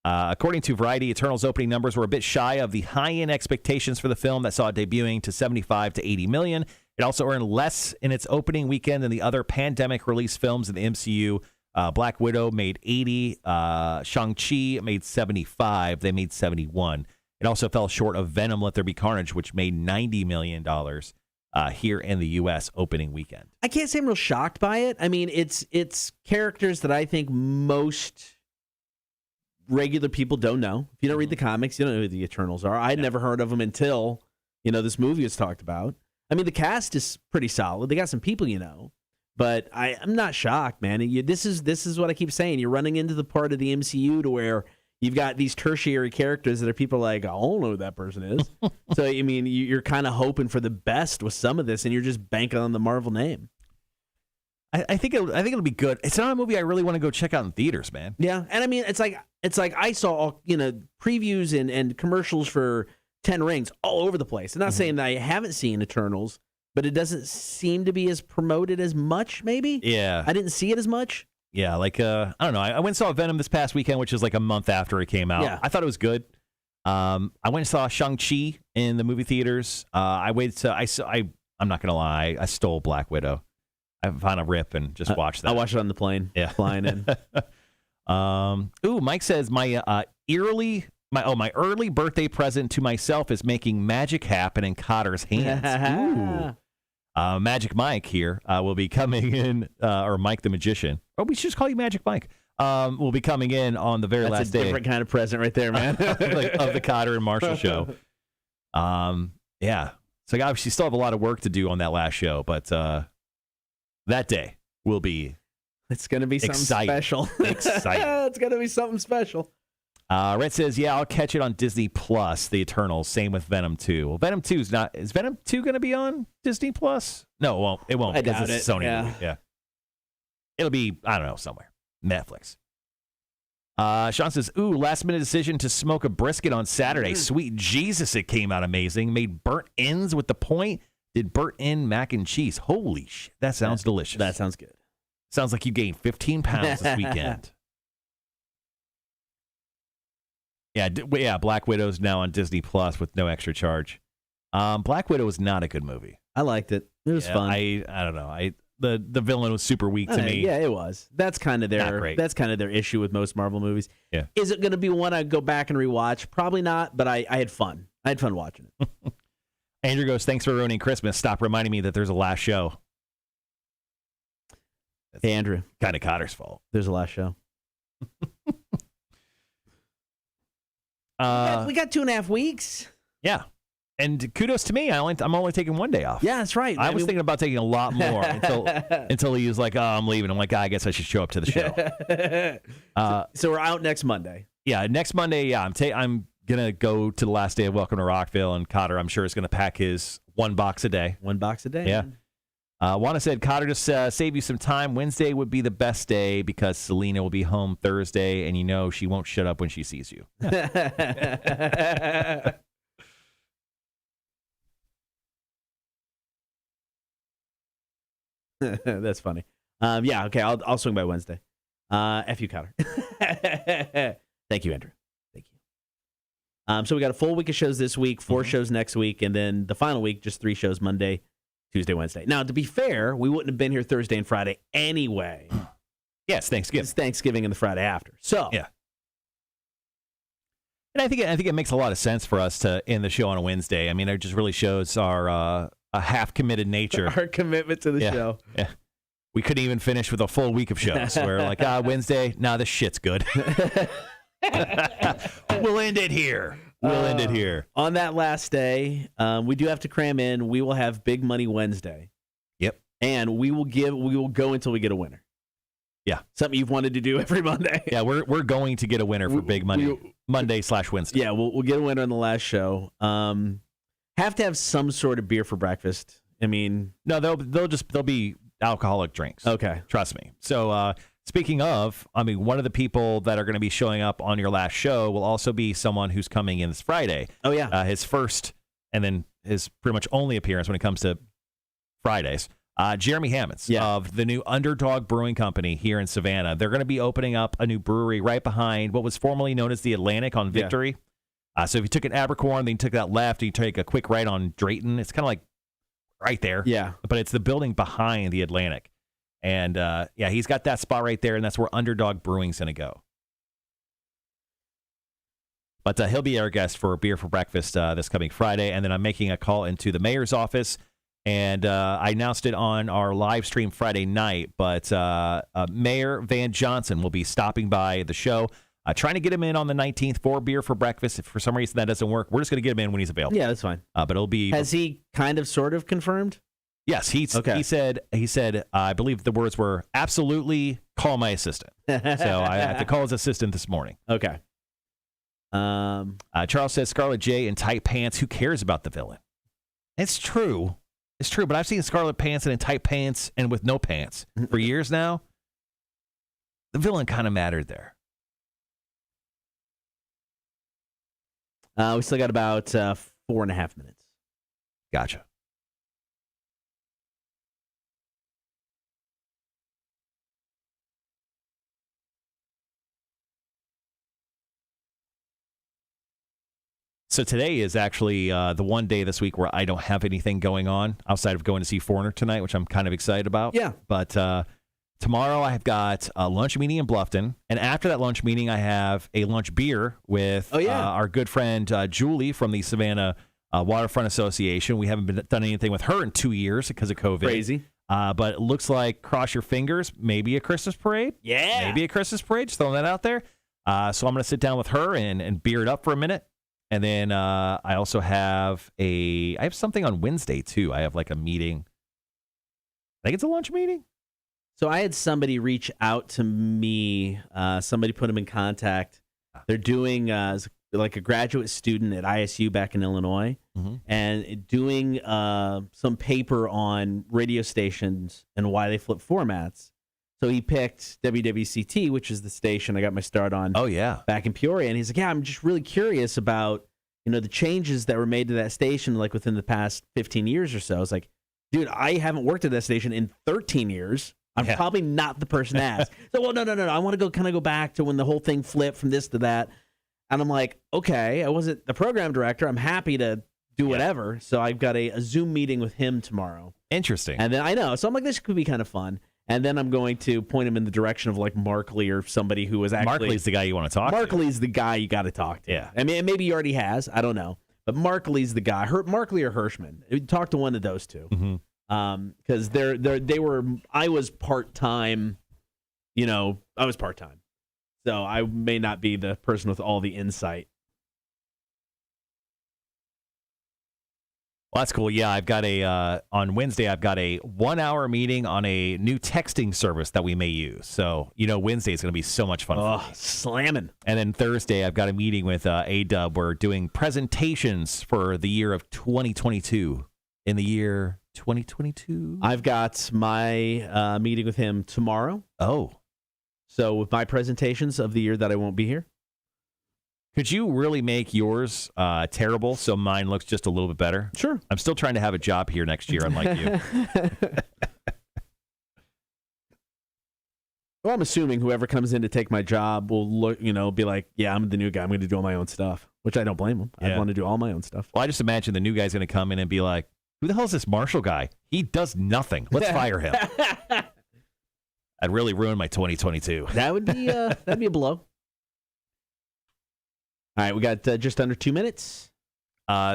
Speaker 2: according to Variety, Eternals opening numbers were a bit shy of the high-end expectations for the film that saw it debuting to 75 to 80 million. It also earned less in its opening weekend than the other pandemic-released films in the MCU. Black Widow made 80. Shang-Chi made 75. They made 71. It also fell short of Venom: Let There Be Carnage, which made $90 million here in the U.S. opening weekend.
Speaker 1: I can't say I'm real shocked by it. I mean, it's characters that I think most regular people don't know. If you don't read the comics, you don't know who the Eternals are. I'd never heard of them until, this movie was talked about. I mean, the cast is pretty solid. They got some people you know. But I'm not shocked, man. This is what I keep saying. You're running into the part of the MCU to where you've got these tertiary characters that are people like, I don't know who that person is. So, I mean, you're kind of hoping for the best with some of this, and you're just banking on the Marvel name.
Speaker 2: I think it'll be good. It's not a movie I really want to go check out in theaters, man.
Speaker 1: Yeah, and I mean, it's like I saw previews and commercials for 10 Rings all over the place. I'm not saying that I haven't seen Eternals, but it doesn't seem to be as promoted as much, maybe?
Speaker 2: Yeah.
Speaker 1: I didn't see it as much.
Speaker 2: Yeah, like, I don't know. I went and saw Venom this past weekend, which is like a month after it came out.
Speaker 1: Yeah.
Speaker 2: I thought it was good. I went and saw Shang-Chi in the movie theaters. I'm not going to lie, I stole Black Widow. I found a rip and just watched that.
Speaker 1: I watched it on the plane, flying in.
Speaker 2: Mike says, my early birthday present to myself is making magic happen in Cotter's hands. Ooh. Magic Mike here will be coming in, or Mike the Magician. Or we should just call you Magic Mike. Will be coming in on the very last day.
Speaker 1: That's a different kind of present right there, man.
Speaker 2: of the Cotter and Marshall show. Yeah. So obviously still have a lot of work to do on that last show, but that day will be
Speaker 1: it's going to be something special.
Speaker 2: Exciting.
Speaker 1: It's going to be something special.
Speaker 2: Red says, yeah, I'll catch it on Disney Plus, The Eternals. Same with Venom 2. Well, Venom 2 is Venom 2 going to be on Disney Plus? No, it won't. It won't.
Speaker 1: I doubt
Speaker 2: it's
Speaker 1: it.
Speaker 2: Sony movie. Yeah. It'll be, I don't know, somewhere. Netflix. Sean says, last minute decision to smoke a brisket on Saturday. Sweet Jesus, it came out amazing. Made burnt ends with the point. Did burnt end mac and cheese. Holy shit. That sounds delicious.
Speaker 1: That sounds good.
Speaker 2: Sounds like you gained 15 pounds this weekend. Yeah, Black Widow's now on Disney Plus with no extra charge. Black Widow was not a good movie.
Speaker 1: I liked it. It was fun.
Speaker 2: I don't know. The villain was super weak to me.
Speaker 1: Yeah, it was. That's kind of their issue with most Marvel movies.
Speaker 2: Yeah.
Speaker 1: Is it going to be one I go back and rewatch? Probably not, but I had fun. I had fun watching it.
Speaker 2: Andrew goes, thanks for ruining Christmas. Stop reminding me that there's a last show.
Speaker 1: Hey, Andrew.
Speaker 2: Kind of Cotter's fault.
Speaker 1: There's a last show. We got 2.5 weeks.
Speaker 2: Yeah. And kudos to me. I'm only taking 1 day off.
Speaker 1: Yeah, that's right.
Speaker 2: I was thinking about taking a lot more until he was like, oh, I'm leaving. I'm like, I guess I should show up to the show.
Speaker 1: So we're out next Monday.
Speaker 2: Yeah, next Monday, yeah. I'm going to go to the last day of Welcome to Rockville, and Cotter, I'm sure, is going to pack his 1 box a day.
Speaker 1: 1 box a day.
Speaker 2: Yeah. Juana said, Cotter, just save you some time. Wednesday would be the best day because Selena will be home Thursday, and she won't shut up when she sees you.
Speaker 1: That's funny. Yeah, okay, I'll swing by Wednesday. F you, Cotter. Thank you, Andrew. Thank you. So we got a full week of shows this week, 4 shows next week, and then the final week, just 3 shows Monday, Tuesday, Wednesday. Now, to be fair, we wouldn't have been here Thursday and Friday anyway.
Speaker 2: Yeah, it's Thanksgiving.
Speaker 1: It's Thanksgiving and the Friday after. So
Speaker 2: yeah. And I think it makes a lot of sense for us to end the show on a Wednesday. I mean, it just really shows our a half-committed nature.
Speaker 1: Our commitment to the show.
Speaker 2: Yeah. We couldn't even finish with a full week of shows. We're like, Wednesday, this shit's good. We'll end it here. On
Speaker 1: that last day, we do have to cram in. We will have Big Money Wednesday.
Speaker 2: Yep.
Speaker 1: And we will go until we get a winner.
Speaker 2: Yeah.
Speaker 1: Something you've wanted to do every Monday.
Speaker 2: Yeah, we're going to get a winner for Big Money Monday/Wednesday.
Speaker 1: Yeah, we'll get a winner on the last show. Have to have some sort of beer for breakfast. I mean,
Speaker 2: no, they'll be alcoholic drinks.
Speaker 1: Okay.
Speaker 2: Trust me. So, speaking of, one of the people that are going to be showing up on your last show will also be someone who's coming in this Friday.
Speaker 1: Oh, yeah.
Speaker 2: His first and then his pretty much only appearance when it comes to Fridays. Jeremy Hammonds
Speaker 1: Yeah.
Speaker 2: of the new Underdog Brewing Company here in Savannah. They're going to be opening up a new brewery right behind what was formerly known as the Atlantic on Victory. So if you took an Abercorn, then you took that left, and you take a quick right on Drayton. It's kind of like right there.
Speaker 1: Yeah.
Speaker 2: But it's the building behind the Atlantic. And, he's got that spot right there, and that's where Underdog Brewing's going to go. But he'll be our guest for Beer for Breakfast this coming Friday. And then I'm making a call into the mayor's office. And I announced it on our live stream Friday night. But Mayor Van Johnson will be stopping by the show. Trying to get him in on the 19th for Beer for Breakfast. If for some reason that doesn't work, we're just going to get him in when he's available.
Speaker 1: Yeah, that's fine.
Speaker 2: But it'll be.
Speaker 1: Has he kind of sort of confirmed?
Speaker 2: Yes,
Speaker 1: Okay.
Speaker 2: He said, I believe the words were, absolutely call my assistant. So I had to call his assistant this morning.
Speaker 1: Okay.
Speaker 2: Charles says, Scarlett J in tight pants. Who cares about the villain? It's true. It's true, but I've seen Scarlett pants and in tight pants and with no pants for years now. The villain kind of mattered there.
Speaker 1: We still got about 4.5 minutes.
Speaker 2: Gotcha. So today is actually the one day this week where I don't have anything going on outside of going to see Foreigner tonight, which I'm kind of excited about.
Speaker 1: Yeah.
Speaker 2: But tomorrow I have got a lunch meeting in Bluffton. And after that lunch meeting, I have a lunch beer with our good friend Julie from the Savannah Waterfront Association. We haven't done anything with her in 2 years because of COVID.
Speaker 1: Crazy.
Speaker 2: But it looks like, cross your fingers, maybe a Christmas parade.
Speaker 1: Yeah.
Speaker 2: Maybe a Christmas parade. Just throwing that out there. So I'm going to sit down with her and beer it up for a minute. And then I also have I have something on Wednesday, too. I have like a meeting. I think it's a lunch meeting.
Speaker 1: So I had somebody reach out to me. Somebody put them in contact. They're doing like a graduate student at ISU back in Illinois and doing some paper on radio stations and why they flip formats. So he picked WWCT, which is the station I got my start on.
Speaker 2: Oh, yeah.
Speaker 1: Back in Peoria. And he's like, yeah, I'm just really curious about, the changes that were made to that station, like within the past 15 years or so. I was like, dude, I haven't worked at that station in 13 years. I'm probably not the person to ask. So, well, no. I want to go back to when the whole thing flipped from this to that. And I'm like, okay, I wasn't the program director. I'm happy to do whatever. So I've got a Zoom meeting with him tomorrow.
Speaker 2: Interesting.
Speaker 1: And then I know. So I'm like, this could be kind of fun. And then I'm going to point him in the direction of like Markley or somebody who was actually...
Speaker 2: Markley's the guy you want to talk to.
Speaker 1: Markley's the guy you got to talk to.
Speaker 2: Yeah.
Speaker 1: I mean, maybe he already has. I don't know. But Markley's the guy. Markley or Hirschman. Talk to one of those two. Because they were... I was part-time. I was part-time. So I may not be the person with all the insight.
Speaker 2: Well, that's cool. Yeah, I've got on Wednesday, I've got a 1-hour meeting on a new texting service that we may use. So, Wednesday is going to be so much fun.
Speaker 1: Oh, slamming.
Speaker 2: And then Thursday, I've got a meeting with A-Dub. We're doing presentations for the year of 2022. In the year 2022?
Speaker 1: I've got my meeting with him tomorrow.
Speaker 2: Oh.
Speaker 1: So with my presentations of the year that I won't be here.
Speaker 2: Could you really make yours terrible so mine looks just a little bit better?
Speaker 1: Sure.
Speaker 2: I'm still trying to have a job here next year, unlike you.
Speaker 1: Well, I'm assuming whoever comes in to take my job will look, be like, yeah, I'm the new guy. I'm going to do all my own stuff, which I don't blame them. I want to do all my own stuff.
Speaker 2: Well, I just imagine the new guy's going to come in and be like, who the hell is this Marshall guy? He does nothing. Let's fire him. I'd really ruin my 2022.
Speaker 1: That would be that'd be a blow. All right, we got just under 2 minutes.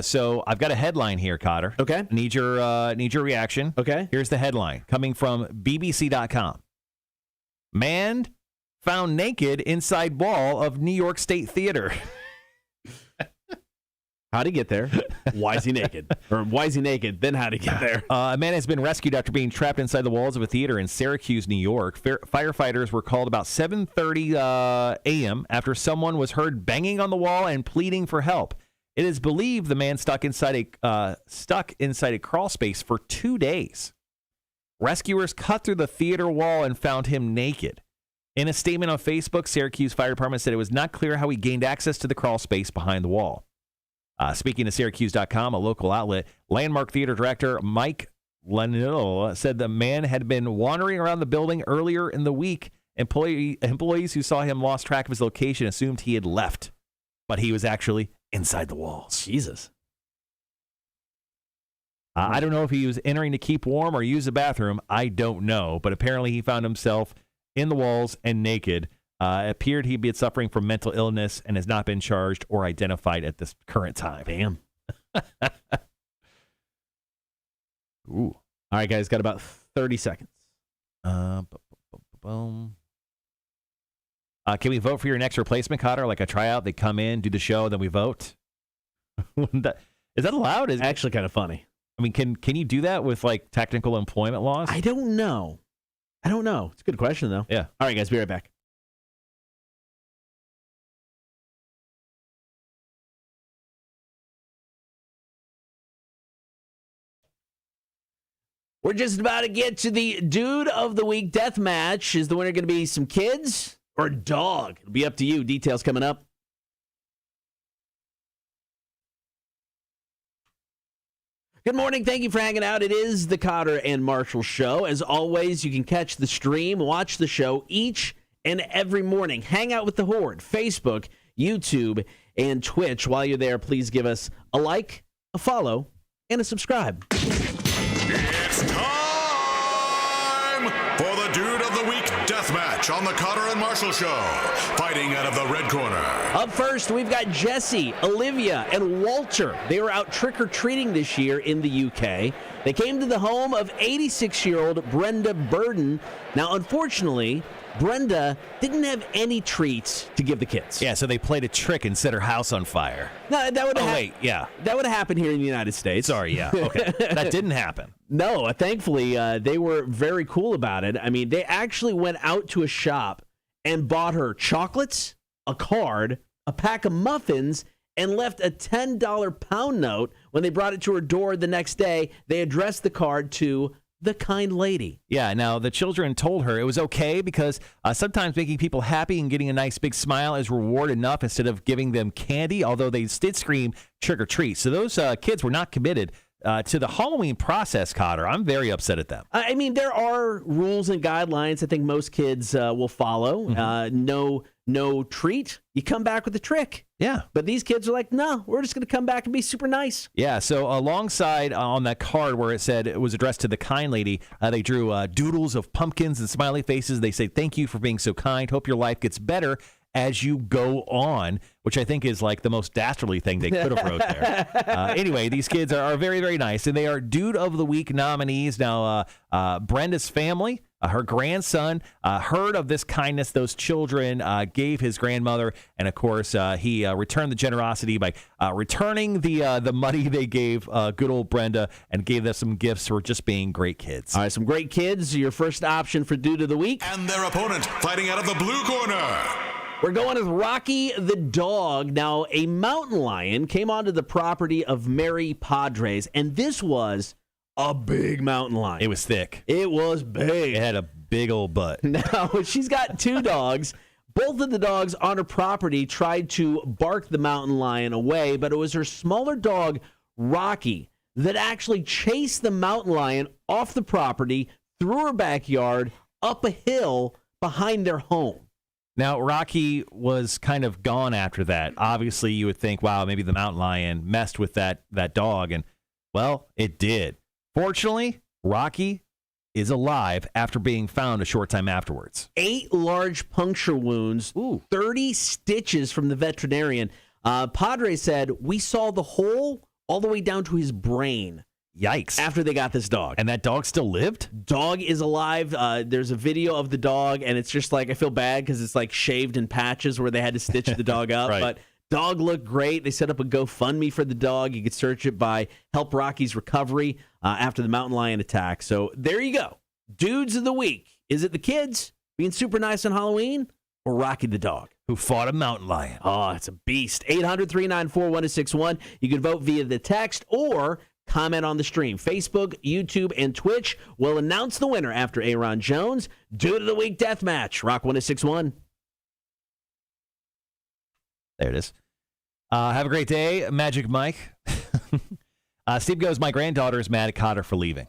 Speaker 2: So I've got a headline here, Cotter.
Speaker 1: Okay.
Speaker 2: Need your reaction.
Speaker 1: Okay.
Speaker 2: Here's the headline coming from BBC.com. Man found naked inside wall of New York State Theater.
Speaker 1: How'd he get there? Why is he naked? Or why is he naked? Then how'd he get there?
Speaker 2: A man has been rescued after being trapped inside the walls of a theater in Syracuse, New York. Firefighters were called about 7:30 a.m. after someone was heard banging on the wall and pleading for help. It is believed the man stuck inside a crawl space for 2 days. Rescuers cut through the theater wall and found him naked. In a statement on Facebook, Syracuse Fire Department said it was not clear how he gained access to the crawl space behind the wall. Speaking to Syracuse.com, a local outlet, Landmark Theater director Mike Lanil said the man had been wandering around the building earlier in the week. Employees who saw him lost track of his location, assumed he had left, but he was actually inside the walls.
Speaker 1: Jesus.
Speaker 2: I don't know if he was entering to keep warm or use the bathroom. I don't know, but apparently he found himself in the walls and naked. It appeared he'd been suffering from mental illness and has not been charged or identified at this current time.
Speaker 1: Bam.
Speaker 2: Ooh.
Speaker 1: All right, guys, got about 30 seconds.
Speaker 2: Boom. Can we vote for your next replacement, Cotter? Like a tryout, they come in, do the show, then we vote. Is that allowed?
Speaker 1: It's actually kind of funny.
Speaker 2: I mean, can you do that with like technical employment laws?
Speaker 1: I don't know. It's a good question, though.
Speaker 2: Yeah.
Speaker 1: All right, guys, be right back. We're just about to get to the Dude of the Week death match. Is the winner going to be some kids or a dog? It'll be up to you. Details coming up. Good morning. Thank you for hanging out. It is the Cotter and Marshall Show. As always, you can catch the stream, watch the show each and every morning. Hang out with the Horde, Facebook, YouTube, and Twitch. While you're there, please give us a like, a follow, and a subscribe.
Speaker 9: It's time for the Dude of the Week deathmatch on the Cotter and Marshall Show. Fighting out of the red corner.
Speaker 1: Up first, we've got Jesse, Olivia, and Walter. They were out trick-or-treating this year in the UK. They came to the home of 86-year-old Brenda Burden. Now, unfortunately, Brenda didn't have any treats to give the kids.
Speaker 2: Yeah, so they played a trick and set her house on fire.
Speaker 1: No, that would
Speaker 2: yeah.
Speaker 1: That would have happened here in the United States.
Speaker 2: Sorry, yeah. Okay. That didn't happen.
Speaker 1: No, thankfully, they were very cool about it. I mean, they actually went out to a shop and bought her chocolates, a card, a pack of muffins, and left a $10 pound note. When they brought it to her door the next day, they addressed the card to the kind lady.
Speaker 2: Yeah, now the children told her it was okay because sometimes making people happy and getting a nice big smile is reward enough instead of giving them candy, although they did scream trick or treat. So those kids were not committed to the Halloween process, Cotter. I'm very upset at them.
Speaker 1: I mean, there are rules and guidelines I think most kids will follow. Mm-hmm. No treat. You come back with a trick.
Speaker 2: Yeah.
Speaker 1: But these kids are like, no, we're just going to come back and be super nice.
Speaker 2: Yeah, so alongside on that card where it said it was addressed to the kind lady, they drew doodles of pumpkins and smiley faces. They say, thank you for being so kind. Hope your life gets better as you go on, which I think is like the most dastardly thing they could have wrote there. Anyway, these kids are very, very nice, and they are Dude of the Week nominees. Now, Brenda's family, her grandson, heard of this kindness those children gave his grandmother, and of course, he returned the generosity by returning the money they gave good old Brenda and gave them some gifts for just being great kids.
Speaker 1: All right, some great kids. Your first option for Dude of the Week.
Speaker 9: And their opponent fighting out of the blue corner.
Speaker 1: We're going with Rocky the dog. Now, a mountain lion came onto the property of Mary Padres, and this was a big mountain lion.
Speaker 2: It was thick.
Speaker 1: It was big.
Speaker 2: It had a big old butt.
Speaker 1: Now, she's got two dogs. Both of the dogs on her property tried to bark the mountain lion away, but it was her smaller dog, Rocky, that actually chased the mountain lion off the property, through her backyard, up a hill behind their home.
Speaker 2: Now, Rocky was kind of gone after that. Obviously, you would think, wow, maybe the mountain lion messed with that dog. And, well, it did. Fortunately, Rocky is alive after being found a short time afterwards. 8
Speaker 1: large puncture wounds, 30 stitches from the veterinarian. Padre said, we saw the hole all the way down to his brain.
Speaker 2: Yikes.
Speaker 1: After they got this dog.
Speaker 2: And that dog still lived?
Speaker 1: Dog is alive. There's a video of the dog, and it's just like, I feel bad because it's like shaved in patches where they had to stitch the dog up.
Speaker 2: Right.
Speaker 1: But dog looked great. They set up a GoFundMe for the dog. You could search it by Help Rocky's Recovery after the mountain lion attack. So there you go. Dudes of the Week. Is it the kids being super nice on Halloween or Rocky the dog?
Speaker 2: Who fought a mountain lion.
Speaker 1: Oh, it's a beast. 800-394-1061. You can vote via the text or comment on the stream. Facebook, YouTube, and Twitch will announce the winner after Aaron Jones. Dude of the Week Deathmatch. Rock 1061.
Speaker 2: There it is. Have a great day, Magic Mike. Steve goes, my granddaughter is mad at Cotter for leaving.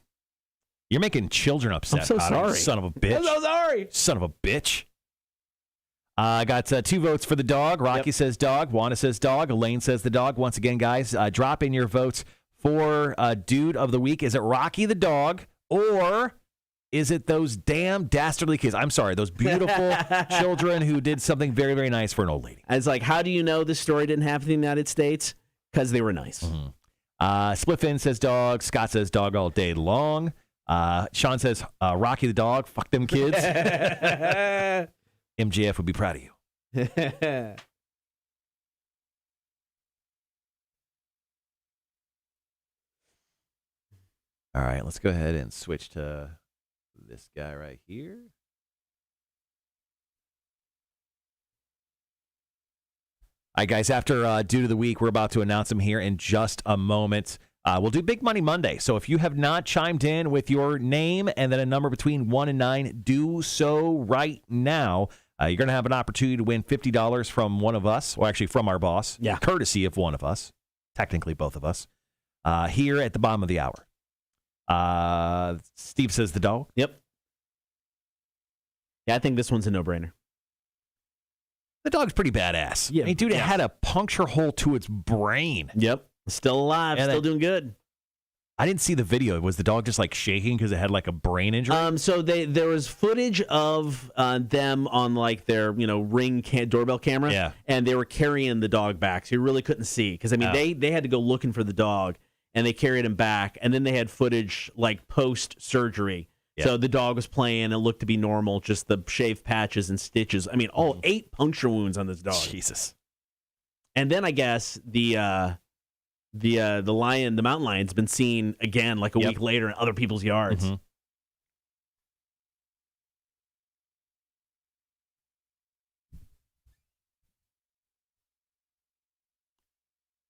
Speaker 2: You're making children upset.
Speaker 1: I'm so
Speaker 2: Cotter,
Speaker 1: sorry.
Speaker 2: Son of a bitch.
Speaker 1: I'm so sorry.
Speaker 2: Son of a bitch. I got 2 votes for the dog. Rocky says dog. Wanda says dog. Elaine says the dog. Once again, guys, drop in your votes for Dude of the Week. Is it Rocky the dog, or is it those damn dastardly kids? I'm sorry, those beautiful children who did something very, very nice for an old lady.
Speaker 1: It's like, how do you know this story didn't happen in the United States? Because they were nice.
Speaker 2: Spliffin says dog. Scott says dog all day long. Sean says Rocky the dog. Fuck them kids. MJF would be proud of you. All right, let's go ahead and switch to this guy right here. All right, guys, after Dude of the Week, we're about to announce him here in just a moment. We'll do Big Money Monday. So if you have not chimed in with your name and then a number between 1 and 9, do so right now. You're going to have an opportunity to win $50 from one of us, or actually from our boss, courtesy of one of us, technically both of us, here at the bottom of the hour. Steve says the dog.
Speaker 1: Yep. Yeah, I think this one's a no-brainer.
Speaker 2: The dog's pretty badass.
Speaker 1: Yeah,
Speaker 2: I mean, dude, it had a puncture hole to its brain.
Speaker 1: Yep. Still alive,
Speaker 2: And
Speaker 1: still doing good.
Speaker 2: I didn't see the video. Was the dog just like shaking because it had like a brain injury?
Speaker 1: So there was footage of them on like their Ring doorbell camera, and they were carrying the dog back, so you really couldn't see because I mean they had to go looking for the dog, and they carried him back, and then they had footage like post surgery. Yeah. So the dog was playing and looked to be normal, just the shaved patches and stitches. I mean, all 8 puncture wounds on this dog.
Speaker 2: Jesus.
Speaker 1: And then I guess the lion, the mountain lion's been seen again like a week later in other people's yards.
Speaker 2: Mm-hmm.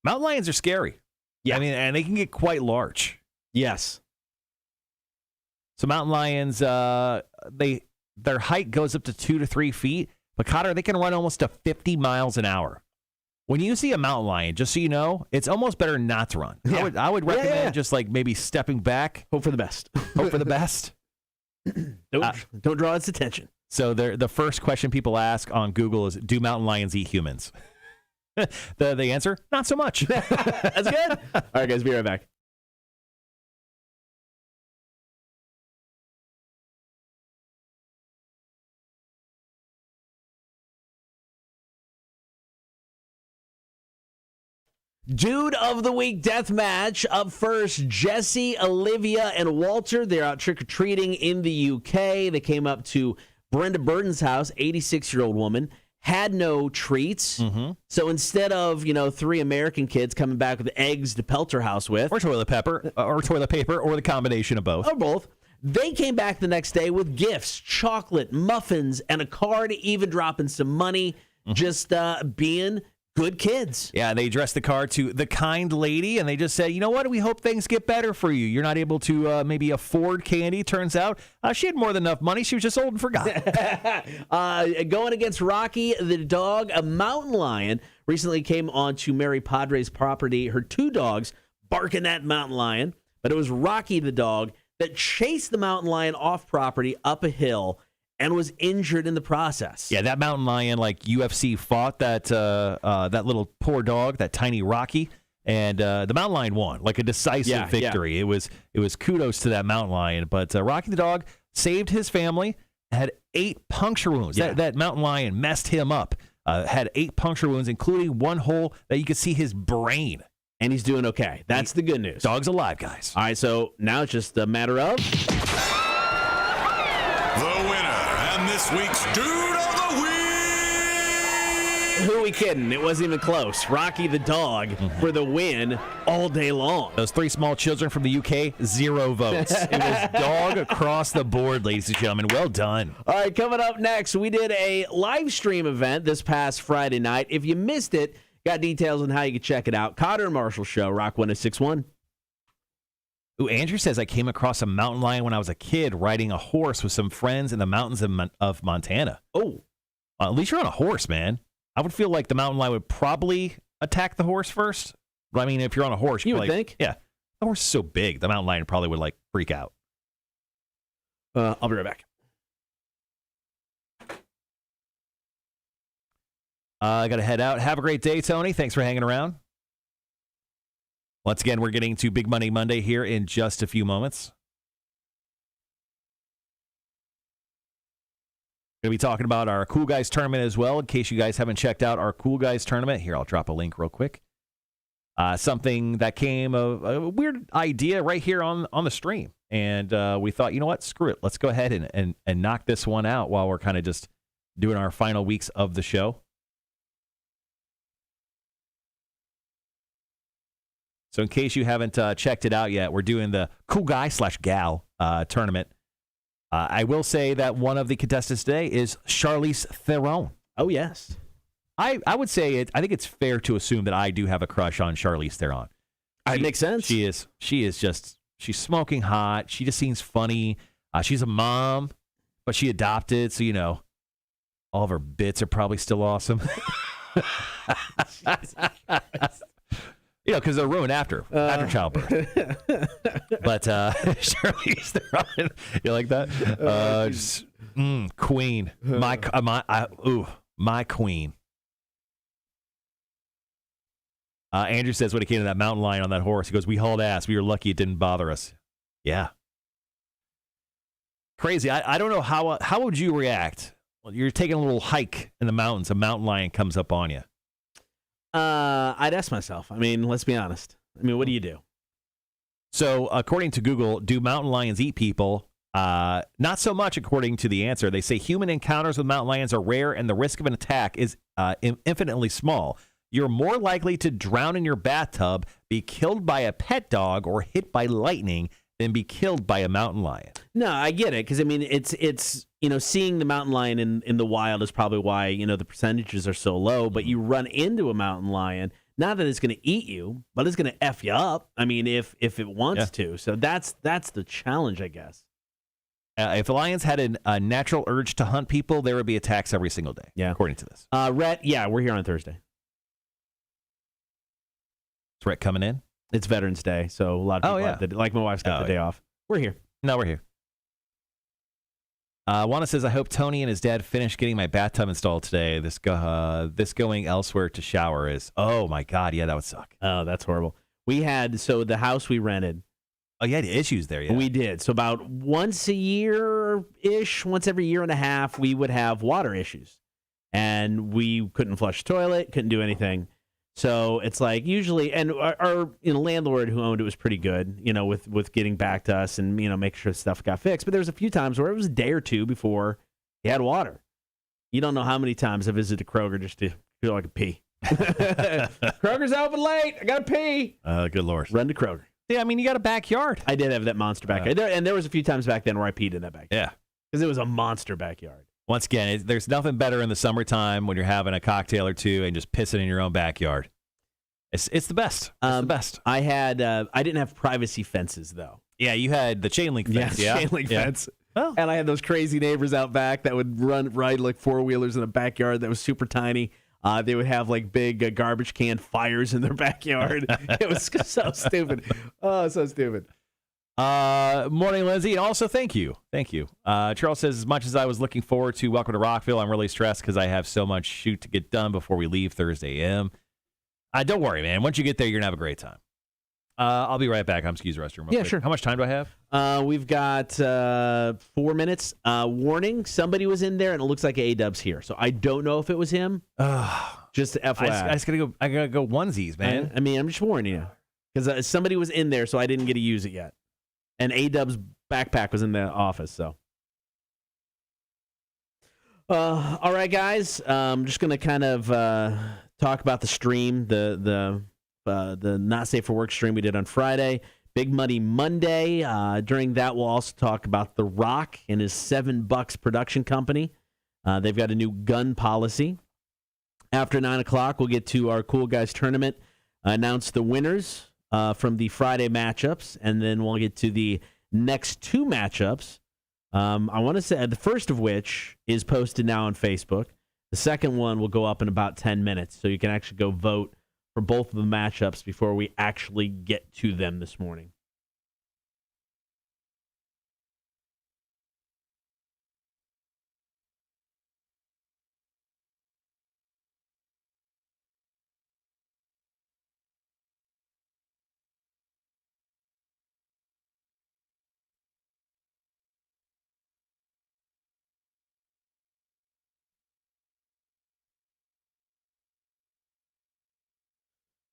Speaker 2: Mountain lions are scary. Yeah. I mean, and they can get quite large.
Speaker 1: Yes.
Speaker 2: So mountain lions, their height goes up to 2 to 3 feet, but Cotter, they can run almost to 50 miles an hour. When you see a mountain lion, just so you know, it's almost better not to run. Yeah. I would recommend just like maybe stepping back.
Speaker 1: Hope for the best.
Speaker 2: Hope for the best.
Speaker 1: Don't draw its attention.
Speaker 2: So the first question people ask on Google is, do mountain lions eat humans? the answer, not so much.
Speaker 1: That's good. All right, guys, be right back. Dude of the Week death match. Up first, Jesse, Olivia, and Walter. They're out trick-or-treating in the UK. They came up to Brenda Burton's house, 86-year-old woman, had no treats. Mm-hmm. So instead of, 3 American kids coming back with eggs to pelt her house with.
Speaker 2: Or toilet paper, or the combination of both.
Speaker 1: Or both. They came back the next day with gifts, chocolate, muffins, and a card, even dropping some money, just being good kids.
Speaker 2: Yeah, they addressed the card to the kind lady, and they just said, you know what, we hope things get better for you. You're not able to maybe afford candy. Turns out she had more than enough money. She was just old and forgot.
Speaker 1: Going against Rocky the dog, a mountain lion recently came onto Mary Padre's property. Her 2 dogs barking at mountain lion, but it was Rocky the dog that chased the mountain lion off property up a hill and was injured in the process.
Speaker 2: Yeah, that mountain lion, like UFC fought that little poor dog, that tiny Rocky, and the mountain lion won, like a decisive victory.
Speaker 1: Yeah.
Speaker 2: It was kudos to that mountain lion. But Rocky the dog saved his family, had 8 puncture wounds.
Speaker 1: Yeah.
Speaker 2: That mountain lion messed him up. Had 8 puncture wounds, including one hole that you could see his brain.
Speaker 1: And he's doing okay. That's the good news.
Speaker 2: Dog's alive, guys.
Speaker 1: All right, so now it's just a matter of
Speaker 9: the winner and this week's Dude of the Week.
Speaker 1: Who are we kidding? It wasn't even close. Rocky the dog for the win all day long.
Speaker 2: Those 3 small children from the UK, 0 votes. It was dog across the board, ladies and gentlemen. Well done.
Speaker 1: All right, coming up next, we did a live stream event this past Friday night. If you missed it, got details on how you can check it out. Cotter and Marshall Show, Rock 106.1.
Speaker 2: Ooh, Andrew says, I came across a mountain lion when I was a kid riding a horse with some friends in the mountains of Montana.
Speaker 1: Oh.
Speaker 2: At least you're on a horse, man. I would feel like the mountain lion would probably attack the horse first. But I mean, if you're on a horse,
Speaker 1: you would think.
Speaker 2: Yeah. The horse is so big, the mountain lion probably would, freak out.
Speaker 1: I'll be right back.
Speaker 2: I got to head out. Have a great day, Tony. Thanks for hanging around. Once again, we're getting to Big Money Monday here in just a few moments. Going to be talking about our Cool Guys tournament as well. In case you guys haven't checked out our Cool Guys tournament, here, I'll drop a link real quick. Something that came a weird idea right here on the stream. And we thought, you know what? Screw it. Let's go ahead and knock this one out while we're kind of just doing our final weeks of the show. So in case you haven't checked it out yet, we're doing the Cool Guy / Gal tournament. I will say that one of the contestants today is Charlize Theron.
Speaker 1: Oh, yes.
Speaker 2: I would say I think it's fair to assume that I do have a crush on Charlize Theron.
Speaker 1: It makes sense.
Speaker 2: She's smoking hot. She just seems funny. She's a mom, but she adopted, so, you know, all of her bits are probably still awesome. You know, because they're ruined after childbirth. But Charlize Theron, you like that? Queen, my queen. Andrew says when he came to that mountain lion on that horse, he goes, "We hauled ass. We were lucky it didn't bother us." Yeah, crazy. I don't know how would you react? Well, you're taking a little hike in the mountains. A mountain lion comes up on you.
Speaker 1: I'd ask myself. I mean, let's be honest. I mean, what do you do?
Speaker 2: So, according to Google, do mountain lions eat people? Not so much, according to the answer. They say human encounters with mountain lions are rare, and the risk of an attack is infinitely small. You're more likely to drown in your bathtub, be killed by a pet dog, or hit by lightning than be killed by a mountain lion. No,
Speaker 1: I get it, because I mean, it's you know, seeing the mountain lion in the wild is probably why, you know, the percentages are so low. But you run into a mountain lion, not that it's going to eat you, but it's going to F you up. I mean, if it wants to. So that's the challenge, I guess.
Speaker 2: If lions had a natural urge to hunt people, there would be attacks every single day.
Speaker 1: Yeah,
Speaker 2: according to this.
Speaker 1: Rhett, we're here on Thursday.
Speaker 2: Is Rhett coming in?
Speaker 1: It's Veterans Day, so a lot of people like my wife's got the day off. We're here.
Speaker 2: No, we're here. Juana says, I hope Tony and his dad finish getting my bathtub installed today. This going elsewhere to shower is, oh my God, yeah, that would suck.
Speaker 1: Oh, that's horrible. The house we rented.
Speaker 2: Oh, you had issues there, yeah.
Speaker 1: We did. So about once a year-ish, once every year and a half, we would have water issues. And we couldn't flush the toilet, couldn't do anything. So it's like usually, and our landlord who owned it was pretty good, with getting back to us and, making sure stuff got fixed. But there was a few times where it was a day or two before he had water. You don't know how many times I visited Kroger just to feel like a pee. Kroger's open late. I got to pee.
Speaker 2: Good Lord.
Speaker 1: Run to Kroger.
Speaker 2: Yeah, I mean, you got a backyard.
Speaker 1: I did have that monster backyard. And there was a few times back then where I peed in that backyard.
Speaker 2: Yeah.
Speaker 1: Because it was a monster backyard.
Speaker 2: Once again, there's nothing better in the summertime when you're having a cocktail or two and just pissing in your own backyard. It's the best. It's the best.
Speaker 1: I didn't have privacy fences, though.
Speaker 2: Yeah, you had the chain link fence.
Speaker 1: Yeah, chain link fence.
Speaker 2: Oh.
Speaker 1: And I had those crazy neighbors out back that would ride like four-wheelers in a backyard that was super tiny. They would have like big garbage can fires in their backyard. It was so stupid. Oh, so stupid.
Speaker 2: Morning, Lindsay. And also, thank you. Charles says, as much as I was looking forward to Welcome to Rockville, I'm really stressed because I have so much shoot to get done before we leave Thursday a.m. Don't worry, man. Once you get there, you're going to have a great time. I'll be right back. I'm excuse the restroom.
Speaker 1: Yeah, sure.
Speaker 2: How much time do I have?
Speaker 1: We've got 4 minutes. Warning, somebody was in there, and it looks like A-Dub's here. So I don't know if it was him. Just FYI.
Speaker 2: I just gotta go. I gotta go onesies, man.
Speaker 1: I mean, I'm just warning you. Because somebody was in there, so I didn't get to use it yet. And A-Dub's backpack was in the office, so. All right, guys. I'm just going to kind of talk about the stream, the Not Safe for Work stream we did on Friday. Big Money Monday. During that, we'll also talk about The Rock and his $7 production company. They've got a new gun policy. After 9 o'clock, we'll get to our Cool Guys tournament, announce the winners from the Friday matchups, and then we'll get to the next two matchups. I want to say the first of which is posted now on Facebook. The second one will go up in about 10 minutes, so you can actually go vote for both of the matchups before we actually get to them this morning.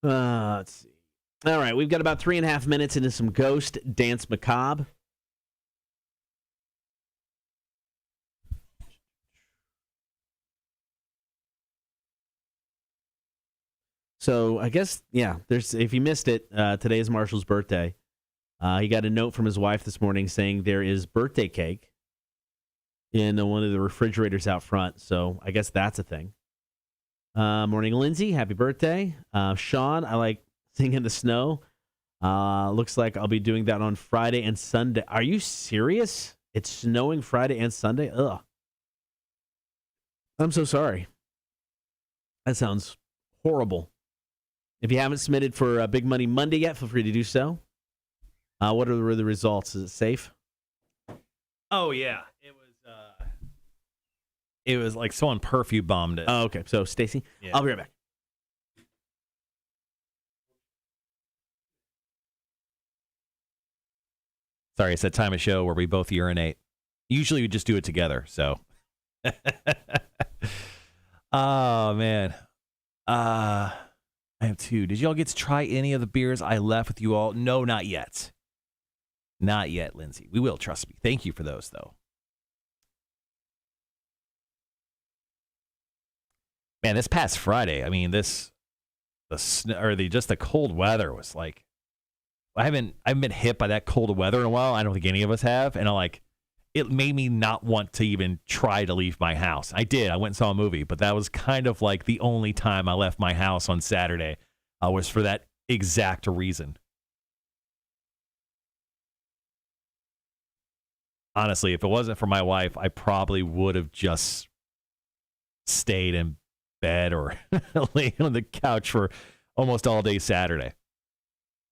Speaker 1: Let's see. All right, we've got about 3.5 minutes into some Ghost Dance Macabre. So I guess, there's. If you missed it, today is Marshall's birthday. He got a note from his wife this morning saying there is birthday cake in one of the refrigerators out front. So I guess that's a thing. Morning, Lindsay. Happy birthday. Sean, I like singing in the snow. Looks like I'll be doing that on Friday and Sunday. Are you serious? It's snowing Friday and Sunday? Ugh. I'm so sorry. That sounds horrible. If you haven't submitted for Big Money Monday yet, feel free to do so. What are the results? Is it safe?
Speaker 2: Oh, yeah. It was like someone perfume bombed it.
Speaker 1: Oh, okay. So, Stacy, I'll be right back.
Speaker 2: Sorry, it's that time of show where we both urinate. Usually we just do it together, so. Oh, man. I have two. Did y'all get to try any of the beers I left with you all? No, not yet. Not yet, Lindsay. We will, trust me. Thank you for those, though. Man, this past Friday, I mean, the cold weather was like, I haven't been hit by that cold weather in a while. I don't think any of us have, and it made me not want to even try to leave my house. I did. I went and saw a movie, but that was kind of like the only time I left my house on Saturday was for that exact reason. Honestly, if it wasn't for my wife, I probably would have just stayed in bed or laying on the couch for almost all day Saturday.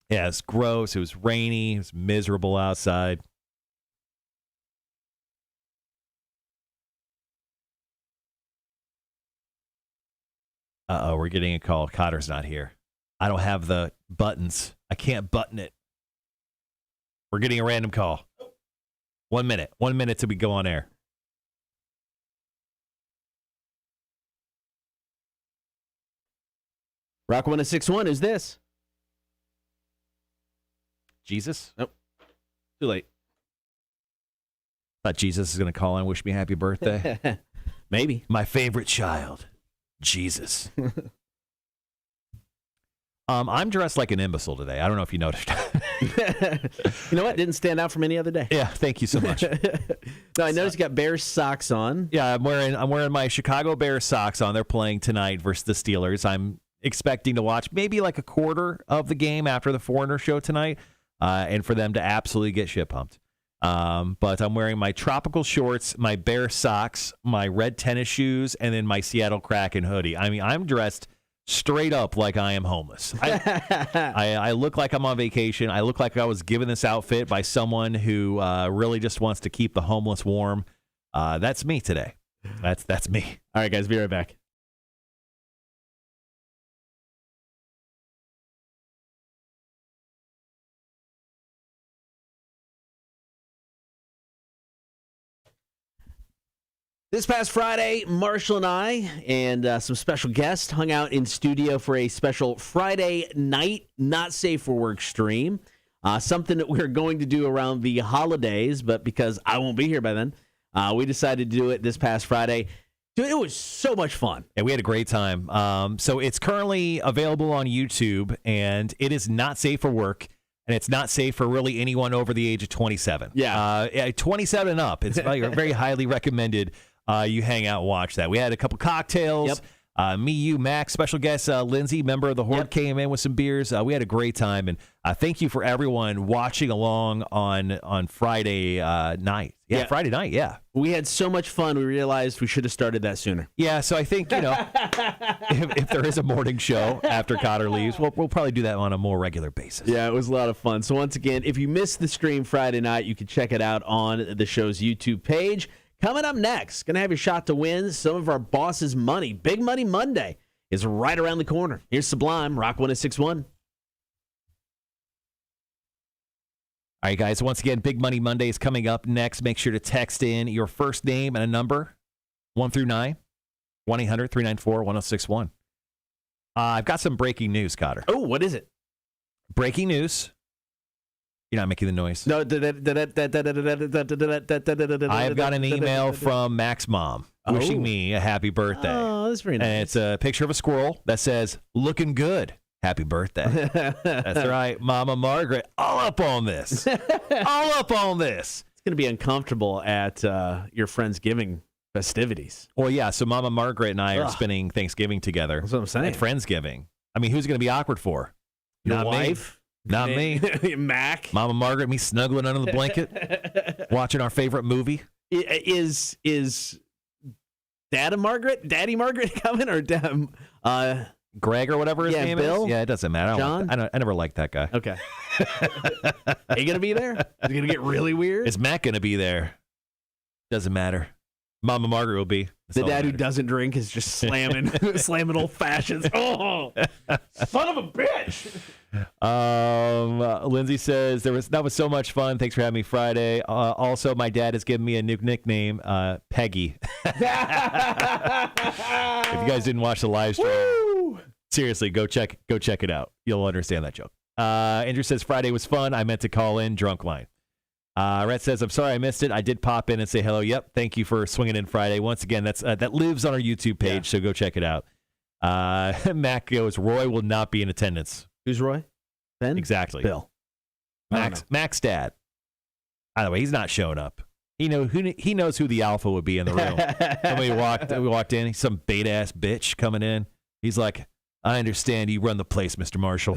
Speaker 2: Yeah, it's gross. It was rainy. It was miserable outside. Uh-oh, we're getting a call. Cotter's not here. I don't have the buttons. I can't button it. We're getting a random call. 1 minute. 1 minute till we go on air.
Speaker 1: Rock 106.1, who's this?
Speaker 2: Jesus?
Speaker 1: Nope. Too late.
Speaker 2: Thought Jesus is going to call and wish me happy birthday.
Speaker 1: Maybe.
Speaker 2: My favorite child, Jesus. I'm dressed like an imbecile today. I don't know if you noticed.
Speaker 1: You know what? Didn't stand out from any other day.
Speaker 2: Yeah, thank you so much.
Speaker 1: No, I noticed you got Bears socks on.
Speaker 2: Yeah, I'm wearing my Chicago Bears socks on. They're playing tonight versus the Steelers. I'm expecting to watch maybe like a quarter of the game after the Foreigner show tonight, and for them to absolutely get shit pumped. But I'm wearing my tropical shorts, my Bear socks, my red tennis shoes, and then my Seattle Kraken hoodie. I mean, I'm dressed straight up like I am homeless. I look like I'm on vacation. I look like I was given this outfit by someone who really just wants to keep the homeless warm. That's me today. That's me.
Speaker 1: All right, guys, be right back. This past Friday, Marshall and I and some special guests hung out in studio for a special Friday night Not Safe for Work stream. Something that we're going to do around the holidays, but because I won't be here by then, we decided to do it this past Friday. Dude, it was so much fun.
Speaker 2: Yeah, we had a great time. So it's currently available on YouTube, and it is not safe for work. And it's not safe for really anyone over the age of 27.
Speaker 1: Yeah.
Speaker 2: 27 and up. It's very highly recommended you hang out and watch that. We had a couple cocktails.
Speaker 1: Yep.
Speaker 2: Me, you, Max, special guest Lindsay, member of the Horde, came in with some beers. We had a great time. And thank you for everyone watching along on Friday night. Yeah, Friday night, yeah.
Speaker 1: We had so much fun, we realized we should have started that sooner.
Speaker 2: Yeah, so I think, if there is a morning show after Cotter leaves, we'll probably do that on a more regular basis.
Speaker 1: Yeah, it was a lot of fun. So once again, if you missed the stream Friday night, you can check it out on the show's YouTube page. Coming up next, going to have your shot to win some of our boss's money. Big Money Monday is right around the corner. Here's Sublime, Rock 106.1.
Speaker 2: All right, guys, once again, Big Money Monday is coming up next. Make sure to text in your first name and a number, 1 through 9, 1-800-394-1061. I've got some breaking news, Cotter.
Speaker 1: Oh, what is it?
Speaker 2: Breaking news. You're not making the noise.
Speaker 1: No.
Speaker 2: I have got an email from Mac's mom wishing me a happy birthday.
Speaker 1: Oh, that's very nice.
Speaker 2: And it's a picture of a squirrel that says, looking good. Happy birthday. That's right. Mama Margaret, all up on this. All up on this.
Speaker 1: It's going to be uncomfortable at your Friendsgiving festivities.
Speaker 2: Well, yeah. So Mama Margaret and I are spending Thanksgiving together.
Speaker 1: That's what I'm saying.
Speaker 2: At Friendsgiving. I mean, who's going to be awkward for?
Speaker 1: Your
Speaker 2: Not
Speaker 1: wife?
Speaker 2: Me. Not me.
Speaker 1: Mac?
Speaker 2: Mama Margaret, me snuggling under the blanket, watching our favorite movie.
Speaker 1: Is Daddy Margaret coming or
Speaker 2: Greg or whatever his name
Speaker 1: Bill?
Speaker 2: is? Yeah, it doesn't matter.
Speaker 1: John?
Speaker 2: I never liked that guy.
Speaker 1: Okay. Are you going to be there? Is it going to get really weird?
Speaker 2: Is Matt going to be there? Doesn't matter. Mama Margaret will be.
Speaker 1: The dad who doesn't drink is just slamming old fashions. Oh, son of a bitch.
Speaker 2: Lindsay says that was so much fun. Thanks for having me Friday. Also, my dad has given me a new nickname, Peggy. If you guys didn't watch the live stream, seriously, go check it out. You'll understand that joke. Andrew says Friday was fun. I meant to call in. Drunk line. Rhett says, I'm sorry I missed it. I did pop in and say hello. Yep, thank you for swinging in Friday. Once again, that lives on our YouTube page, so go check it out. Mac goes, Roy will not be in attendance.
Speaker 1: Who's Roy? Ben?
Speaker 2: Exactly.
Speaker 1: Bill.
Speaker 2: Mac's dad. By the way, he's not showing up. He knows who the alpha would be in the room. And we walked in, he's some bait-ass bitch coming in. He's like, I understand you run the place, Mr. Marshall.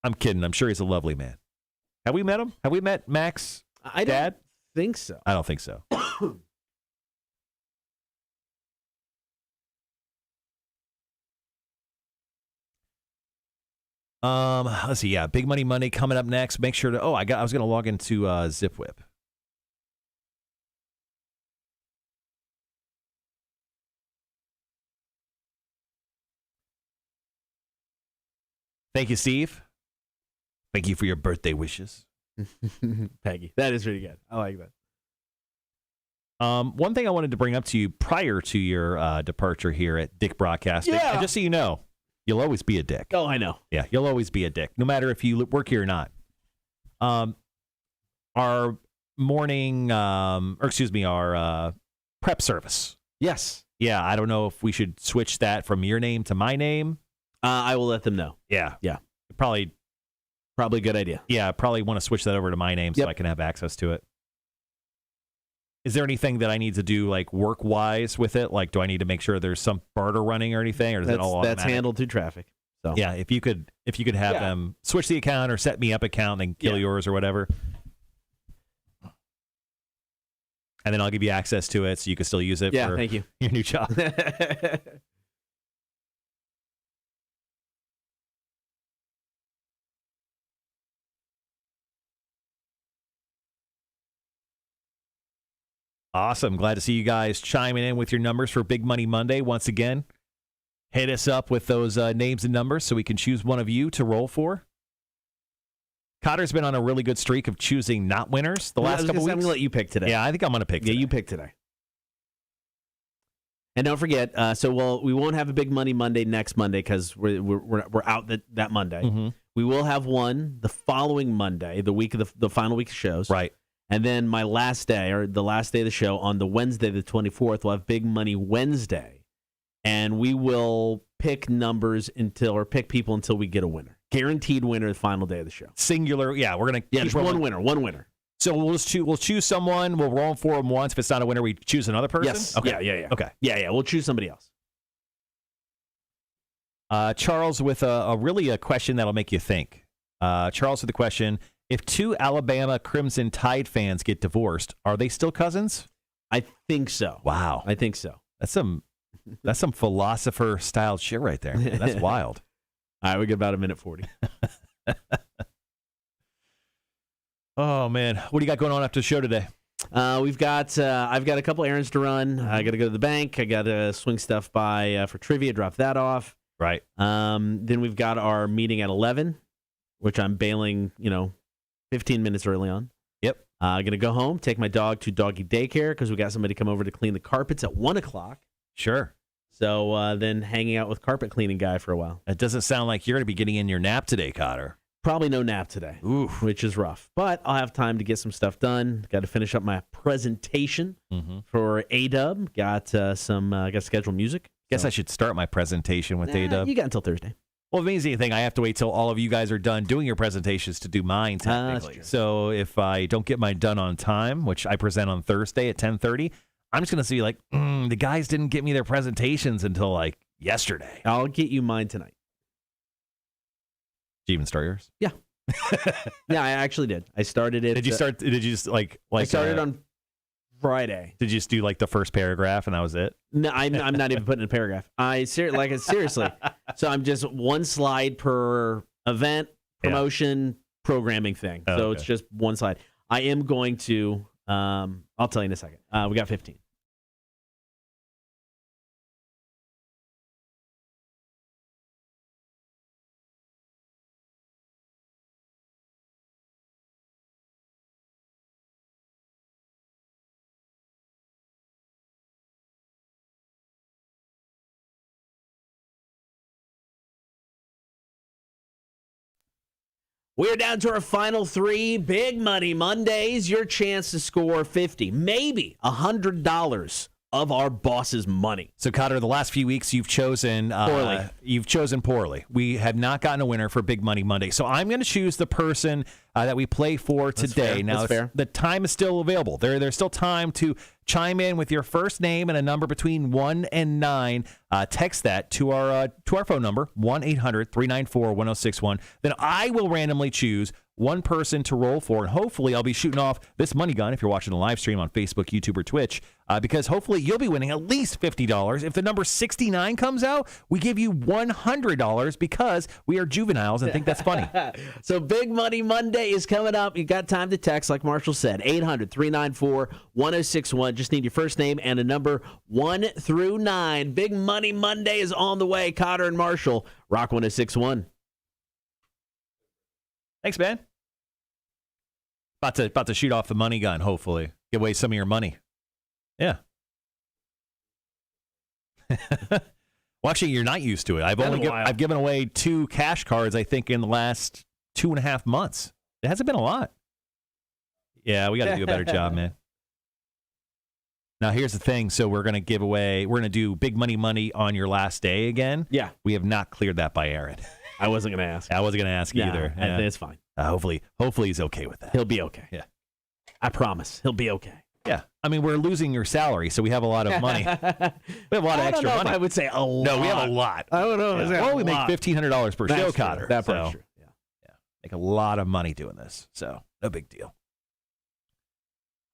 Speaker 2: I'm kidding. I'm sure he's a lovely man. Have we met him? Have we met Mac's dad?
Speaker 1: Don't think so.
Speaker 2: I don't think so. Let's see. Yeah, Big Money Monday coming up next. Make sure to. I was going to log into ZipWhip. Thank you, Steve. Thank you for your birthday wishes.
Speaker 1: Peggy. That is really good. I like that.
Speaker 2: One thing I wanted to bring up to you prior to your departure here at Dick Broadcasting, and just so you know, you'll always be a dick.
Speaker 1: Oh, I know.
Speaker 2: Yeah, you'll always be a dick, no matter if you work here or not. Our morning, our prep service.
Speaker 1: Yes.
Speaker 2: Yeah, I don't know if we should switch that from your name to my name.
Speaker 1: I will let them know.
Speaker 2: Yeah.
Speaker 1: Yeah.
Speaker 2: Probably
Speaker 1: a good idea.
Speaker 2: Yeah, probably want to switch that over to my name so I can have access to it. Is there anything that I need to do, like work-wise with it? Like, do I need to make sure there's some barter running or anything, or is it all automatic?
Speaker 1: That's handled through traffic. So
Speaker 2: yeah, if you could have them switch the account or set me up account and then kill yours or whatever, and then I'll give you access to it so you can still use it. For
Speaker 1: thank you.
Speaker 2: Your new job. Awesome. Glad to see you guys chiming in with your numbers for Big Money Monday. Once again, hit us up with those names and numbers so we can choose one of you to roll for. Cotter's been on a really good streak of choosing not winners the last couple weeks.
Speaker 1: I'm going to let you pick today.
Speaker 2: Yeah, I think I'm going to pick today.
Speaker 1: Yeah, you pick today. And don't forget, we won't have a Big Money Monday next Monday because we're out that Monday.
Speaker 2: Mm-hmm.
Speaker 1: We will have one the following Monday, the week of the final week of shows.
Speaker 2: Right.
Speaker 1: And then my last day, or the last day of the show, on the Wednesday, the 24th, we'll have Big Money Wednesday. And we will pick pick people until we get a winner. Guaranteed winner the final day of the show.
Speaker 2: Singular. Yeah, we're going to
Speaker 1: just one winner.
Speaker 2: So we'll choose someone. We'll roll for them once. If it's not a winner, we choose another person?
Speaker 1: Yes.
Speaker 2: Okay.
Speaker 1: Yeah.
Speaker 2: Okay.
Speaker 1: Yeah. We'll choose somebody else.
Speaker 2: Charles with a question that'll make you think. Charles with the question, if two Alabama Crimson Tide fans get divorced, are they still cousins?
Speaker 1: I think so.
Speaker 2: Wow.
Speaker 1: I think so.
Speaker 2: That's some philosopher-style shit right there. That's wild.
Speaker 1: All right, we get about a minute 40.
Speaker 2: Oh, man. What do you got going on after the show today?
Speaker 1: I've got a couple errands to run. I got to go to the bank. I got to swing stuff by for trivia, drop that off.
Speaker 2: Right.
Speaker 1: Then we've got our meeting at 11, which I'm bailing, 15 minutes early on.
Speaker 2: Yep.
Speaker 1: I'm going to go home, take my dog to doggy daycare because we got somebody come over to clean the carpets at 1 o'clock.
Speaker 2: Sure.
Speaker 1: So then hanging out with carpet cleaning guy for a while.
Speaker 2: It doesn't sound like you're going to be getting in your nap today, Cotter.
Speaker 1: Probably no nap today, which is rough. But I'll have time to get some stuff done. Got to finish up my presentation for A-Dub. Got scheduled music.
Speaker 2: Guess I should start my presentation with A-Dub.
Speaker 1: You got until Thursday.
Speaker 2: Well, the amazing thing, I have to wait till all of you guys are done doing your presentations to do mine, technically. So if I don't get mine done on time, which I present on Thursday at 10:30, I'm just going to see like, the guys didn't get me their presentations until like yesterday.
Speaker 1: I'll get you mine tonight.
Speaker 2: Did you even start yours?
Speaker 1: Yeah. Yeah, I actually did. I started it.
Speaker 2: Did you just like
Speaker 1: I started on Friday.
Speaker 2: Did you just do like the first paragraph and that was it?
Speaker 1: No, I'm not even putting in a paragraph. Seriously. So I'm just one slide per event, promotion, programming thing. So it's just one slide. I am going to, I'll tell you in a second. We got 15. We're down to our final 3 Big Money Mondays. Your chance to score $50, maybe $100 of our boss's money.
Speaker 2: So, Cotter, the last few weeks you've chosen
Speaker 1: poorly.
Speaker 2: You've chosen poorly. We have not gotten a winner for Big Money Monday. So I'm going to choose the person that we play for today.
Speaker 1: That's fair.
Speaker 2: The time is still available. There's still time to chime in with your first name and a number between 1 and 9. Text that to our phone number, 1-800-394-1061. Then I will randomly choose one person to roll for, and hopefully I'll be shooting off this money gun if you're watching the live stream on Facebook, YouTube, or Twitch, because hopefully you'll be winning at least $50. If the number 69 comes out, we give you $100 because we are juveniles and think that's funny.
Speaker 1: So Big Money Monday is coming up. You got time to text, like Marshall said, 800-394-1061. Just need your first name and a number 1 through 9. Big Money Monday is on the way. Cotter and Marshall, Rock 1061.
Speaker 2: Thanks, man. About to shoot off the money gun, hopefully. Give away some of your money. Yeah. Well, actually, you're not used to it. I've given away 2 cash cards, I think, in the last 2.5 months. It hasn't been a lot. Yeah, we got to do a better job, man. Now, here's the thing. So we're going to do Big Money on your last day again.
Speaker 1: Yeah.
Speaker 2: We have not cleared that by Aaron.
Speaker 1: I wasn't going to ask.
Speaker 2: I wasn't going to ask either.
Speaker 1: Yeah. It's fine.
Speaker 2: Hopefully he's okay with that.
Speaker 1: He'll be okay.
Speaker 2: Yeah.
Speaker 1: I promise. He'll be okay.
Speaker 2: Yeah. I mean, we're losing your salary, so we have a lot of money. We have a lot of extra money.
Speaker 1: I would say a lot.
Speaker 2: No, we have a lot.
Speaker 1: I don't know.
Speaker 2: Yeah. Well, we make $1,500 per show, Cotter.
Speaker 1: That's true. Yeah.
Speaker 2: Make a lot of money doing this, so no big deal.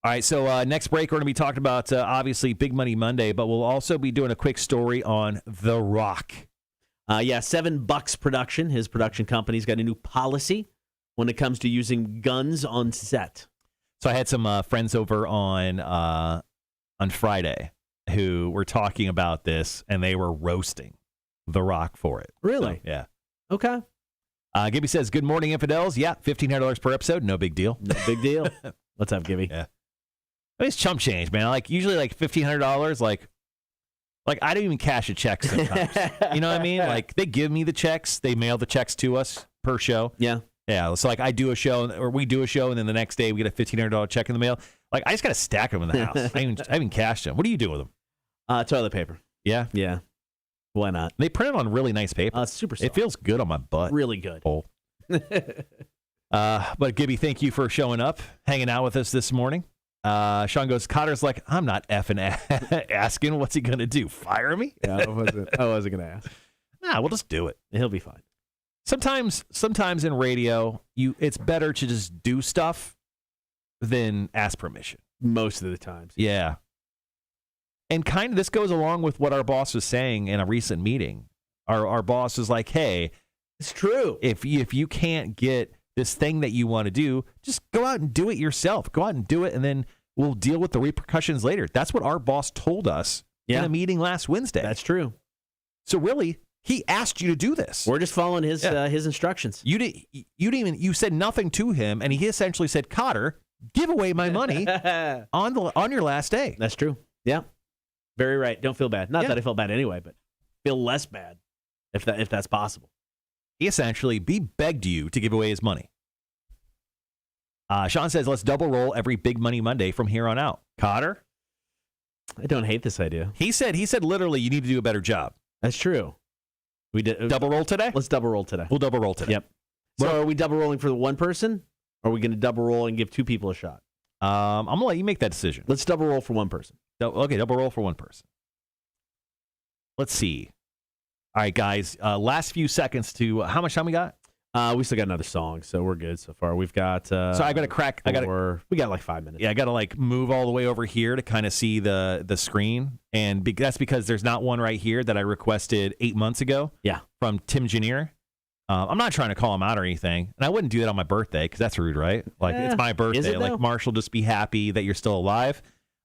Speaker 2: All right, so next break, we're going to be talking about, obviously, Big Money Monday, but we'll also be doing a quick story on The Rock.
Speaker 1: $7 Production. His production company's got a new policy when it comes to using guns on set.
Speaker 2: So I had some friends over on Friday who were talking about this, and they were roasting The Rock for it.
Speaker 1: Really?
Speaker 2: So, yeah.
Speaker 1: Okay.
Speaker 2: Gibby says, good morning, infidels. Yeah, $1,500 per episode. No big deal.
Speaker 1: No big deal. What's up, Gibby?
Speaker 2: Yeah. It's chump change, man. Like, usually, like, $1,500, like I don't even cash a check sometimes. You know what I mean? Like, they give me the checks. They mail the checks to us per show.
Speaker 1: Yeah.
Speaker 2: Yeah. So, like, I do a show, or we do a show, and then the next day we get a $1,500 check in the mail. Like, I just got to stack them in the house. I haven't cashed them. What do you do with them?
Speaker 1: Toilet paper.
Speaker 2: Yeah?
Speaker 1: Yeah. Why not?
Speaker 2: They print it on really nice paper.
Speaker 1: It's super soft.
Speaker 2: It feels good on my butt.
Speaker 1: Really good.
Speaker 2: Oh. But, Gibby, thank you for showing up, hanging out with us this morning. Sean goes, Cotter's like, I'm not effing asking. What's he going to do? Fire me?
Speaker 1: Yeah, I wasn't going to ask.
Speaker 2: Nah, we'll just do it.
Speaker 1: He'll be fine.
Speaker 2: Sometimes in radio, it's better to just do stuff than ask permission.
Speaker 1: Most of the times.
Speaker 2: Yeah. And kind of this goes along with what our boss was saying in a recent meeting. Our boss was like, hey,
Speaker 1: it's true.
Speaker 2: If you can't get this thing that you want to do, just go out and do it yourself. Go out and do it, and then we'll deal with the repercussions later. That's what our boss told us in a meeting last Wednesday.
Speaker 1: That's true.
Speaker 2: So really, he asked you to do this.
Speaker 1: We're just following his instructions.
Speaker 2: You said nothing to him, and he essentially said, Cotter, give away my money on your last day.
Speaker 1: That's true. Yeah. Very right. Don't feel bad. Not that I felt bad anyway, but feel less bad if that's possible.
Speaker 2: He essentially begged you to give away his money. Sean says, let's double roll every Big Money Monday from here on out. Cotter?
Speaker 1: I don't hate this idea.
Speaker 2: He said literally you need to do a better job.
Speaker 1: That's true. We did
Speaker 2: double roll today?
Speaker 1: Let's double roll today.
Speaker 2: We'll double roll today.
Speaker 1: Yep. So are we double rolling for the one person? Or are we going to double roll and give two people a shot?
Speaker 2: I'm going to let you make that decision.
Speaker 1: Let's double roll for one person.
Speaker 2: Okay, double roll for one person. Let's see. All right, guys. Last few seconds to how much time we got?
Speaker 1: We still got another song, so we're good so far. We've got. So
Speaker 2: I got to crack.
Speaker 1: We got like 5 minutes.
Speaker 2: Yeah, I got to like move all the way over here to kind of see the screen, and that's because there's not one right here that I requested 8 months ago.
Speaker 1: Yeah, from
Speaker 2: Tim Janier. I'm not trying to call him out or anything, and I wouldn't do that on my birthday because that's rude, right? Like it's my birthday. Like Marshall, just be happy that you're still alive.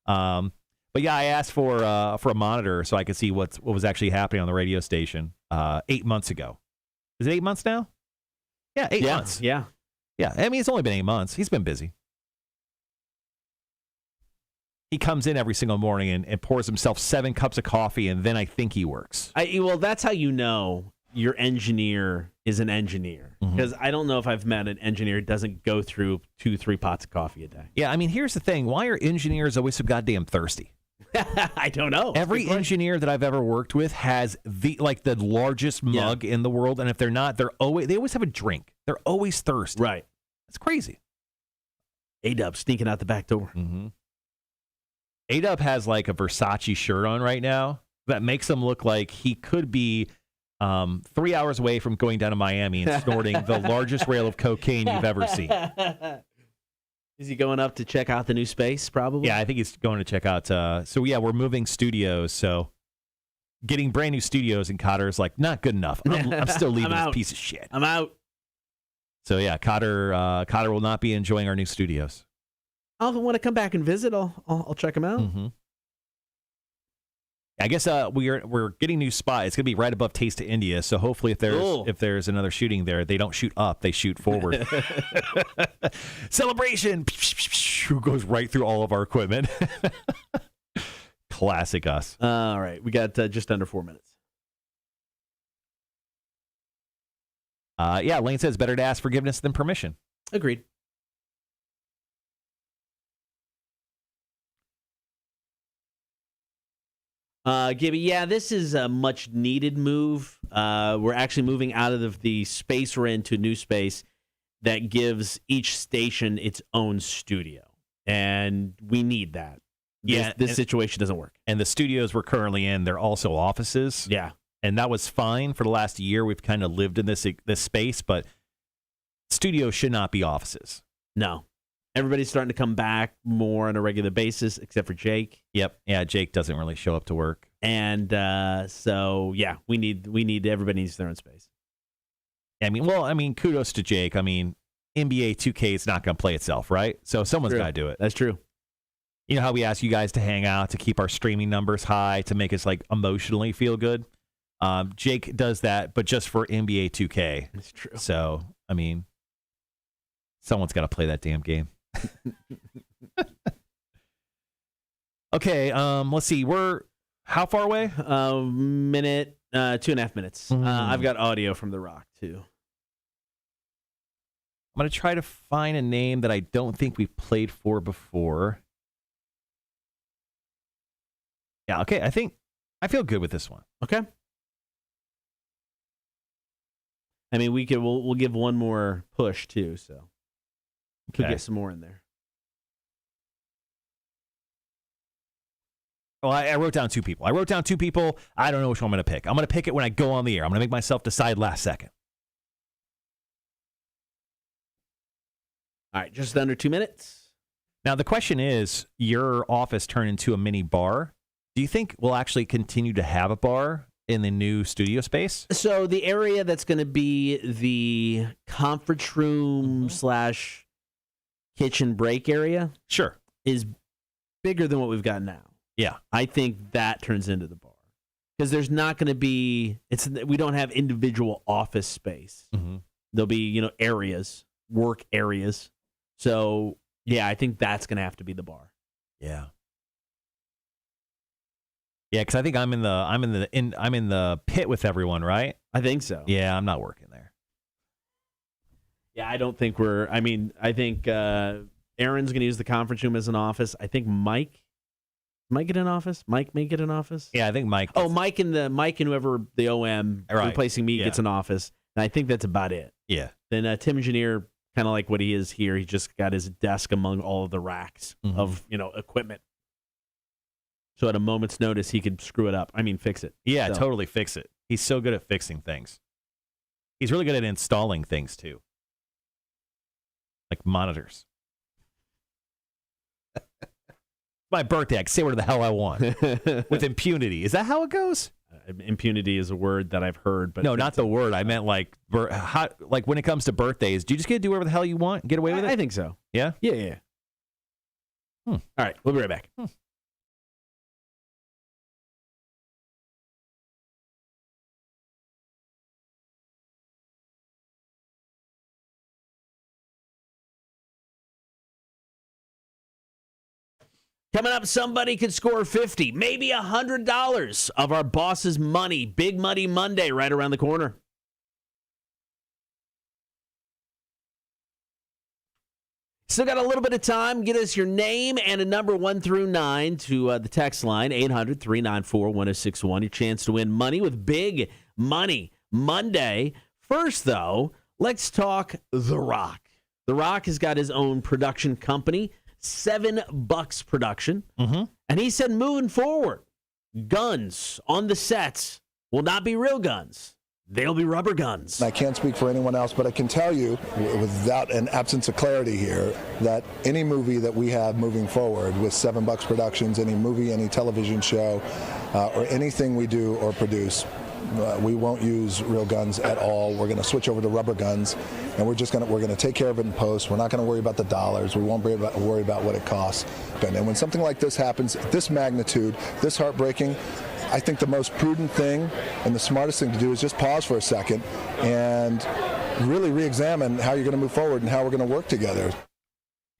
Speaker 2: But yeah, I asked for a monitor so I could see what was actually happening on the radio station 8 months ago. Is it 8 months now? Yeah, 8 months.
Speaker 1: Yeah.
Speaker 2: I mean, it's only been 8 months. He's been busy. He comes in every single morning and pours himself 7 cups of coffee, and then I think he works.
Speaker 1: Well, that's how you know your engineer is an engineer. Because I don't know if I've met an engineer who doesn't go through 2-3 pots of coffee a day.
Speaker 2: Yeah, I mean, here's the thing. Why are engineers always so goddamn thirsty?
Speaker 1: I don't know.
Speaker 2: Every engineer that I've ever worked with has the largest mug in the world, and if they're not, they always have a drink. They're always thirsty.
Speaker 1: Right.
Speaker 2: It's crazy.
Speaker 1: A-Dub sneaking out the back door.
Speaker 2: A-Dub has like a Versace shirt on right now that makes him look like he could be 3 hours away from going down to Miami and snorting the largest rail of cocaine you've ever seen.
Speaker 1: Is he going up to check out the new space, probably?
Speaker 2: Yeah, I think he's going to check out. So, yeah, we're moving studios. So, getting brand new studios in Cotter is like not good enough. I'm still leaving this piece of shit.
Speaker 1: I'm out.
Speaker 2: So, yeah, Cotter will not be enjoying our new studios.
Speaker 1: I'll want to come back and visit. I'll check them out.
Speaker 2: I guess we're getting new spot. It's gonna be right above Taste of India. So hopefully, if there's another shooting there, they don't shoot up; they shoot forward. Celebration goes right through all of our equipment. Classic us.
Speaker 1: All right, we got just under 4 minutes.
Speaker 2: Yeah, Lane says better to ask forgiveness than permission.
Speaker 1: Agreed. Gibby, yeah, this is a much needed move. We're actually moving out of the space we're in to a new space that gives each station its own studio. And we need that. This situation doesn't work.
Speaker 2: And the studios we're currently in, they're also offices.
Speaker 1: Yeah.
Speaker 2: And that was fine for the last year. We've kind of lived in this space, but studios should not be offices.
Speaker 1: No. Everybody's starting to come back more on a regular basis, except for Jake.
Speaker 2: Yep. Yeah, Jake doesn't really show up to work.
Speaker 1: And so, yeah, we need everybody needs their own space.
Speaker 2: I mean, kudos to Jake. I mean, NBA 2K is not going to play itself, right? So someone's got to do it.
Speaker 1: That's true.
Speaker 2: You know how we ask you guys to hang out, to keep our streaming numbers high, to make us like emotionally feel good? Jake does that, but just for NBA 2K.
Speaker 1: That's true.
Speaker 2: So, I mean, someone's got to play that damn game. Okay, let's see. We're how far away?
Speaker 1: Minute, 2.5 minutes. I've got audio from The Rock, too.
Speaker 2: I'm going to try to find a name that I don't think we've played for before. Yeah, okay. I feel good with this one.
Speaker 1: Okay. I mean, we'll give one more push, too, so. Could get some more in there.
Speaker 2: Well, I wrote down 2 people. I don't know which one I'm going to pick. I'm going to pick it when I go on the air. I'm going to make myself decide last second.
Speaker 1: All right, just under 2 minutes.
Speaker 2: Now, the question is, your office turned into a mini bar. Do you think we'll actually continue to have a bar in the new studio space?
Speaker 1: So the area that's going to be the conference room / kitchen break area,
Speaker 2: sure,
Speaker 1: is bigger than what we've got now.
Speaker 2: Yeah,
Speaker 1: I think that turns into the bar because there's not going to be. We don't have individual office space. There'll be areas, work areas. So yeah, I think that's going to have to be the bar.
Speaker 2: Yeah. Yeah, because I think I'm in the pit with everyone, right?
Speaker 1: I think so.
Speaker 2: Yeah, I'm not working there.
Speaker 1: Yeah, I don't think we're. I mean, I think Aaron's going to use the conference room as an office. I think Mike might get an office. Mike may get an office.
Speaker 2: Yeah, I think Mike.
Speaker 1: Mike and whoever the OM replacing me gets an office. And I think that's about it.
Speaker 2: Yeah.
Speaker 1: Then Tim Engineer, kind of like what he is here, he just got his desk among all of the racks of equipment. So at a moment's notice, he could screw it up. I mean, fix it.
Speaker 2: Yeah, totally fix it. He's so good at fixing things. He's really good at installing things too, like monitors. My birthday, I can say whatever the hell I want with impunity. Is that how it goes?
Speaker 1: Impunity is a word that I've heard, but
Speaker 2: no, not the word. I meant like when it comes to birthdays, do you just get to do whatever the hell you want and get away with it?
Speaker 1: I think so.
Speaker 2: Yeah?
Speaker 1: Yeah. All right, we'll be right back. Coming up, somebody could score 50, maybe $100 of our boss's money. Big Money Monday right around the corner. Still got a little bit of time. Get us your name and a number 1 through 9 to the text line, 800-394-1061. Your chance to win money with Big Money Monday. First, though, let's talk The Rock. The Rock has got his own production company, $7 Production. And he said moving forward, guns on the sets will not be real guns. They'll be rubber guns.
Speaker 10: I can't speak for anyone else, but I can tell you, without an absence of clarity here, that any movie that we have moving forward with $7 Productions, any movie, any television show, or anything we do or produce, we won't use real guns at all. We're going to switch over to rubber guns, and we're going to take care of it in post. We're not going to worry about the dollars. We won't worry about what it costs. And when something like this happens, this magnitude, this heartbreaking, I think the most prudent thing and the smartest thing to do is just pause for a second and really re-examine how you're going to move forward and how we're going to work together.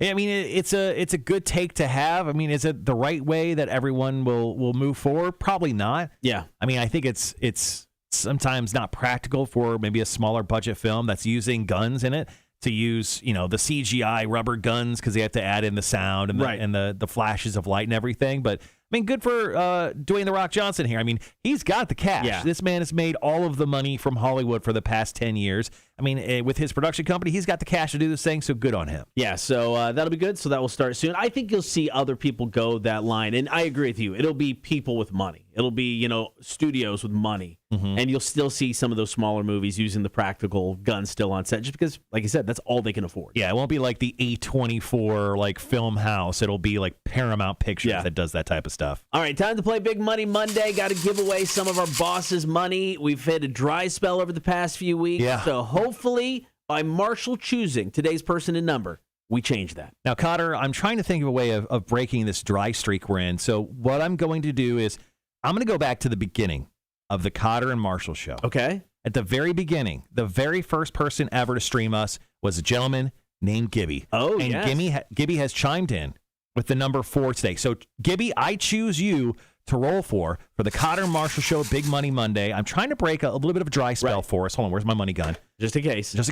Speaker 2: I mean, it's a good take to have. I mean, is it the right way that everyone will move forward? Probably not.
Speaker 1: Yeah.
Speaker 2: I mean, I think it's sometimes not practical for maybe a smaller budget film that's using guns in it to use, the CGI rubber guns because they have to add in the sound and the flashes of light and everything. But I mean, good for Dwayne "The Rock" Johnson here. I mean, he's got the cash.
Speaker 1: Yeah.
Speaker 2: This man has made all of the money from Hollywood for the past 10 years. I mean, with his production company, he's got the cash to do this thing, so good on him.
Speaker 1: Yeah, so that'll be good. So that will start soon. I think you'll see other people go that line, and I agree with you. It'll be people with money. It'll be, studios with money, and you'll still see some of those smaller movies using the practical guns still on set, just because, like you said, that's all they can afford.
Speaker 2: Yeah, it won't be like the A24 like film house. It'll be like Paramount Pictures that does that type of stuff.
Speaker 1: All right, time to play Big Money Monday. Got to give away some of our boss's money. We've had a dry spell over the past few weeks, so hopefully by Marshall choosing today's person and number, we change that.
Speaker 2: Now, Cotter, I'm trying to think of a way of breaking this dry streak we're in. So what I'm going to do is I'm going to go back to the beginning of the Cotter and Marshall show.
Speaker 1: Okay.
Speaker 2: At the very beginning, the very first person ever to stream us was a gentleman named Gibby.
Speaker 1: Oh,
Speaker 2: and
Speaker 1: yes.
Speaker 2: Gibby has chimed in with the number 4 today. So, Gibby, I choose you to roll for the Cotter and Marshall show, Big Money Monday. I'm trying to break a little bit of a dry spell for us. Hold on, where's my money gun?
Speaker 1: Just in case.
Speaker 2: Just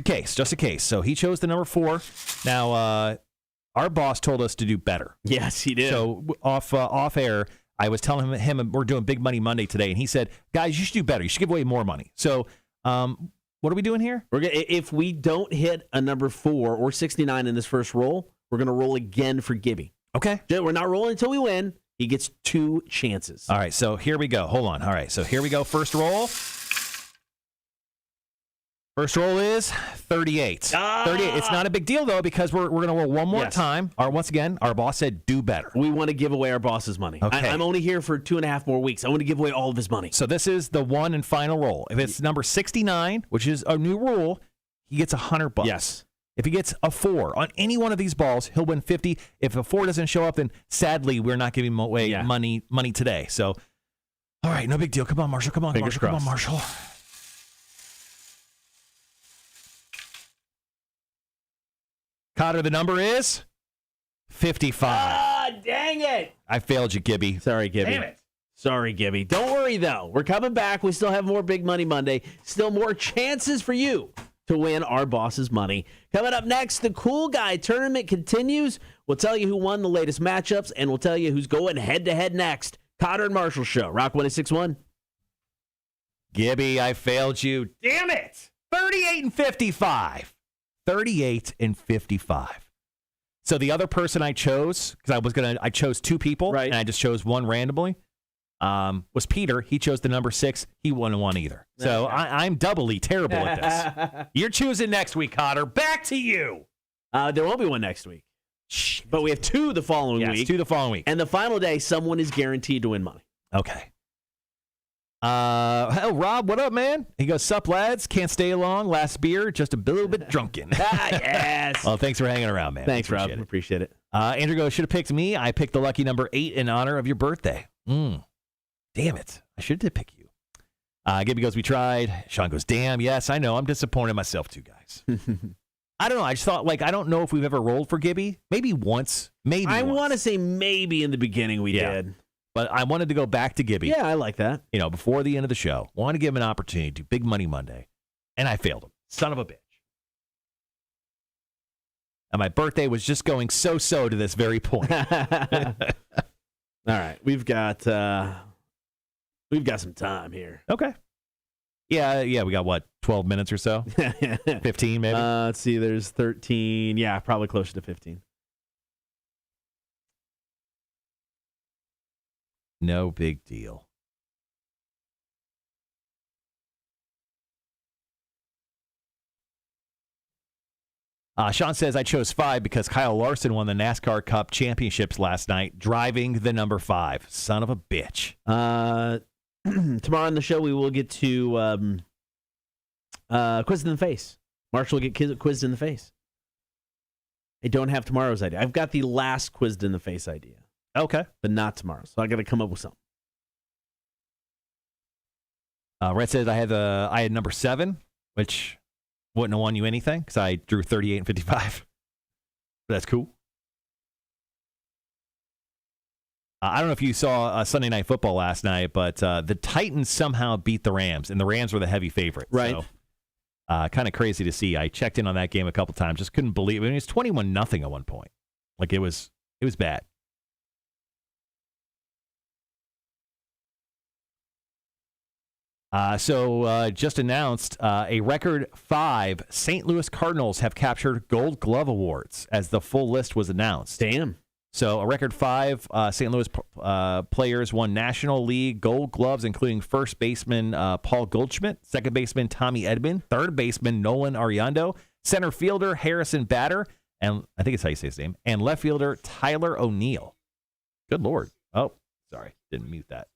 Speaker 2: in case. So he chose the number 4. Now, our boss told us to do better.
Speaker 1: Yes, he did.
Speaker 2: So off air, I was telling him we're doing Big Money Monday today, and he said, guys, you should do better. You should give away more money. So what are we doing here?
Speaker 1: If we don't hit a number 4 or 69 in this first roll, we're going to roll again for Gibby.
Speaker 2: Okay.
Speaker 1: We're not rolling until we win. He gets 2 chances.
Speaker 2: All right, so here we go. Hold on. All right, so here we go. First roll. First roll is 38. 38. It's not a big deal, though, because we're going to roll one more time. Once again, our boss said do better.
Speaker 1: We want to give away our boss's money.
Speaker 2: Okay.
Speaker 1: I'm only here for 2.5 more weeks. I want to give away all of his money.
Speaker 2: So this is the one and final roll. If it's number 69, which is a new rule, he gets $100.
Speaker 1: Yes.
Speaker 2: If he gets a 4 on any one of these balls, he'll win 50. If a 4 doesn't show up, then sadly, we're not giving away money today. So, all right, no big deal. Come on, Marshall. Come on,
Speaker 1: Fingers
Speaker 2: Marshall.
Speaker 1: crossed.
Speaker 2: Come on, Marshall. Cotter, the number is 55.
Speaker 1: Ah, dang it.
Speaker 2: I failed you, Gibby.
Speaker 1: Sorry, Gibby.
Speaker 2: Damn it.
Speaker 1: Sorry, Gibby. Don't worry, though. We're coming back. We still have more Big Money Monday. Still more chances for you to win our boss's money. Coming up next, the Cool Guy Tournament continues. We'll tell you who won the latest matchups, and we'll tell you who's going head-to-head next. Cotter and Marshall Show. Rock 106.1.
Speaker 2: Gibby, I failed you. Damn it. 38 and 55. 38 and 55. So the other person I chose, because I chose two people,
Speaker 1: right,
Speaker 2: and I just chose one randomly, was Peter. He chose the number 6. He wouldn't want either. So I'm doubly terrible at this. You're choosing next week, Cotter. Back to you.
Speaker 1: There won't be one next week.
Speaker 2: Shit.
Speaker 1: But we have two the following week.
Speaker 2: Yes, 2 the following week.
Speaker 1: And the final day, someone is guaranteed to win money.
Speaker 2: Okay. Rob, what up, man? He goes, sup, lads? Can't stay long. Last beer, just a little bit drunken.
Speaker 1: Yes.
Speaker 2: Well, thanks for hanging around, man.
Speaker 1: Thanks, Rob. Appreciate it.
Speaker 2: Andrew goes, should have picked me. I picked the lucky number 8 in honor of your birthday. Damn it. I should have picked you. Gibby goes, we tried. Sean goes, damn, yes, I know. I'm disappointed in myself too, guys. I don't know. I just thought, I don't know if we've ever rolled for Gibby. Maybe once.
Speaker 1: I want to say maybe in the beginning we did.
Speaker 2: But I wanted to go back to Gibby.
Speaker 1: Yeah, I like that.
Speaker 2: Before the end of the show. Wanted to give him an opportunity to do Big Money Monday. And I failed him. Son of a bitch. And my birthday was just going so-so to this very point.
Speaker 1: All right. We've got some time here.
Speaker 2: Okay. Yeah, we got, 12 minutes or so? 15, maybe?
Speaker 1: Let's see. There's 13. Yeah, probably closer to 15.
Speaker 2: No big deal. Sean says, I chose 5 because Kyle Larson won the NASCAR Cup Championships last night, driving the number 5. Son of a bitch.
Speaker 1: Tomorrow on the show, we will get to quizzed in the face. Marshall will get quizzed in the face. I don't have tomorrow's idea. I've got the last quizzed in the face idea.
Speaker 2: Okay.
Speaker 1: But not tomorrow. So I got to come up with something.
Speaker 2: Red says I had number 7, which wouldn't have won you anything because I drew 38 and 55. But that's cool. I don't know if you saw Sunday Night Football last night, but the Titans somehow beat the Rams, and the Rams were the heavy favorite.
Speaker 1: Right.
Speaker 2: So, kind of crazy to see. I checked in on that game a couple times. Just couldn't believe it. It was 21-0 at one point. It was bad. Just announced a record 5 St. Louis Cardinals have captured Gold Glove awards as the full list was announced.
Speaker 1: Damn.
Speaker 2: So a record 5 St. Louis players won National League Gold Gloves, including first baseman Paul Goldschmidt, second baseman Tommy Edman, third baseman Nolan Ariando, center fielder Harrison Bader, and I think it's how you say his name, and left fielder Tyler O'Neill. Good Lord. Oh, sorry. Didn't mute that.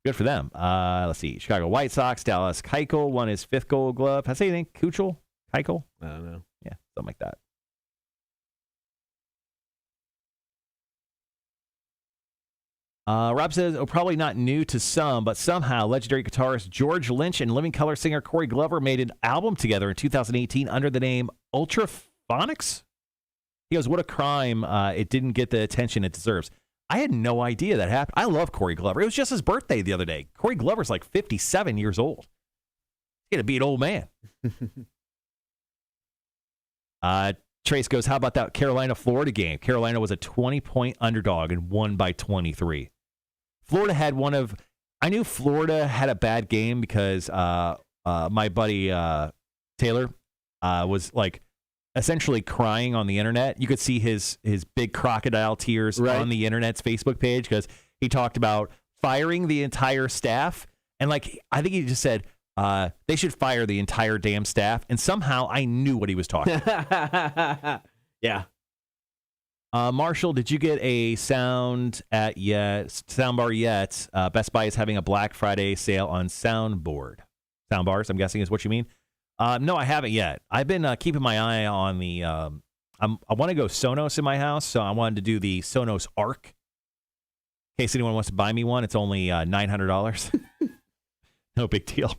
Speaker 2: Good for them. Let's see. Chicago White Sox, Dallas Keuchel won his 5th Gold Glove. How say anything? Keuchel? Keuchel?
Speaker 1: I don't know.
Speaker 2: Yeah, something like that. Rob says, probably not new to some, but somehow legendary guitarist George Lynch and Living Colour singer Corey Glover made an album together in 2018 under the name Ultraphonics. He goes, what a crime it didn't get the attention it deserves. I had no idea that happened. I love Corey Glover. It was just his birthday the other day. Corey Glover's 57 years old. He's going to be an old man. Trace goes, how about that Carolina-Florida game? Carolina was a 20-point underdog and won by 23. Florida had I knew Florida had a bad game because my buddy Taylor was essentially crying on the internet. You could see his big crocodile tears on the internet's Facebook page because he talked about firing the entire staff. And I think he just said, they should fire the entire damn staff. And somehow I knew what he was talking about.
Speaker 1: Yeah.
Speaker 2: Marshall, did you get a soundbar yet? Best Buy is having a Black Friday sale on soundbars, I'm guessing is what you mean. No, I haven't yet. I've been keeping my eye on the I want to go Sonos in my house, so I wanted to do the Sonos Arc. In case anyone wants to buy me one, it's only $900. No big deal.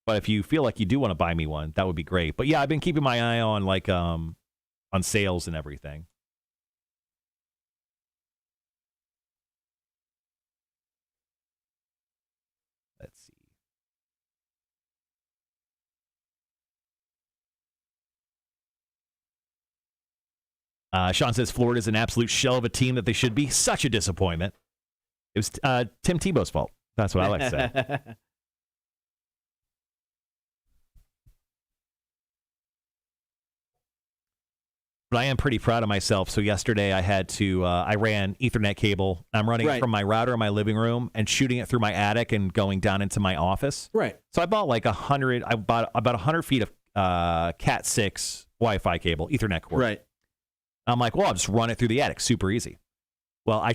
Speaker 2: But if you feel like you do want to buy me one, that would be great. But yeah, I've been keeping my eye on on sales and everything. Sean says Florida's an absolute shell of a team that they should be. Such a disappointment. It was Tim Tebow's fault. That's what I like to say. But I am pretty proud of myself. So yesterday I had to, I ran Ethernet cable. I'm running it from my router in my living room and shooting it through my attic and going down into my office.
Speaker 1: Right.
Speaker 2: So I bought I bought about 100 feet of Cat 6 Wi-Fi cable, Ethernet cord.
Speaker 1: Right.
Speaker 2: I'm like, well, I'll just run it through the attic. Super easy. Well, I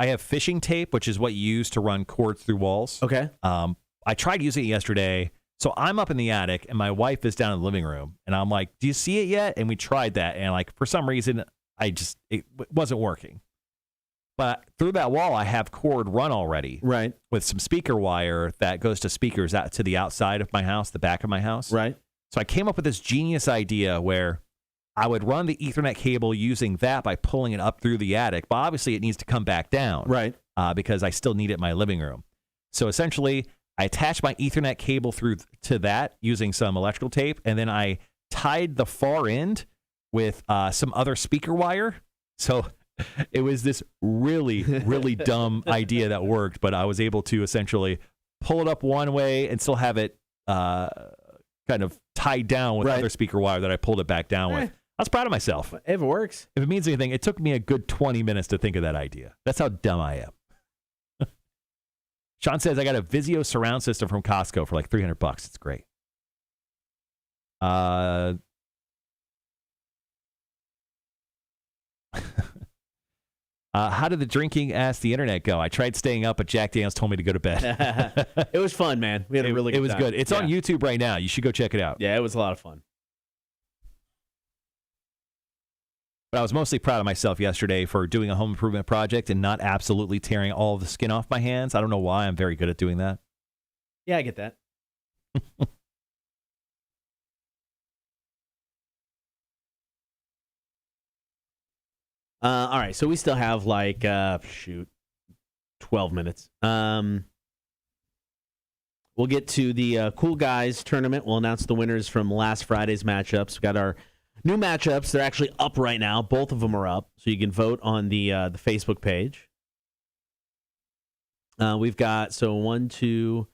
Speaker 2: have fishing tape, which is what you use to run cords through walls.
Speaker 1: Okay.
Speaker 2: I tried using it yesterday. So I'm up in the attic, and my wife is down in the living room. And I'm like, do you see it yet? And we tried that. And, for some reason, it wasn't working. But through that wall, I have cord run already.
Speaker 1: Right.
Speaker 2: With some speaker wire that goes to speakers out to the outside of my house, the back of my house.
Speaker 1: Right.
Speaker 2: So I came up with this genius idea where I would run the Ethernet cable using that by pulling it up through the attic. But obviously, it needs to come back down.
Speaker 1: Right.
Speaker 2: Because I still need it in my living room. So essentially, I attached my Ethernet cable through to that using some electrical tape, and then I tied the far end with some other speaker wire. So it was this really, really dumb idea that worked, but I was able to essentially pull it up one way and still have it kind of tied down with other speaker wire that I pulled it back down with. I was proud of myself.
Speaker 1: If it works.
Speaker 2: If it means anything, it took me a good 20 minutes to think of that idea. That's how dumb I am. Sean says, I got a Vizio surround system from Costco for like $300. It's great. How did the drinking ask the internet go? I tried staying up, but Jack Daniels told me to go to bed.
Speaker 1: It was fun, man. We had a really good time.
Speaker 2: It was good. It's on YouTube right now. You should go check it out.
Speaker 1: Yeah, it was a lot of fun.
Speaker 2: But I was mostly proud of myself yesterday for doing a home improvement project and not absolutely tearing all of the skin off my hands. I don't know why. I'm very good at doing that.
Speaker 1: Yeah, I get that. All right, so we still have 12 minutes. We'll get to the Cool Guys tournament. We'll announce the winners from last Friday's matchups. We've got our new matchups. They're actually up right now. Both of them are up, so you can vote on the Facebook page. We've got 1, 2,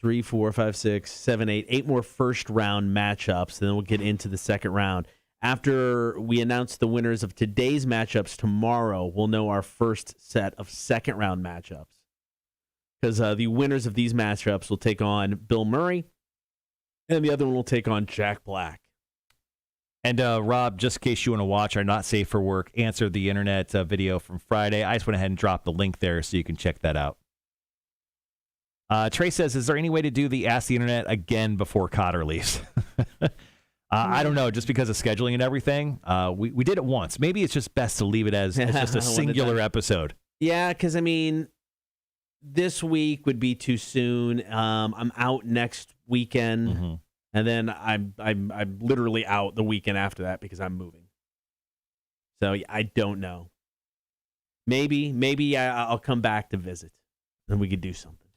Speaker 1: 3, 4, 5, 6, 7, 8 more first round matchups. Then we'll get into the second round. After we announce the winners of today's matchups tomorrow, we'll know our first set of second round matchups. Because the winners of these matchups will take on Bill Murray, and the other one will take on Jack Black.
Speaker 2: And Rob, just in case you want to watch our Not Safe for Work Answer the Internet video from Friday, I just went ahead and dropped the link there so you can check that out. Trey says, is there any way to do the Ask the Internet again before Cotter leaves? I don't know, just because of scheduling and everything. We did it once. Maybe it's just best to leave it as just a singular episode.
Speaker 1: Yeah, because, this week would be too soon. I'm out next weekend. Mm-hmm. And then I'm literally out the weekend after that because I'm moving. So I don't know. Maybe I'll come back to visit, and we could do something.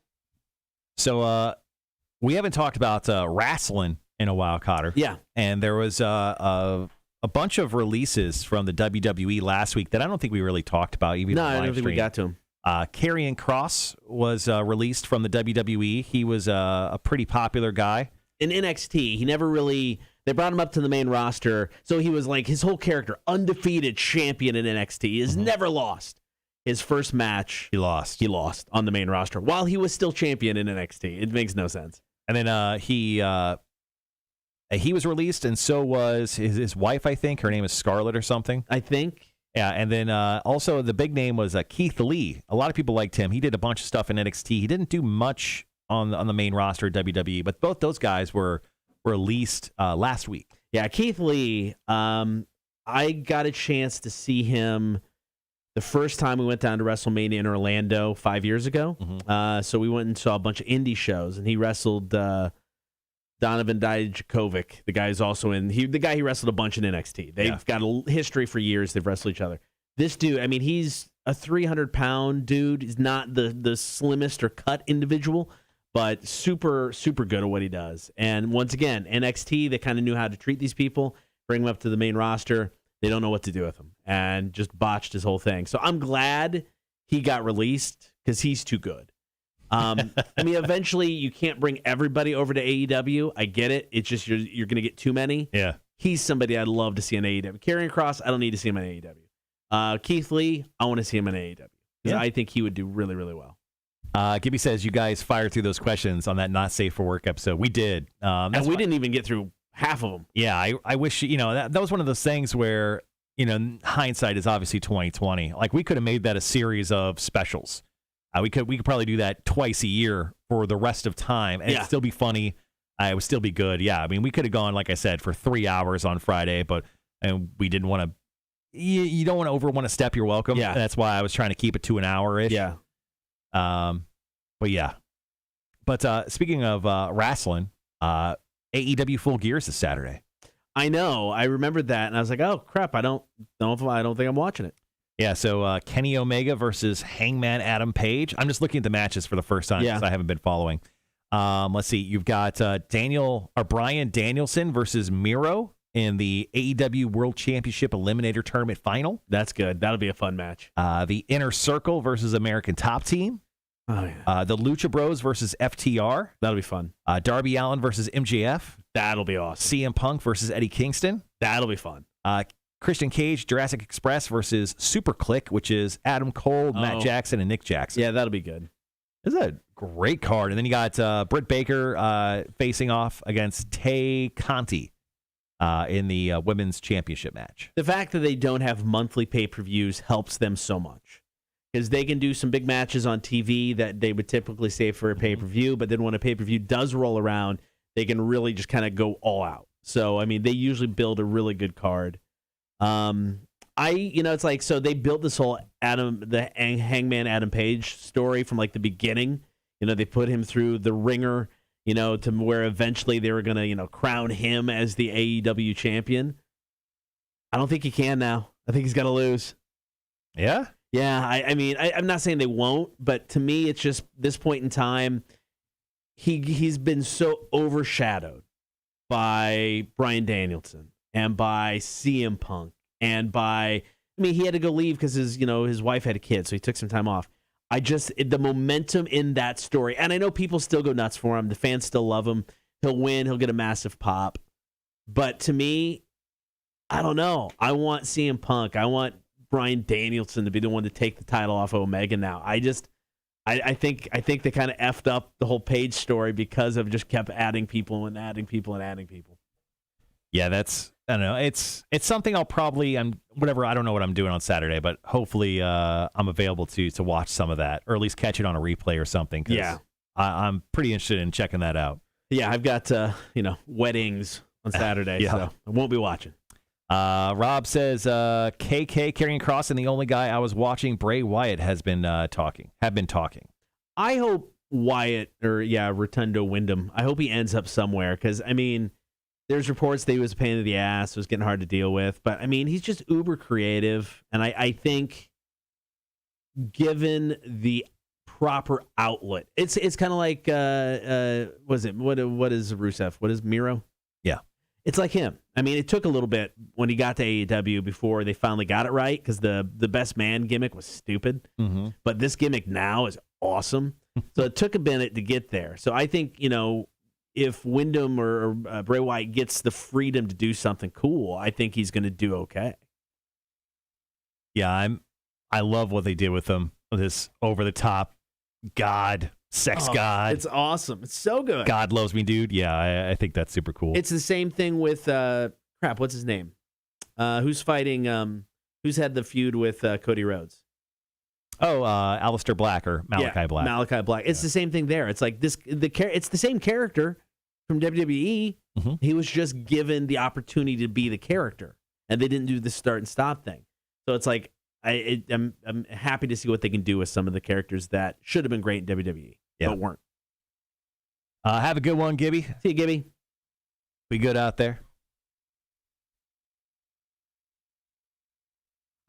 Speaker 2: So we haven't talked about wrestling in a while, Cotter.
Speaker 1: Yeah,
Speaker 2: and there was a bunch of releases from the WWE last week that I don't think we really talked about. Even
Speaker 1: no, I don't think we got to them.
Speaker 2: Karrion Kross was released from the WWE. He was a pretty popular guy.
Speaker 1: In NXT, he never really... They brought him up to the main roster, so he was like his whole character, undefeated champion in NXT. He has never lost. His first match...
Speaker 2: He lost
Speaker 1: on the main roster while he was still champion in NXT. It makes no sense.
Speaker 2: And then he was released, and so was his wife, I think. Her name is Scarlett or something.
Speaker 1: I think.
Speaker 2: Yeah, and then also the big name was Keith Lee. A lot of people liked him. He did a bunch of stuff in NXT. He didn't do much on the main roster at WWE, but both those guys were released last week.
Speaker 1: Yeah, Keith Lee, I got a chance to see him the first time we went down to WrestleMania in Orlando 5 years ago. Mm-hmm. So we went and saw a bunch of indie shows, and he wrestled Donovan Dijakovic. The guy is also the guy he wrestled a bunch in NXT. They've got a history for years. They've wrestled each other. This dude, he's a 300-pound dude. He's not the slimmest or cut individual, but super, super good at what he does. And once again, NXT, they kind of knew how to treat these people, bring them up to the main roster. They don't know what to do with him and just botched his whole thing. So I'm glad he got released because he's too good. I mean, eventually you can't bring everybody over to AEW. I get it. It's just you're going to get too many.
Speaker 2: Yeah.
Speaker 1: He's somebody I'd love to see in AEW. Karrion Kross, I don't need to see him in AEW. Keith Lee, I want to see him in AEW because I think he would do really, really well.
Speaker 2: Gibby says you guys fired through those questions on that Not Safe for Work episode. We did.
Speaker 1: And we didn't even get through half of them.
Speaker 2: Yeah, I wish, that was one of those things where, hindsight is obviously 2020. Like, we could have made that a series of specials. We could probably do that twice a year for the rest of time, and it'd still be funny. It would still be good. Yeah, I mean, we could have gone, like I said, for 3 hours on Friday, and we didn't want to. You don't want to step your welcome.
Speaker 1: Yeah,
Speaker 2: that's why I was trying to keep it to an hour-ish.
Speaker 1: Yeah.
Speaker 2: But yeah. But speaking of wrestling, AEW Full Gear is this Saturday.
Speaker 1: I know. I remembered that, and I was like, "Oh crap! I don't think I'm watching it."
Speaker 2: Yeah. So Kenny Omega versus Hangman Adam Page. I'm just looking at the matches for the first time because I haven't been following. Let's see. You've got Bryan Danielson versus Miro in the AEW World Championship Eliminator Tournament Final.
Speaker 1: That's good. That'll be a fun match.
Speaker 2: The Inner Circle versus American Top Team.
Speaker 1: Oh, yeah.
Speaker 2: The Lucha Bros versus FTR.
Speaker 1: That'll be fun.
Speaker 2: Darby Allin versus MJF.
Speaker 1: That'll be awesome.
Speaker 2: CM Punk versus Eddie Kingston.
Speaker 1: That'll be fun.
Speaker 2: Christian Cage, Jurassic Express versus Super Click, which is Adam Cole, Matt Jackson, and Nick Jackson.
Speaker 1: Yeah, that'll be good.
Speaker 2: This is a great card. And then you got Britt Baker facing off against Tay Conti in the women's championship match.
Speaker 1: The fact that they don't have monthly pay-per-views helps them so much. Because they can do some big matches on TV that they would typically save for a pay-per-view, but then when a pay-per-view does roll around, they can really just kind of go all out. So, I mean, they usually build a really good card. It's like, so they built this whole Hangman Adam Page story from like the beginning. They put him through the ringer, to where eventually they were going to, crown him as the AEW champion. I don't think he can now. I think he's got to lose.
Speaker 2: Yeah?
Speaker 1: Yeah, I mean, I'm not saying they won't, but to me, it's just this point in time, he's been so overshadowed by Bryan Danielson and by CM Punk and he had to go leave because his wife had a kid, so he took some time off. The momentum in that story, and I know people still go nuts for him. The fans still love him. He'll win. He'll get a massive pop. But to me, I don't know. I want CM Punk. I want Bryan Danielson to be the one to take the title off of Omega now. I think they kind of effed up the whole Page story because of just kept adding people and adding people and adding people.
Speaker 2: Yeah, I don't know. It's something I'll probably I don't know what I'm doing on Saturday, but hopefully I'm available to watch some of that, or at least catch it on a replay or something.
Speaker 1: Yeah,
Speaker 2: I'm pretty interested in checking that out.
Speaker 1: Yeah, I've got weddings on Saturday, so I won't be watching.
Speaker 2: Rob says KK Karrion Kross and the only guy I was watching, Bray Wyatt, have been talking.
Speaker 1: I hope Wyatt Rotundo Wyndham. I hope he ends up somewhere because I mean, there's reports that he was a pain in the ass, was getting hard to deal with, but I mean, he's just uber creative, and I think given the proper outlet, it's kind of like what is Rusev? What is Miro?
Speaker 2: Yeah.
Speaker 1: It's like him. I mean, it took a little bit when he got to AEW before they finally got it right because the best man gimmick was stupid.
Speaker 2: Mm-hmm.
Speaker 1: But this gimmick now is awesome. So it took a minute to get there. So I think, if Wyndham or Bray Wyatt gets the freedom to do something cool, I think he's going to do okay.
Speaker 2: Yeah, I love what they did with him. This over-the-top God, sex god.
Speaker 1: It's awesome. It's so good.
Speaker 2: God loves me, dude. Yeah, I think that's super cool.
Speaker 1: It's the same thing with what's his name? Who's fighting? Who's had the feud with Cody Rhodes?
Speaker 2: Oh, Aleister Black or Malachi Black.
Speaker 1: Malachi Black. It's the same thing there. It's like it's the same character from WWE.
Speaker 2: Mm-hmm.
Speaker 1: He was just given the opportunity to be the character, and they didn't do the start and stop thing. So it's like I'm happy to see what they can do with some of the characters that should have been great in WWE, but weren't.
Speaker 2: Have a good one, Gibby.
Speaker 1: See you, Gibby.
Speaker 2: Be good out there.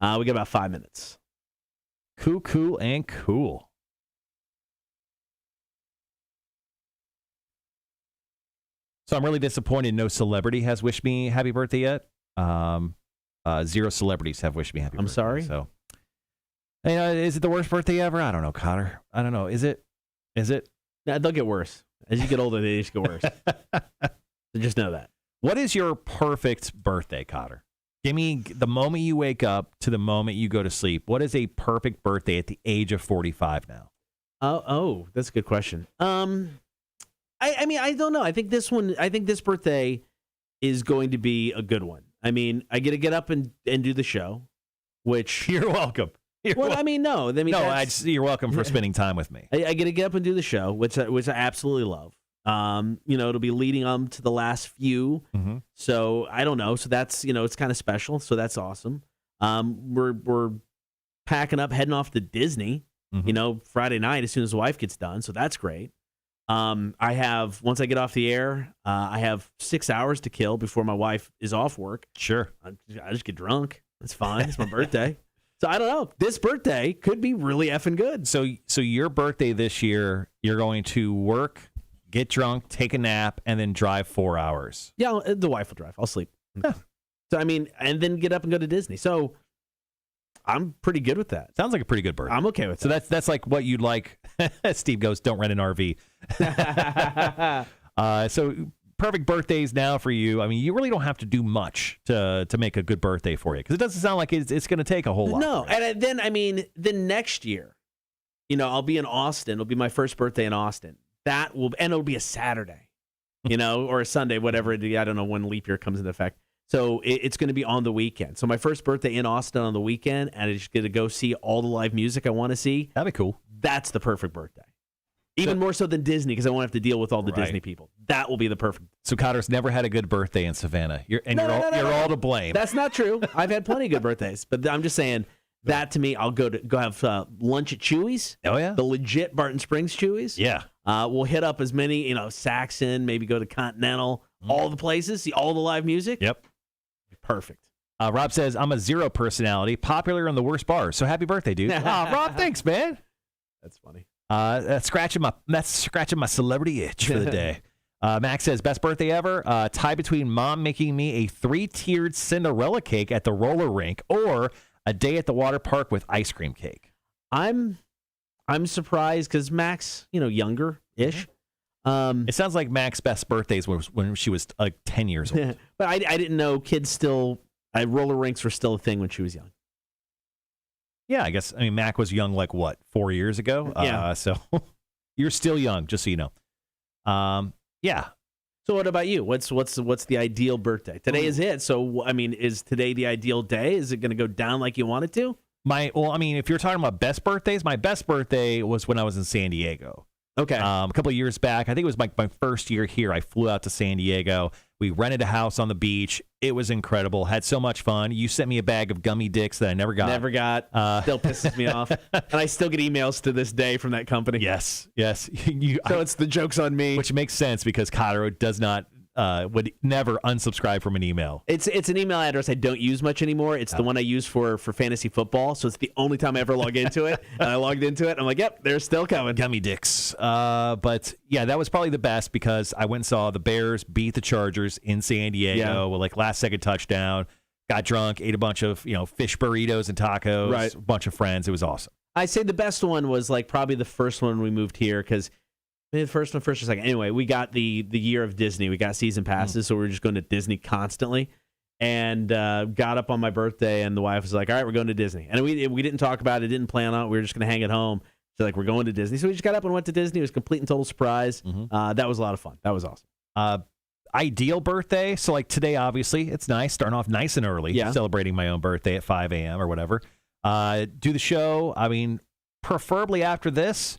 Speaker 1: We got about 5 minutes.
Speaker 2: Cool and cool. So I'm really disappointed no celebrity has wished me happy birthday yet. 0 celebrities have wished me happy birthday.
Speaker 1: I'm sorry?
Speaker 2: So, is it the worst birthday ever? I don't know, Cotter. I don't know. Is it?
Speaker 1: Nah, they'll get worse. As you get older, they just get worse. So just know that.
Speaker 2: What is your perfect birthday, Cotter? Give me the moment you wake up to the moment you go to sleep. What is a perfect birthday at the age of 45 now?
Speaker 1: Oh, that's a good question. I mean, I don't know. I think this birthday is going to be a good one. I mean, I get to get up and do the show, which
Speaker 2: You're welcome.
Speaker 1: I mean, no. I mean,
Speaker 2: you're welcome for spending time with me.
Speaker 1: I get to get up and do the show, which I absolutely love. It'll be leading to the last few.
Speaker 2: Mm-hmm.
Speaker 1: So I don't know. So that's, it's kind of special. So that's awesome. We're packing up, heading off to Disney, Friday night as soon as the wife gets done. So that's great. Once I get off the air, I have 6 hours to kill before my wife is off work.
Speaker 2: Sure.
Speaker 1: I just get drunk. It's fine. It's my birthday. So I don't know. This birthday could be really effing good.
Speaker 2: So your birthday this year, you're going to work, get drunk, take a nap, and then drive 4 hours.
Speaker 1: Yeah, the wife will drive. I'll sleep.
Speaker 2: Yeah.
Speaker 1: So, I mean, and then get up and go to Disney. So I'm pretty good with that.
Speaker 2: Sounds like a pretty good birthday.
Speaker 1: I'm okay with that.
Speaker 2: So that's like what you'd like. Steve goes, don't rent an RV. So perfect birthdays now for you. I mean, you really don't have to do much to make a good birthday for you because it doesn't sound like it's going to take a whole lot.
Speaker 1: No, and then next year, I'll be in Austin. It'll be my first birthday in Austin. And it'll be a Saturday, or a Sunday, whatever. I don't know when leap year comes into effect. So it's going to be on the weekend. So my first birthday in Austin on the weekend, and I just get to go see all the live music I want to see.
Speaker 2: That'd be cool.
Speaker 1: That's the perfect birthday. Even more so than Disney, because I won't have to deal with all the
Speaker 2: Right.
Speaker 1: Disney people. That will be the perfect.
Speaker 2: So Cotter's never had a good birthday in Savannah. You're all to blame.
Speaker 1: That's not true. I've had plenty of good birthdays, but I'm just saying that to me, I'll go have lunch at Chewy's.
Speaker 2: Oh yeah,
Speaker 1: the legit Barton Springs Chewy's.
Speaker 2: Yeah.
Speaker 1: We'll hit up as many, Saxon, maybe go to Continental, all the places, see all the live music.
Speaker 2: Yep.
Speaker 1: Perfect.
Speaker 2: Rob says, I'm a 0 personality, popular in the worst bars. So happy birthday, dude. Rob, thanks, man.
Speaker 1: That's funny.
Speaker 2: That's scratching my celebrity itch for the day. Max says, best birthday ever, tie between mom making me a 3-tiered Cinderella cake at the roller rink or a day at the water park with ice cream cake.
Speaker 1: I'm surprised because Max, younger-ish.
Speaker 2: It sounds like Max's best birthdays was when she was like 10 years old.
Speaker 1: But I didn't know kids roller rinks were still a thing when she was young.
Speaker 2: Yeah, I guess. I mean, Mac was young like, 4 years ago?
Speaker 1: Yeah.
Speaker 2: So you're still young, just so you know. Yeah.
Speaker 1: So what about you? What's the ideal birthday? Today is it. So, I mean, is today the ideal day? Is it going to go down like you want it to?
Speaker 2: If you're talking about best birthdays, my best birthday was when I was in San Diego.
Speaker 1: Okay.
Speaker 2: A couple of years back, I think it was my first year here. I flew out to San Diego. We rented a house on the beach. It was incredible. Had so much fun. You sent me a bag of gummy dicks that I never got.
Speaker 1: Still pisses me off. And I still get emails to this day from that company.
Speaker 2: Yes.
Speaker 1: So it's the joke's on me.
Speaker 2: Which makes sense because Cotero would never unsubscribe from an email.
Speaker 1: It's an email address I don't use much anymore. It's the one I use for fantasy football. So it's the only time I ever log into it. And I logged into it. I'm like, yep, they're still coming.
Speaker 2: Gummy dicks. But yeah, that was probably the best because I went and saw the Bears beat the Chargers in San Diego with last second touchdown. Got drunk, ate a bunch of fish burritos and tacos.
Speaker 1: Right.
Speaker 2: A bunch of friends. It was awesome.
Speaker 1: I say the best one was probably the first one when we moved here because. The first or second. Anyway, we got the year of Disney. We got season passes, so we were just going to Disney constantly. And got up on my birthday, and the wife was like, all right, we're going to Disney. And we didn't talk about it, didn't plan on it. We were just going to hang at home. So, we're going to Disney. So we just got up and went to Disney. It was a complete and total surprise.
Speaker 2: Mm-hmm.
Speaker 1: That was a lot of fun. That was awesome.
Speaker 2: Ideal birthday. So, today, obviously, it's nice. Starting off nice and early.
Speaker 1: Yeah.
Speaker 2: Celebrating my own birthday at 5 a.m. or whatever. Do the show. I mean, preferably after this.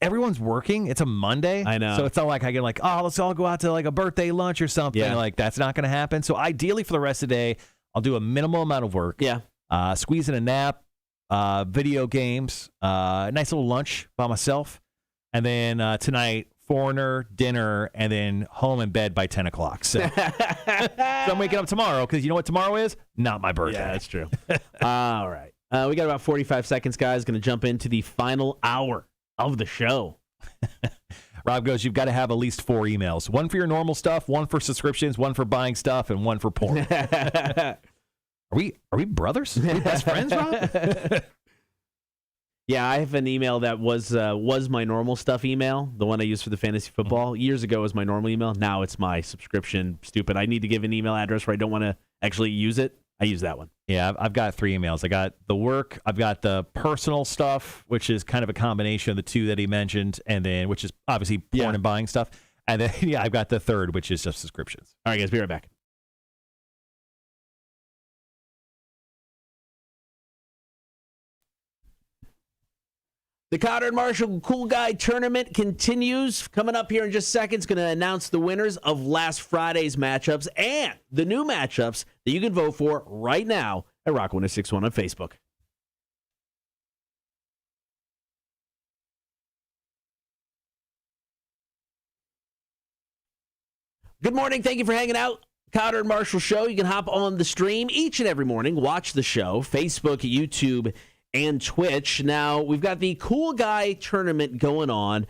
Speaker 2: Everyone's working. It's a Monday.
Speaker 1: I know.
Speaker 2: So it's not like I get let's all go out to a birthday lunch or something.
Speaker 1: Yeah.
Speaker 2: That's not going to happen. So ideally for the rest of the day, I'll do a minimal amount of work.
Speaker 1: Yeah.
Speaker 2: Squeeze in a nap, video games, nice little lunch by myself. And then tonight, Foreigner, dinner, and then home in bed by 10 o'clock. So, so I'm waking up tomorrow because you know what tomorrow is? Not my birthday.
Speaker 1: Yeah, that's true. All right. We got about 45 seconds, guys. Going to jump into the final hour of the show.
Speaker 2: Rob goes, you've got to have at least 4 emails. One for your normal stuff, one for subscriptions, one for buying stuff, and one for porn. Are we brothers? Are we best friends, Rob?
Speaker 1: Yeah, I have an email that was my normal stuff email, the one I use for the fantasy football. Years ago was my normal email. Now it's my subscription. Stupid. I need to give an email address where I don't want to actually use it. I use that one.
Speaker 2: Yeah, I've got 3 emails. I got the work, I've got the personal stuff, which is kind of a combination of the 2 that he mentioned, and then which is obviously porn and buying stuff. And then I've got the 3rd, which is just subscriptions.
Speaker 1: All right, guys, be right back. The Cotter and Marshall Cool Guy Tournament continues. Coming up here in just seconds, going to announce the winners of last Friday's matchups and the new matchups that you can vote for right now at Rock 1061 on Facebook. Good morning. Thank you for hanging out. Cotter and Marshall Show. You can hop on the stream each and every morning. Watch the show. Facebook, YouTube, and Twitch. Now, we've got the Cool Guy Tournament going on.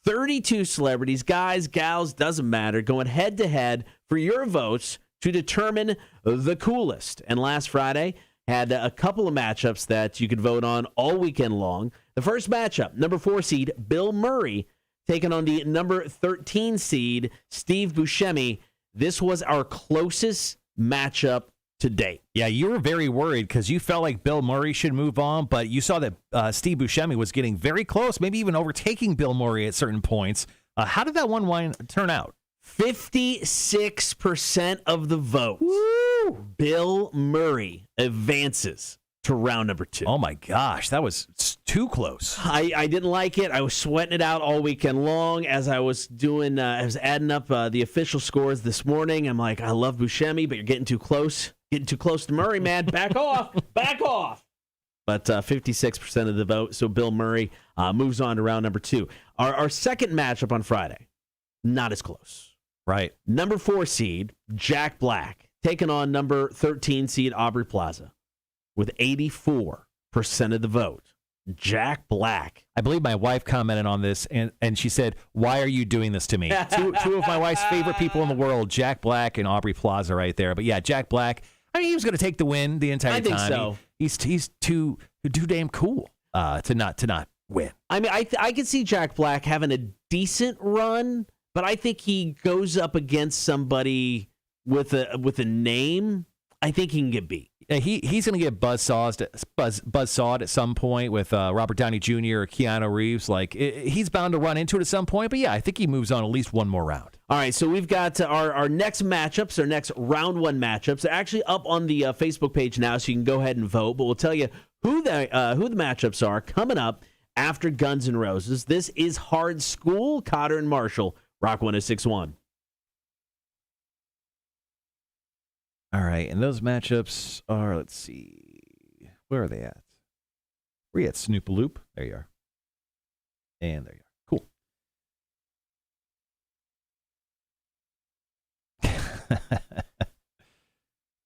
Speaker 1: 32 celebrities, guys, gals, doesn't matter, going head-to-head for your votes to determine the coolest. And last Friday, had a couple of matchups that you could vote on all weekend long. The first matchup, number 4 seed, Bill Murray, taking on the number 13 seed, Steve Buscemi. This was our closest matchup to date.
Speaker 2: Yeah, you were very worried because you felt like Bill Murray should move on, but you saw that Steve Buscemi was getting very close, maybe even overtaking Bill Murray at certain points. How did that one turn out?
Speaker 1: 56% of the vote. Woo! Bill Murray advances to round number 2.
Speaker 2: Oh, my gosh. That was too close.
Speaker 1: I didn't like it. I was sweating it out all weekend long as I was doing, I was adding up the official scores this morning. I'm like, I love Buscemi, but you're getting too close. Getting too close to Murray, man. Back off. Back off. But 56% of the vote. So Bill Murray moves on to round number 2. Our second matchup on Friday, not as close.
Speaker 2: Right.
Speaker 1: Number 4 seed, Jack Black, taking on number 13 seed, Aubrey Plaza, with 84% of the vote. Jack Black.
Speaker 2: I believe my wife commented on this, and she said, "Why are you doing this to me?" two of my wife's favorite people in the world, Jack Black and Aubrey Plaza right there. But yeah, Jack Black, I mean, he was going to take the win the entire time.
Speaker 1: I think so.
Speaker 2: He's too damn cool to not win.
Speaker 1: I mean, I could see Jack Black having a decent run, but I think he goes up against somebody with a name. I think he can get beat.
Speaker 2: He's going to get buzzsawed at some point with Robert Downey Jr. or Keanu Reeves. Like, he's bound to run into it at some point. But, yeah, I think he moves on at least one more round.
Speaker 1: All right, so we've got our next matchups, our next round 1 matchups. They're actually up on the Facebook page now, so you can go ahead and vote. But we'll tell you who the matchups are coming up after Guns N' Roses. This is Hard School, Cotter and Marshall, Rock 1061.
Speaker 2: All right, and those matchups are, let's see, where are they at? Where are you at, Snoopaloop? There you are. And there you are. Cool.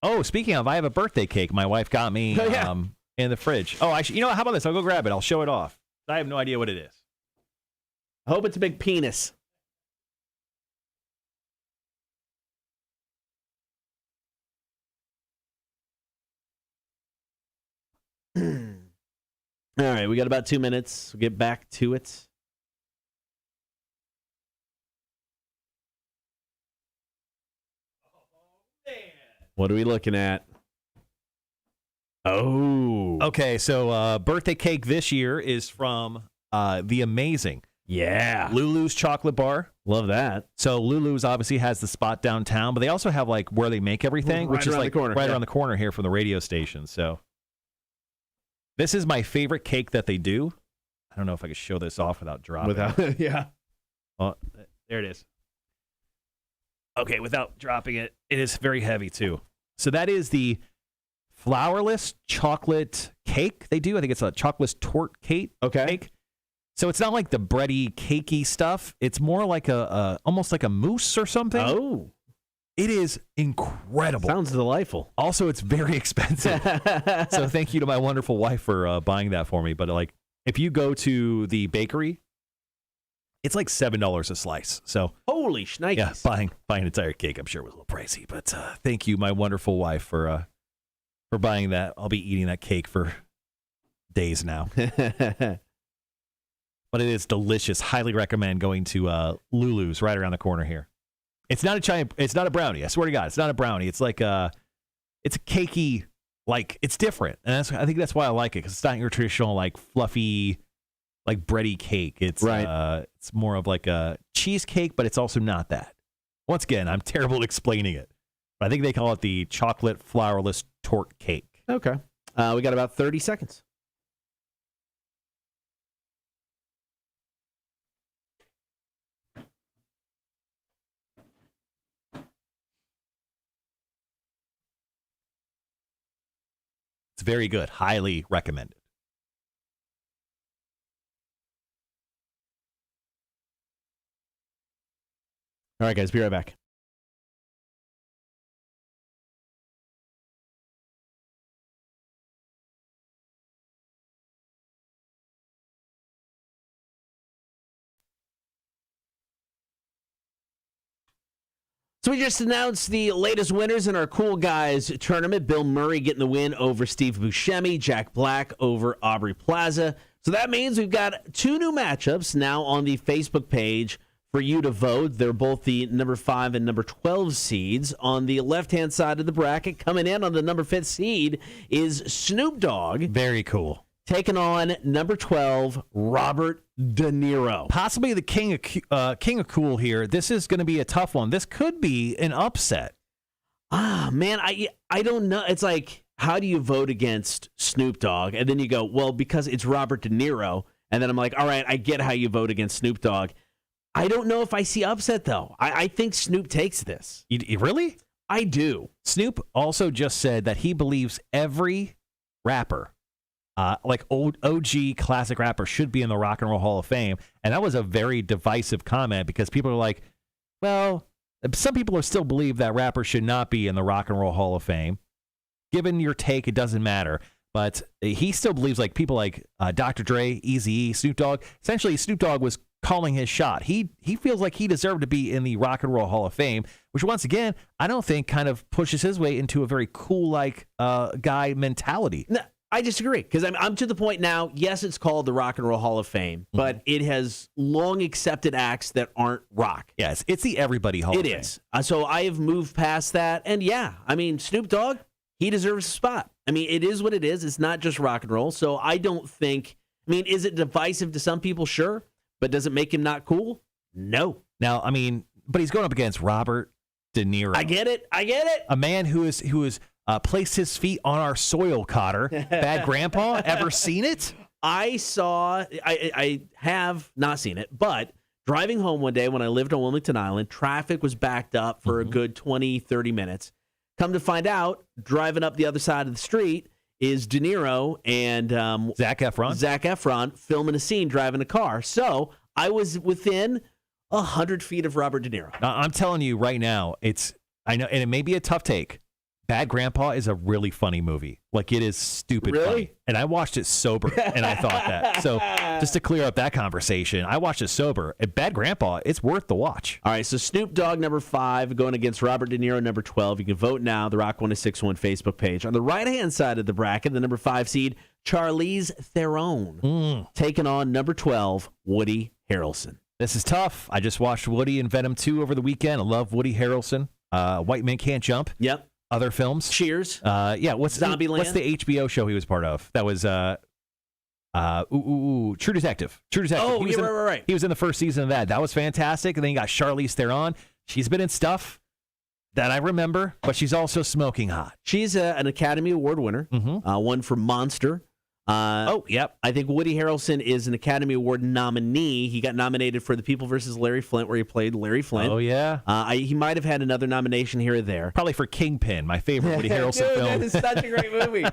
Speaker 2: Oh, speaking of, I have a birthday cake my wife got me in the fridge. Oh, you know what? How about this? I'll go grab it. I'll show it off. I have no idea what it is.
Speaker 1: I hope it's a big penis. All right, we got about 2 minutes. We'll get back to it. What are we looking at? Oh.
Speaker 2: Okay, so birthday cake this year is from The Amazing.
Speaker 1: Yeah.
Speaker 2: Lulu's Chocolate Bar.
Speaker 1: Love that.
Speaker 2: So Lulu's obviously has the spot downtown, but they also have like where they make everything,
Speaker 1: right
Speaker 2: which is like
Speaker 1: around
Speaker 2: around the corner here from the radio station. So this is my favorite cake that they do. I don't know if I could show this off without dropping it.
Speaker 1: Yeah.
Speaker 2: Oh, there it is. Okay, without dropping it, it is very heavy too. So that is the flourless chocolate cake they do. I think it's a chocolate torte cake.
Speaker 1: Okay.
Speaker 2: Cake. So it's not like the bready, cakey stuff. It's more like almost like a mousse or something.
Speaker 1: Oh.
Speaker 2: It is incredible.
Speaker 1: Sounds delightful.
Speaker 2: Also, it's very expensive. So thank you to my wonderful wife for buying that for me. But like, if you go to the bakery, it's like $7 a slice. So
Speaker 1: holy shnikes.
Speaker 2: Yeah, buying an entire cake, I'm sure was a little pricey. But thank you, my wonderful wife, for for buying that. I'll be eating that cake for days now. But it is delicious. Highly recommend going to Lulu's right around the corner here. It's not a brownie. I swear to God, it's not a brownie. It's like it's a cakey, like it's different, and I think that's why I like it, because it's not your traditional like fluffy, like bready cake. It's
Speaker 1: right.
Speaker 2: It's more of like a cheesecake, but it's also not that. Once again, I'm terrible at explaining it, but I think they call it the chocolate flourless torte cake.
Speaker 1: Okay. We got about 30 seconds.
Speaker 2: It's very good. Highly recommended.
Speaker 1: All right, guys, be right back. So we just announced the latest winners in our Cool Guys tournament. Bill Murray getting the win over Steve Buscemi, Jack Black over Aubrey Plaza. So that means we've got 2 new matchups now on the Facebook page for you to vote. They're both the number 5 and number 12 seeds. On the left-hand side of the bracket, coming in on the number 5 seed is Snoop Dogg.
Speaker 2: Very cool.
Speaker 1: Taking on number 12, Robert De Niro.
Speaker 2: Possibly the king of cool here. This is going to be a tough one. This could be an upset.
Speaker 1: Man, I don't know. It's like, how do you vote against Snoop Dogg? And then you go, well, because it's Robert De Niro. And then I'm like, all right, I get how you vote against Snoop Dogg. I don't know if I see upset, though. I think Snoop takes this.
Speaker 2: You really?
Speaker 1: I do.
Speaker 2: Snoop also just said that he believes every rapper, like old OG classic rapper, should be in the Rock and Roll Hall of Fame. And that was a very divisive comment, because people are like, well, some people still believe that rappers should not be in the Rock and Roll Hall of Fame. Given your take, it doesn't matter. But he still believes, like, people like Dr. Dre, Eazy-E, Snoop Dogg. Essentially, Snoop Dogg was calling his shot. He feels like he deserved to be in the Rock and Roll Hall of Fame, which, once again, I don't think kind of pushes his way into a very cool, like, guy mentality.
Speaker 1: No, I disagree, because I'm to the point now, yes, it's called the Rock and Roll Hall of Fame, but it has long accepted acts that aren't rock.
Speaker 2: Yes, it's the everybody Hall of Fame.
Speaker 1: It is. So I have moved past that, and yeah, I mean, Snoop Dogg, he deserves a spot. I mean, it is what it is. It's not just rock and roll, so I don't think, I mean, is it divisive to some people? Sure. But does it make him not cool? No.
Speaker 2: Now, I mean, but he's going up against Robert De Niro.
Speaker 1: I get it.
Speaker 2: A man who is placed his feet on our soil, Cotter. Bad Grandpa. Ever seen it?
Speaker 1: I have not seen it, but driving home one day when I lived on Wilmington Island, traffic was backed up for a good 20, 30 minutes. Come to find out, driving up the other side of the street is De Niro and
Speaker 2: Zac Efron
Speaker 1: filming a scene driving a car. So I was within 100 feet of Robert De Niro.
Speaker 2: I'm telling you right now, I know, and it may be a tough take. Bad Grandpa is a really funny movie. Like, it is stupid funny. And I watched it sober, and I thought that. So just to clear up that conversation, I watched it sober. And Bad Grandpa, it's worth the watch.
Speaker 1: All right, so Snoop Dogg, number 5, going against Robert De Niro, number 12. You can vote now, the Rock 1061 Facebook page. On the right-hand side of the bracket, the number 5 seed, Charlize Theron, taking on number 12, Woody Harrelson.
Speaker 2: This is tough. I just watched Woody and Venom 2 over the weekend. I love Woody Harrelson. White Man Can't Jump.
Speaker 1: Yep.
Speaker 2: Other films.
Speaker 1: Cheers.
Speaker 2: Yeah. What's
Speaker 1: Zombieland?
Speaker 2: What's the HBO show he was part of? That was True Detective. True Detective.
Speaker 1: Oh, right.
Speaker 2: He was in the first season of that. That was fantastic. And then you got Charlize Theron. She's been in stuff that I remember, but she's also smoking hot.
Speaker 1: She's an Academy Award winner. One for Monster.
Speaker 2: Yep.
Speaker 1: I think Woody Harrelson is an Academy Award nominee. He got nominated for The People vs. Larry Flint, where he played Larry Flint.
Speaker 2: Oh, yeah.
Speaker 1: He might have had another nomination here or there.
Speaker 2: Probably for Kingpin, my favorite Woody Harrelson film.
Speaker 1: That is such a great movie.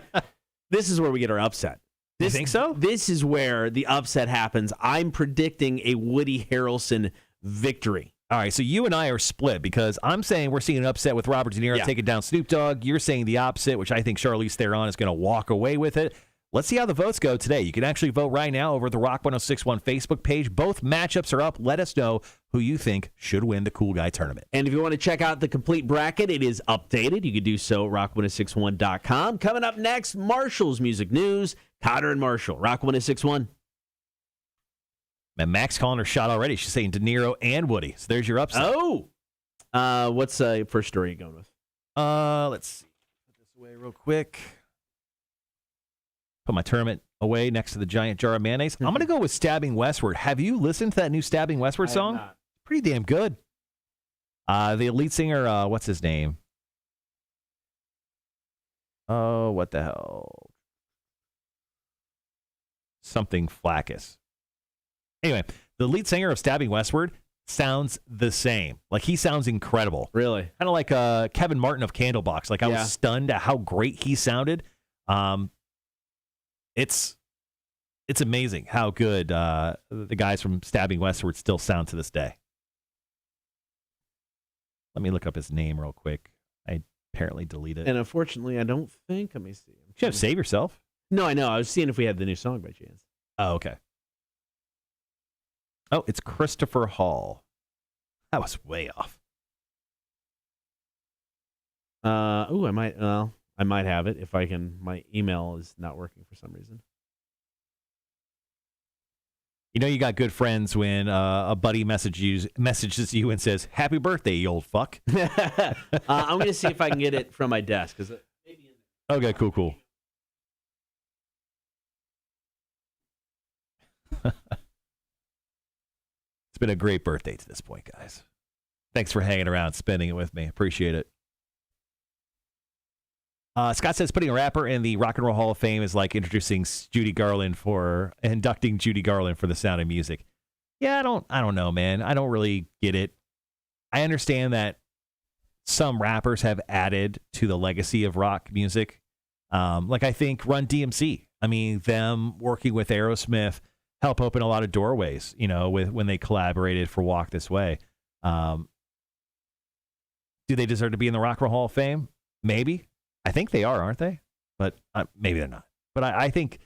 Speaker 1: This is where we get our upset.
Speaker 2: You think so?
Speaker 1: This is where the upset happens. I'm predicting a Woody Harrelson victory.
Speaker 2: All right, so you and I are split, because I'm saying we're seeing an upset with Robert De Niro taking down Snoop Dogg. You're saying the opposite, which I think Charlize Theron is going to walk away with it. Let's see how the votes go today. You can actually vote right now over the Rock 1061 Facebook page. Both matchups are up. Let us know who you think should win the Cool Guy Tournament.
Speaker 1: And if you want to check out the complete bracket, it is updated. You can do so at rock1061.com. Coming up next, Marshall's Music News. Cotter and Marshall, Rock 1061.
Speaker 2: And Max calling her shot already. She's saying De Niro and Woody. So there's your upset.
Speaker 1: Oh! What's first story you going with?
Speaker 2: Let's see. Put this away real quick. Put my tournament away next to the giant jar of mayonnaise. I'm going to go with Stabbing Westward. Have you listened to that new Stabbing Westward song?
Speaker 1: I have not.
Speaker 2: Pretty damn good. The lead singer, what's his name? Oh, what the hell? Something Flackus. Anyway, the lead singer of Stabbing Westward sounds the same. Like, he sounds incredible.
Speaker 1: Really?
Speaker 2: Kind of like Kevin Martin of Candlebox. Like, I was stunned at how great he sounded. It's amazing how good the guys from Stabbing Westward still sound to this day. Let me look up his name real quick. I apparently deleted it.
Speaker 1: And unfortunately, I don't think. Let me see.
Speaker 2: You have to save yourself.
Speaker 1: No, I know. I was seeing if we had the new song by chance.
Speaker 2: Oh, okay. Oh, it's Christopher Hall. That was way off.
Speaker 1: I might have it if I can. My email is not working for some reason.
Speaker 2: You know you got good friends when a buddy messages you and says, "Happy birthday, you old fuck."
Speaker 1: I'm going to see if I can get it from my desk.
Speaker 2: Okay, cool. It's been a great birthday to this point, guys. Thanks for hanging around, spending it with me. Appreciate it. Scott says putting a rapper in the Rock and Roll Hall of Fame is like inducting Judy Garland for The Sound of Music. Yeah, I don't know, man. I don't really get it. I understand that some rappers have added to the legacy of rock music. Like I think Run DMC. I mean, them working with Aerosmith help open a lot of doorways, when they collaborated for Walk This Way. Do they deserve to be in the Rock and Roll Hall of Fame? Maybe. I think they are, aren't they? But maybe they're not. But I think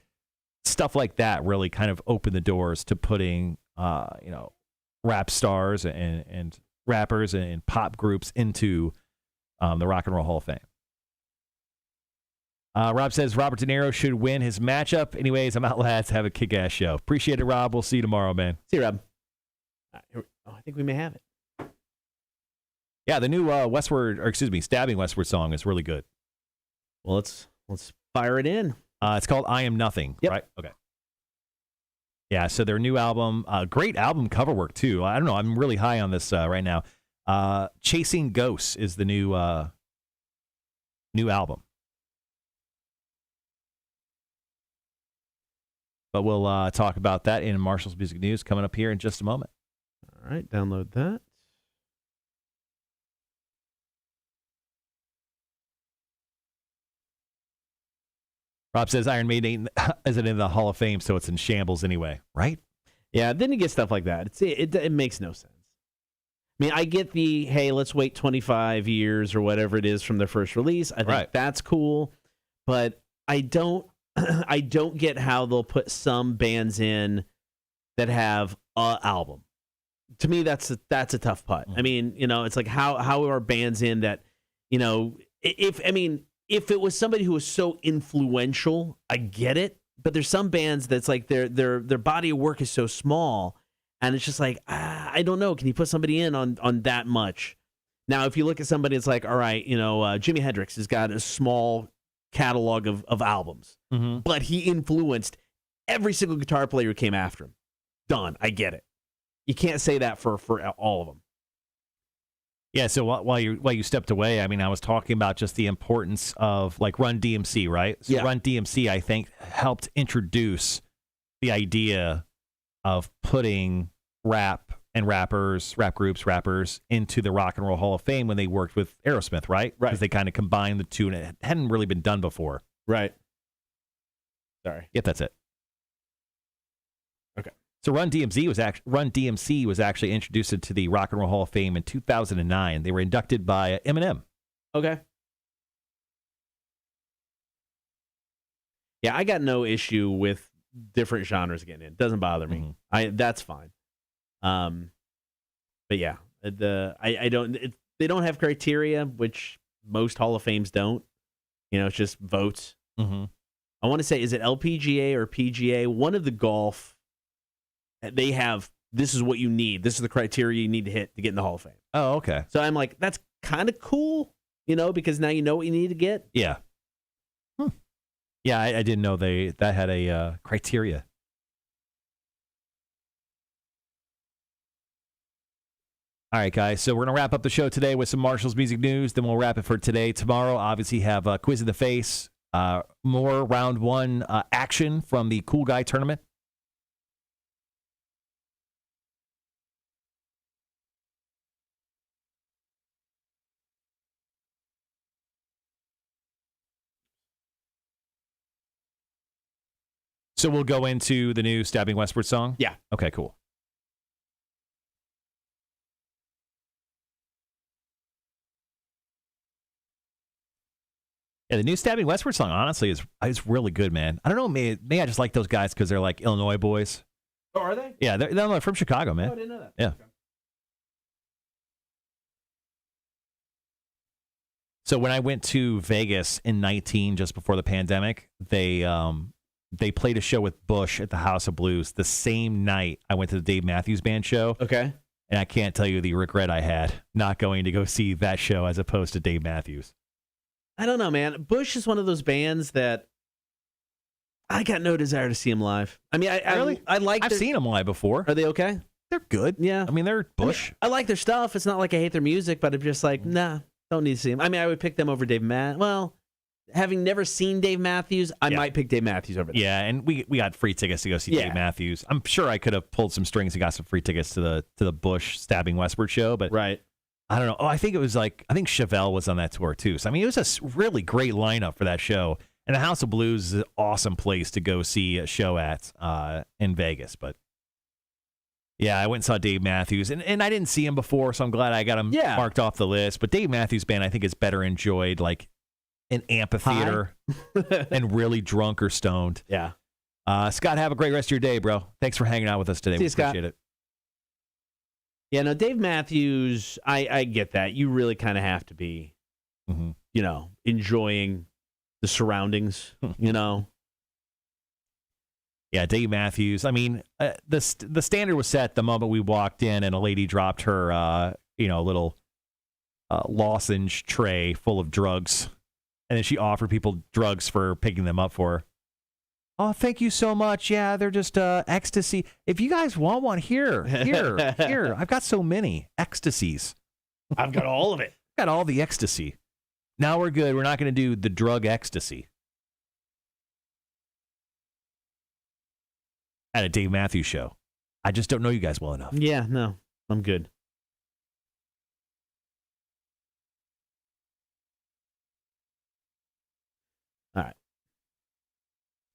Speaker 2: stuff like that really kind of opened the doors to putting, rap stars and rappers and pop groups into the Rock and Roll Hall of Fame. Rob says Robert De Niro should win his matchup. Anyways, I'm out, lads. Have a kick-ass show. Appreciate it, Rob. We'll see you tomorrow, man.
Speaker 1: See you, Rob. I think we may have it.
Speaker 2: Yeah, the new Stabbing Westward song is really good.
Speaker 1: Well, let's fire it in.
Speaker 2: It's called I Am Nothing, right? Okay. Yeah, so their new album, great album cover work, too. I don't know. I'm really high on this right now. Chasing Ghosts is the new album. But we'll talk about that in Marshall's Music News coming up here in just a moment.
Speaker 1: All right, download that.
Speaker 2: Rob says Iron Maiden isn't in the Hall of Fame, so it's in shambles anyway, right?
Speaker 1: Yeah, then you get stuff like that. It makes no sense. I mean, I get the, hey, let's wait 25 years or whatever it is from their first release. I think that's cool, but I don't get how they'll put some bands in that have an album. To me, that's a tough putt. I mean, it's like how are bands in that, if it was somebody who was so influential, I get it. But there's some bands that's like their body of work is so small, and it's just like, I don't know. Can you put somebody in on that much? Now, if you look at somebody, it's like, all right, Jimi Hendrix has got a small catalog of albums, but he influenced every single guitar player who came after him. Done. I get it. You can't say that for all of them.
Speaker 2: Yeah, so while you stepped away, I mean, I was talking about just the importance of like Run DMC, right? So Run DMC, I think, helped introduce the idea of putting rap groups into the Rock and Roll Hall of Fame when they worked with Aerosmith, right? Right. Because they kind of combined the two, and it hadn't really been done before.
Speaker 1: Right. Sorry.
Speaker 2: Yep, that's it.
Speaker 1: Okay.
Speaker 2: So Run DMC was actually introduced into the Rock and Roll Hall of Fame in 2009. They were inducted by Eminem.
Speaker 1: Okay. Yeah, I got no issue with different genres getting in. It doesn't bother me. That's fine. But yeah, I don't. They don't have criteria, which most Hall of Fames don't. It's just votes.
Speaker 2: Mm-hmm.
Speaker 1: I want to say, is it LPGA or PGA? One of the golf, they have, this is what you need. This is the criteria you need to hit to get in the Hall of Fame.
Speaker 2: Oh, okay.
Speaker 1: So I'm like, that's kind of cool, because now you know what you need to get.
Speaker 2: Yeah. Yeah, I didn't know that had a criteria. All right, guys. So we're going to wrap up the show today with some Marshall's music news. Then we'll wrap it for today. Tomorrow, obviously, have a quiz in the face. More round one action from the Cool Guy tournament. So we'll go into the new Stabbing Westward song?
Speaker 1: Yeah.
Speaker 2: Okay, cool. Yeah, the new Stabbing Westward song, honestly, is really good, man. I don't know, maybe I just like those guys because they're like Illinois boys.
Speaker 1: Oh, are they?
Speaker 2: Yeah, they're from Chicago, man.
Speaker 1: Oh, I didn't know that.
Speaker 2: Yeah.
Speaker 1: Okay.
Speaker 2: So when I went to Vegas in 19, just before the pandemic, they played a show with Bush at the House of Blues the same night I went to the Dave Matthews Band show.
Speaker 1: Okay.
Speaker 2: And I can't tell you the regret I had not going to go see that show as opposed to Dave Matthews.
Speaker 1: I don't know, man. Bush is one of those bands that I got no desire to see him live. I mean, I like.
Speaker 2: I've seen them live before.
Speaker 1: Are they okay?
Speaker 2: They're good.
Speaker 1: Yeah.
Speaker 2: I mean, they're Bush.
Speaker 1: I like their stuff. It's not like I hate their music, but I'm just like, nah, don't need to see him. I mean, I would pick them over Dave Matthews. Well, having never seen Dave Matthews, I might pick Dave Matthews over them.
Speaker 2: Yeah, and we got free tickets to go see Dave Matthews. I'm sure I could have pulled some strings and got some free tickets to the Bush Stabbing Westward show, but
Speaker 1: right.
Speaker 2: I don't know. Oh, I think Chevelle was on that tour too. So I mean, it was a really great lineup for that show. And the House of Blues is an awesome place to go see a show at in Vegas. But yeah, I went and saw Dave Matthews, and I didn't see him before, so I'm glad I got him marked off the list. But Dave Matthews Band, I think, is better enjoyed like in amphitheater and really drunk or stoned.
Speaker 1: Yeah.
Speaker 2: Scott, have a great rest of your day, bro. Thanks for hanging out with us today.
Speaker 1: See
Speaker 2: We
Speaker 1: you, Scott.
Speaker 2: appreciate it.
Speaker 1: Yeah, no, Dave Matthews, I get that. You really kind of have to be, enjoying the surroundings,
Speaker 2: Yeah, Dave Matthews. I mean, the standard was set the moment we walked in and a lady dropped her, little lozenge tray full of drugs. And then she offered people drugs for picking them up for her. Oh, thank you so much. Yeah, they're just ecstasy. If you guys want one, here. I've got so many ecstasies.
Speaker 1: I've got all of it.
Speaker 2: Got all the ecstasy. Now we're good. We're not going to do the drug ecstasy. At a Dave Matthews show. I just don't know you guys well enough.
Speaker 1: Yeah, no, I'm good.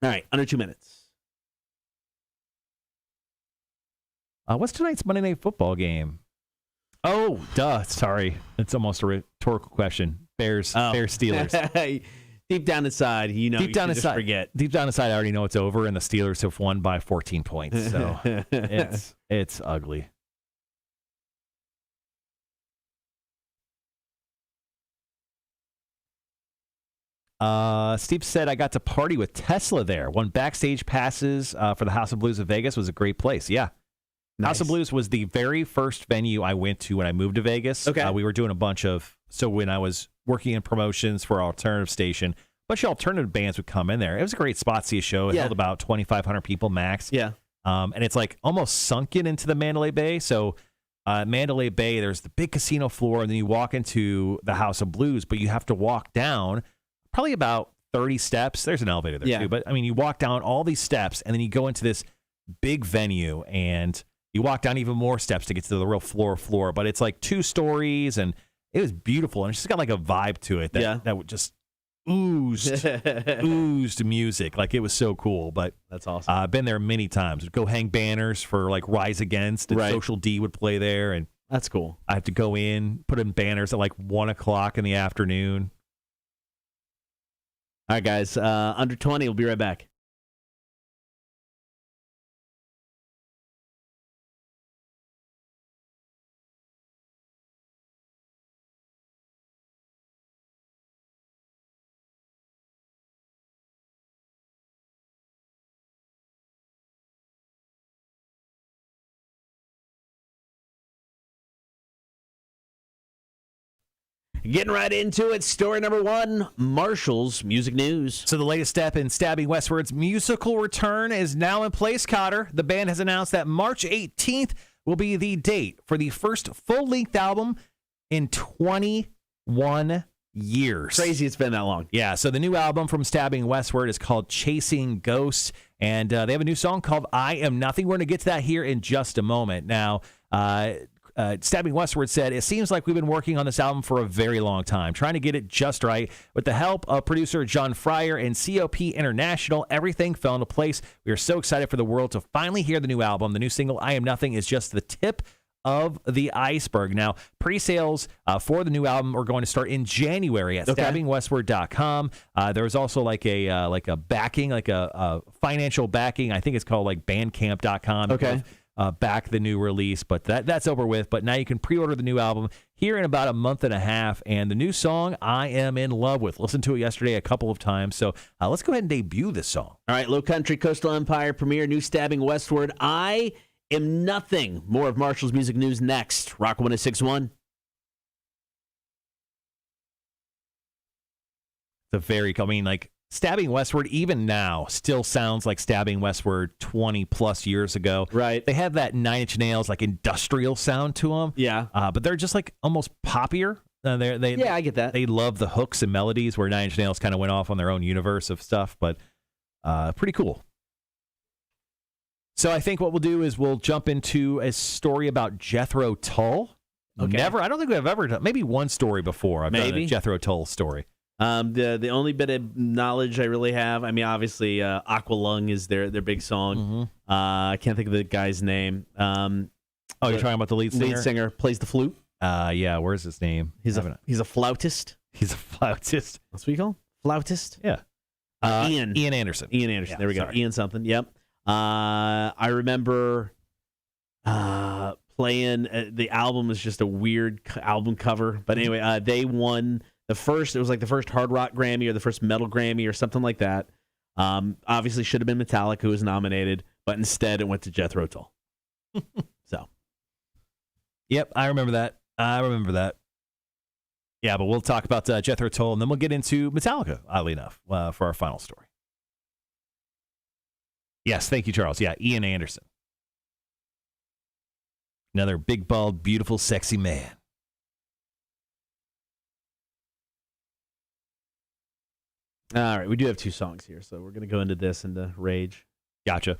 Speaker 1: All right, under 2 minutes.
Speaker 2: What's tonight's Monday Night Football game? Oh, duh. Sorry. It's almost a rhetorical question. Bears Steelers.
Speaker 1: Deep down inside, just forget.
Speaker 2: Deep down inside, I already know it's over, and the Steelers have won by 14 points. So it's ugly. Steve said, I got to party with Tesla there. Won backstage passes for the House of Blues of Vegas. Was a great place. Yeah. Nice. House of Blues was the very first venue I went to when I moved to Vegas.
Speaker 1: Okay.
Speaker 2: We were doing so when I was working in promotions for our alternative station, a bunch of alternative bands would come in there. It was a great spot to see a show. It held about 2,500 people max.
Speaker 1: Yeah.
Speaker 2: And it's like almost sunken into the Mandalay Bay. So Mandalay Bay, there's the big casino floor, and then you walk into the House of Blues, but you have to walk down probably about 30 steps. There's an elevator there too. But I mean, you walk down all these steps, and then you go into this big venue, and you walk down even more steps to get to the real floor. But it's like 2 stories, and it was beautiful. And it's just got like a vibe to it that would just oozed music. Like, it was so cool. But
Speaker 1: that's awesome.
Speaker 2: I've been there many times. We'd go hang banners for like Rise Against, and Social D would play there. And
Speaker 1: that's cool.
Speaker 2: I have to go in, put in banners at like 1 o'clock in the afternoon.
Speaker 1: All right, guys. Under 20. We'll be right back. Getting right into it. Story number one, Marshall's music news.
Speaker 2: So the latest step in Stabbing Westward's musical return is now in place, Cotter. The band has announced that March 18th will be the date for the first full-length album in 21 years.
Speaker 1: Crazy it's been that long.
Speaker 2: Yeah, so the new album from Stabbing Westward is called Chasing Ghosts, and they have a new song called I Am Nothing. We're going to get to that here in just a moment. Now, Stabbing Westward said, it seems like we've been working on this album for a very long time, trying to get it just right. With the help of producer John Fryer and COP International, everything fell into place. We are so excited for the world to finally hear the new album. The new single, I Am Nothing, is just the tip of the iceberg. Now, pre-sales for the new album are going to start in January at stabbingwestward.com. There's also like a backing, like a financial backing. I think it's called like bandcamp.com.
Speaker 1: Okay.
Speaker 2: Back the new release, but that's over with. But now you can pre-order the new album here in about a month and a half, and the new song, I Am in Love With. Listened to it yesterday a couple of times, so let's go ahead and debut this song.
Speaker 1: All right, Low Country Coastal Empire premiere, new Stabbing Westward, I Am Nothing. More of Marshall's music news next. Rock 106.1.
Speaker 2: It's a very, Stabbing Westward, even now, still sounds like Stabbing Westward 20-plus years ago.
Speaker 1: Right.
Speaker 2: They have that Nine Inch Nails, industrial sound to them.
Speaker 1: Yeah.
Speaker 2: But they're just, almost poppier.
Speaker 1: Yeah, I get that.
Speaker 2: They love the hooks and melodies where Nine Inch Nails kind of went off on their own universe of stuff, but pretty cool. So I think what we'll do is we'll jump into a story about Jethro Tull.
Speaker 1: Okay.
Speaker 2: I don't think we've ever done, maybe one story before. I've done a Jethro Tull story.
Speaker 1: The only bit of knowledge I really have, obviously, Aqualung is their big song.
Speaker 2: Mm-hmm.
Speaker 1: I can't think of the guy's name.
Speaker 2: You're talking about the lead singer?
Speaker 1: Lead singer plays the flute.
Speaker 2: Yeah, where's his name?
Speaker 1: He's a flautist.
Speaker 2: He's a flautist.
Speaker 1: That's what you call him? Flautist?
Speaker 2: Yeah.
Speaker 1: Ian
Speaker 2: Anderson.
Speaker 1: Ian Anderson.
Speaker 2: Yeah,
Speaker 1: there we go.
Speaker 2: sorry.
Speaker 1: Ian something. Yep. I remember playing the album is just a weird album cover. But anyway, they won the first hard rock Grammy or the first metal Grammy or something like that. Obviously should have been Metallica who was nominated, but instead it went to Jethro Tull. So.
Speaker 2: Yep, I remember that. Yeah, but we'll talk about Jethro Tull, and then we'll get into Metallica, oddly enough, for our final story. Yes, thank you, Charles. Yeah, Ian Anderson. Another big, bald, beautiful, sexy man.
Speaker 1: All right, we do have two songs here, so we're going to go into this and Rage.
Speaker 2: Gotcha.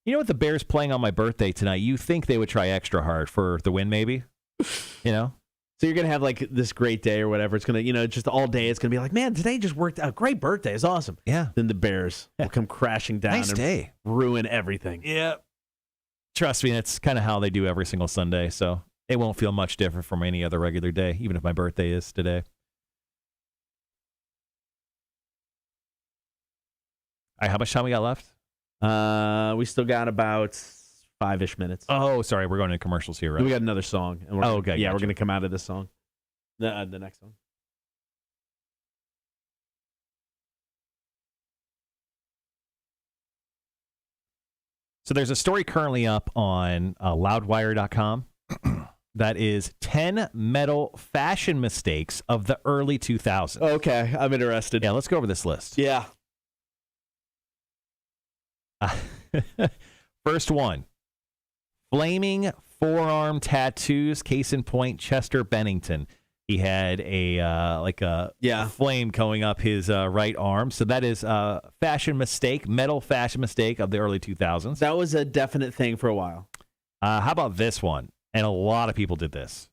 Speaker 2: You know what? The Bears playing on my birthday tonight, you think they would try extra hard for the win, maybe? You know?
Speaker 1: So you're going to have this great day or whatever. It's going to, just all day. It's going to be like, man, today just worked out. Great birthday. It's awesome.
Speaker 2: Yeah.
Speaker 1: Then the Bears will come crashing down and ruin everything.
Speaker 2: Yeah. Trust me, that's kind of how they do every single Sunday. So it won't feel much different from any other regular day, even if my birthday is today. All right, how much time we got left?
Speaker 1: We still got about 5-ish minutes.
Speaker 2: Oh, sorry. We're going to commercials here, right?
Speaker 1: We got another song. And
Speaker 2: okay.
Speaker 1: Yeah,
Speaker 2: gotcha.
Speaker 1: we're going to come out of this song. The next one.
Speaker 2: So there's a story currently up on loudwire.com that is 10 metal fashion mistakes of the early 2000s.
Speaker 1: Okay, I'm interested.
Speaker 2: Yeah, let's go over this list.
Speaker 1: Yeah.
Speaker 2: First one, flaming forearm tattoos. Case in point, Chester Bennington. He had a flame going up his right arm. So that is a fashion mistake, metal fashion mistake of the early 2000s.
Speaker 1: That was a definite thing for a while.
Speaker 2: How about this one? And a lot of people did this.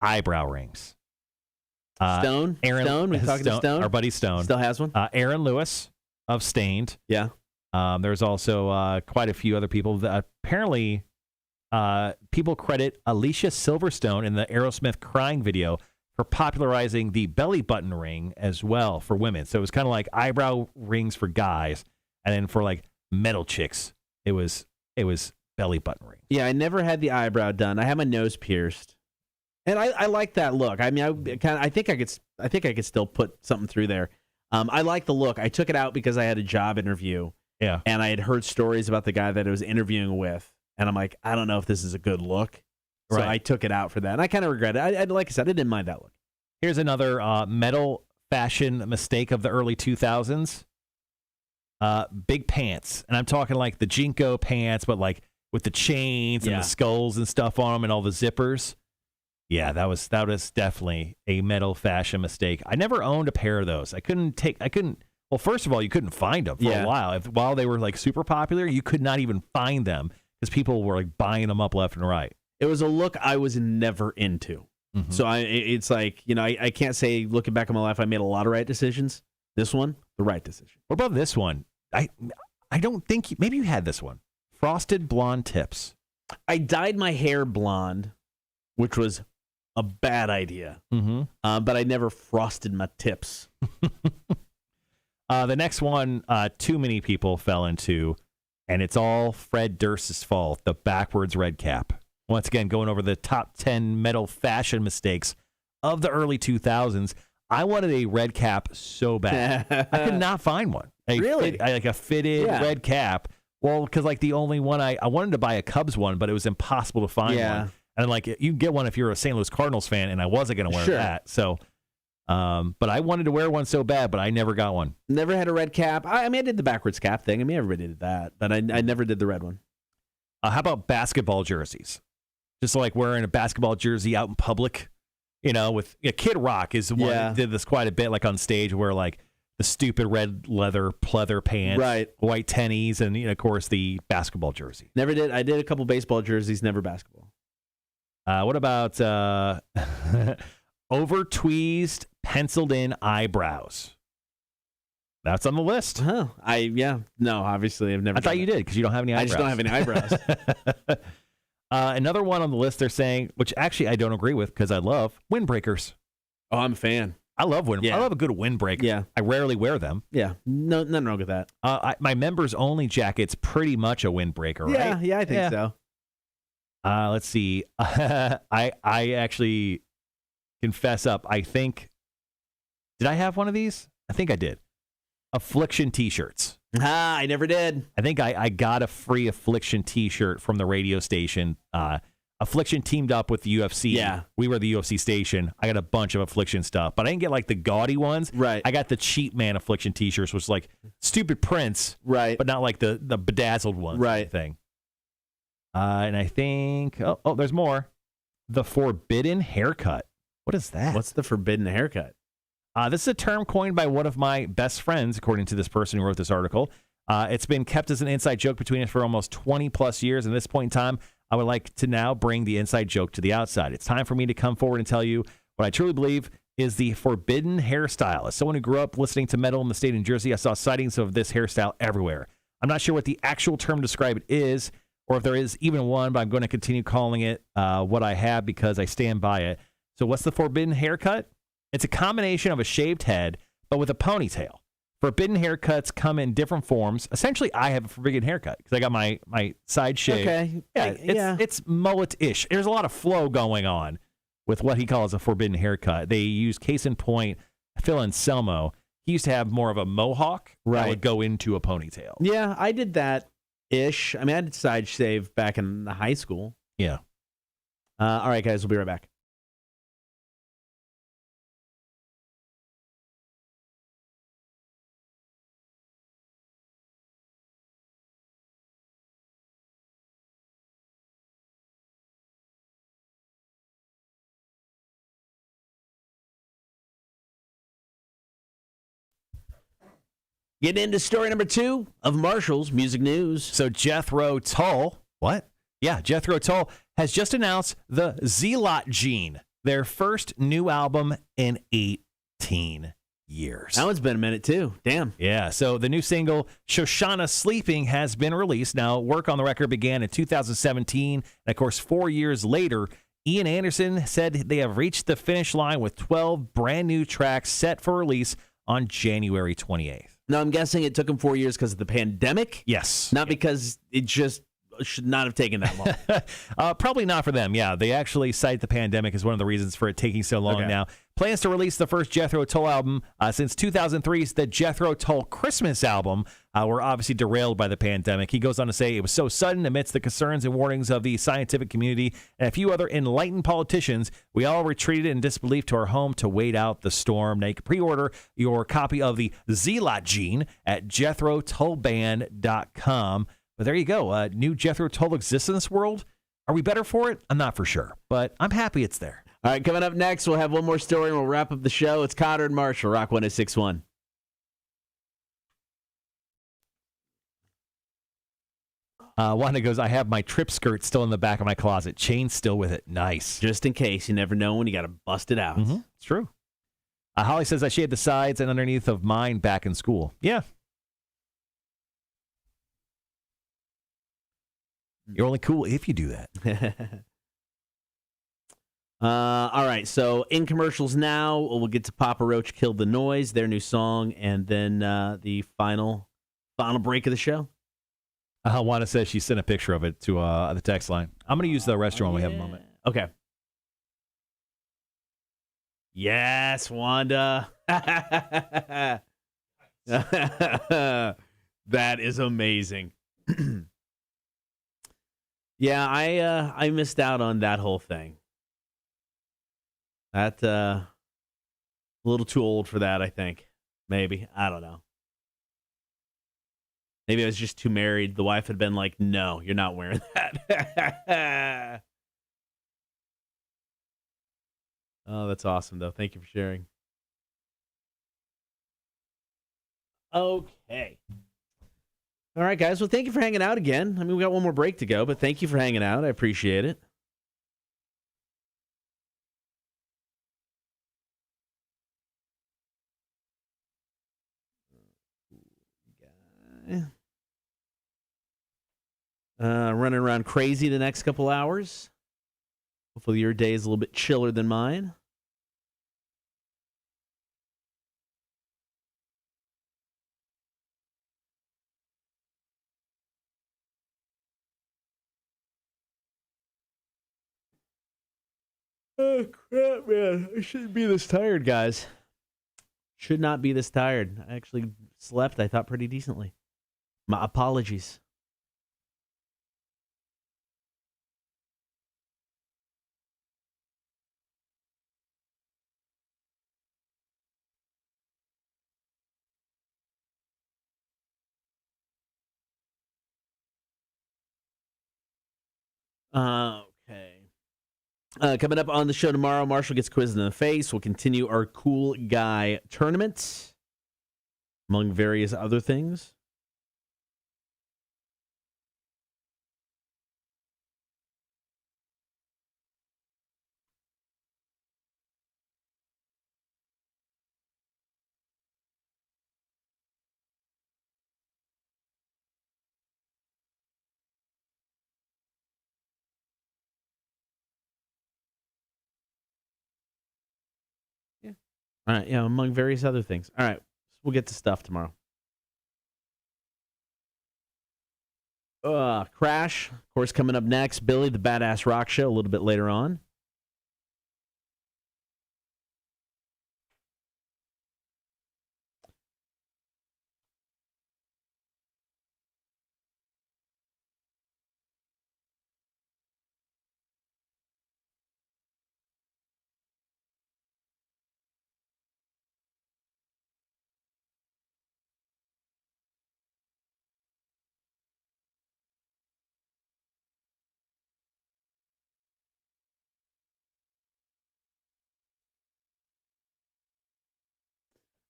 Speaker 2: Eyebrow rings.
Speaker 1: Stone? Stone? We talking to Stone?
Speaker 2: Our buddy Stone.
Speaker 1: Still has one?
Speaker 2: Aaron Lewis of Stained.
Speaker 1: Yeah.
Speaker 2: There's also quite a few other people that apparently people credit Alicia Silverstone in the Aerosmith Crying video for popularizing the belly button ring as well for women. So it was kind of like eyebrow rings for guys, and then for metal chicks, it was belly button ring.
Speaker 1: Yeah, I never had the eyebrow done. I had my nose pierced, and I like that look. I mean, I think I could still put something through there. I like the look. I took it out because I had a job interview.
Speaker 2: Yeah.
Speaker 1: And I had heard stories about the guy that I was interviewing with, and I'm like, I don't know if this is a good look. So
Speaker 2: right.
Speaker 1: I took it out for that. And I kind of regret it. Like I said, I didn't mind that look.
Speaker 2: Here's another metal fashion mistake of the early 2000s. Big pants. And I'm talking like the Jinko pants, but like with the chains and the skulls and stuff on them and all the zippers. Yeah, that was definitely a metal fashion mistake. I never owned a pair of those. Well, first of all, you couldn't find them for a while. While they were like super popular, you could not even find them because people were like buying them up left and right.
Speaker 1: It was a look I was never into. Mm-hmm. So it's like, I can't say looking back on my life, I made a lot of right decisions. This one, the right decision.
Speaker 2: What about this one? I don't think, maybe you had this one. Frosted blonde tips.
Speaker 1: I dyed my hair blonde, which was a bad idea.
Speaker 2: Mm-hmm.
Speaker 1: But I never frosted my tips.
Speaker 2: The next one, too many people fell into, and it's all Fred Durst's fault, the backwards red cap. Once again, going over the top 10 metal fashion mistakes of the early 2000s. I wanted a red cap so bad. I could not find one.
Speaker 1: Really?
Speaker 2: A fitted red cap. Well, because like the only one I wanted to buy a Cubs one, but it was impossible to find one. And like you can get one if you're a St. Louis Cardinals fan, and I wasn't going to wear that. So, but I wanted to wear one so bad, but I never got one.
Speaker 1: Never had a red cap. I did the backwards cap thing. I mean, everybody did that, but I never did the red one.
Speaker 2: How about basketball jerseys? Just like wearing a basketball jersey out in public, with Kid Rock is the one that did this quite a bit, like on stage, where like the stupid red leather pleather pants, white tennies, and of course the basketball jersey.
Speaker 1: Never did. I did a couple baseball jerseys, never basketball.
Speaker 2: What about over-tweezed, penciled-in eyebrows? That's on the list.
Speaker 1: No, obviously I've never.
Speaker 2: I thought you did because you don't have any eyebrows.
Speaker 1: I just don't have any eyebrows.
Speaker 2: Another one on the list they're saying, which actually I don't agree with because I love windbreakers.
Speaker 1: Oh, I'm a fan.
Speaker 2: I love windbreakers. I love a good windbreaker.
Speaker 1: Yeah.
Speaker 2: I rarely wear them.
Speaker 1: Yeah. No, nothing wrong with that.
Speaker 2: My members only jacket's pretty much a windbreaker, right?
Speaker 1: Yeah, I think so.
Speaker 2: Let's see. I actually confess up. I think, did I have one of these? I think I did. Affliction t-shirts.
Speaker 1: I never did.
Speaker 2: I think I got a free Affliction t-shirt from the radio station. Affliction teamed up with the UFC.
Speaker 1: Yeah.
Speaker 2: We were the UFC station. I got a bunch of Affliction stuff, but I didn't get like the gaudy ones.
Speaker 1: Right.
Speaker 2: I got the cheap man Affliction t-shirts, which was like stupid prints.
Speaker 1: Right.
Speaker 2: But not like the bedazzled ones.
Speaker 1: Right.
Speaker 2: Thing. And I think, there's more. The forbidden haircut. What is that?
Speaker 1: What's the forbidden haircut?
Speaker 2: This is a term coined by one of my best friends, according to this person who wrote this article. It's been kept as an inside joke between us for almost 20 plus years. And at this point in time, I would like to now bring the inside joke to the outside. It's time for me to come forward and tell you what I truly believe is the forbidden hairstyle. As someone who grew up listening to metal in the state of New Jersey, I saw sightings of this hairstyle everywhere. I'm not sure what the actual term to describe it is, or if there is even one, but I'm going to continue calling it what I have because I stand by it. So what's the forbidden haircut? It's a combination of a shaved head, but with a ponytail. Forbidden haircuts come in different forms. Essentially, I have a forbidden haircut because I got my side shave.
Speaker 1: Okay.
Speaker 2: It's mullet-ish. There's a lot of flow going on with what he calls a forbidden haircut. They use case in point, Phil Anselmo. He used to have more of a mohawk that would go into a ponytail.
Speaker 1: Yeah, I did that-ish. I mean, I did side shave back in high school.
Speaker 2: Yeah.
Speaker 1: All right, guys, we'll be right back. Getting into story number 2 of Marshall's Music News.
Speaker 2: So Jethro Tull, what? Yeah, Jethro Tull has just announced the Zealot Gene, their first new album in 18 years.
Speaker 1: That one's been a minute too. Damn.
Speaker 2: Yeah, so the new single, Shoshana Sleeping, has been released. Now, work on the record began in 2017, and of course, 4 years later, Ian Anderson said they have reached the finish line with 12 brand new tracks set for release on January 28th.
Speaker 1: Now, I'm guessing it took them 4 years because of the pandemic?
Speaker 2: Yes.
Speaker 1: Not because it just should not have taken that long.
Speaker 2: Probably not for them. Yeah, they actually cite the pandemic as one of the reasons for it taking so long. Now, plans to release the first Jethro Tull album since 2003. The Jethro Tull Christmas album were obviously derailed by the pandemic. He goes on to say it was so sudden amidst the concerns and warnings of the scientific community and a few other enlightened politicians. We all retreated in disbelief to our home to wait out the storm. Now, you can pre-order your copy of the Zealot Gene at JethroTullBand.com. But there you go. New Jethro Tull exists in this world. Are we better for it? I'm not for sure, but I'm happy it's there.
Speaker 1: All right, coming up next, we'll have one more story and we'll wrap up the show. It's Cotter and Marshall, Rock 106.1.
Speaker 2: Wanda goes, I have my trip skirt still in the back of my closet. Chain still with it. Nice.
Speaker 1: Just in case. You never know when you got to bust it out.
Speaker 2: Mm-hmm. It's true. Holly says that she had the sides and underneath of mine back in school. Yeah. You're only cool if you do that.
Speaker 1: All right, so in commercials now, we'll get to Papa Roach Killed the Noise, their new song, and then the final break of the show.
Speaker 2: Wanda says she sent a picture of it to the text line. I'm going to use the restroom when we have a moment.
Speaker 1: Okay. Yes, Wanda. That is amazing. Yeah, I missed out on that whole thing. That a little too old for that, I think. Maybe. I don't know. Maybe I was just too married. The wife had been like, no, you're not wearing that. Oh, that's awesome, though. Thank you for sharing. Okay. All right, guys. Well, thank you for hanging out again. I mean, we got one more break to go, but thank you for hanging out. I appreciate it. Running around crazy the next couple hours. Hopefully your day is a little bit chiller than mine. Oh, crap, man. I shouldn't be this tired, guys. Should not be this tired. I actually slept, I thought, pretty decently. My apologies. Okay. Coming up on the show tomorrow, Marshall gets quizzed in the face. We'll continue our Cool Guy tournament, among various other things. All right, yeah, among various other things. All right, we'll get to stuff tomorrow. Crash, of course, coming up next. Billy, the Badass Rock Show, a little bit later on.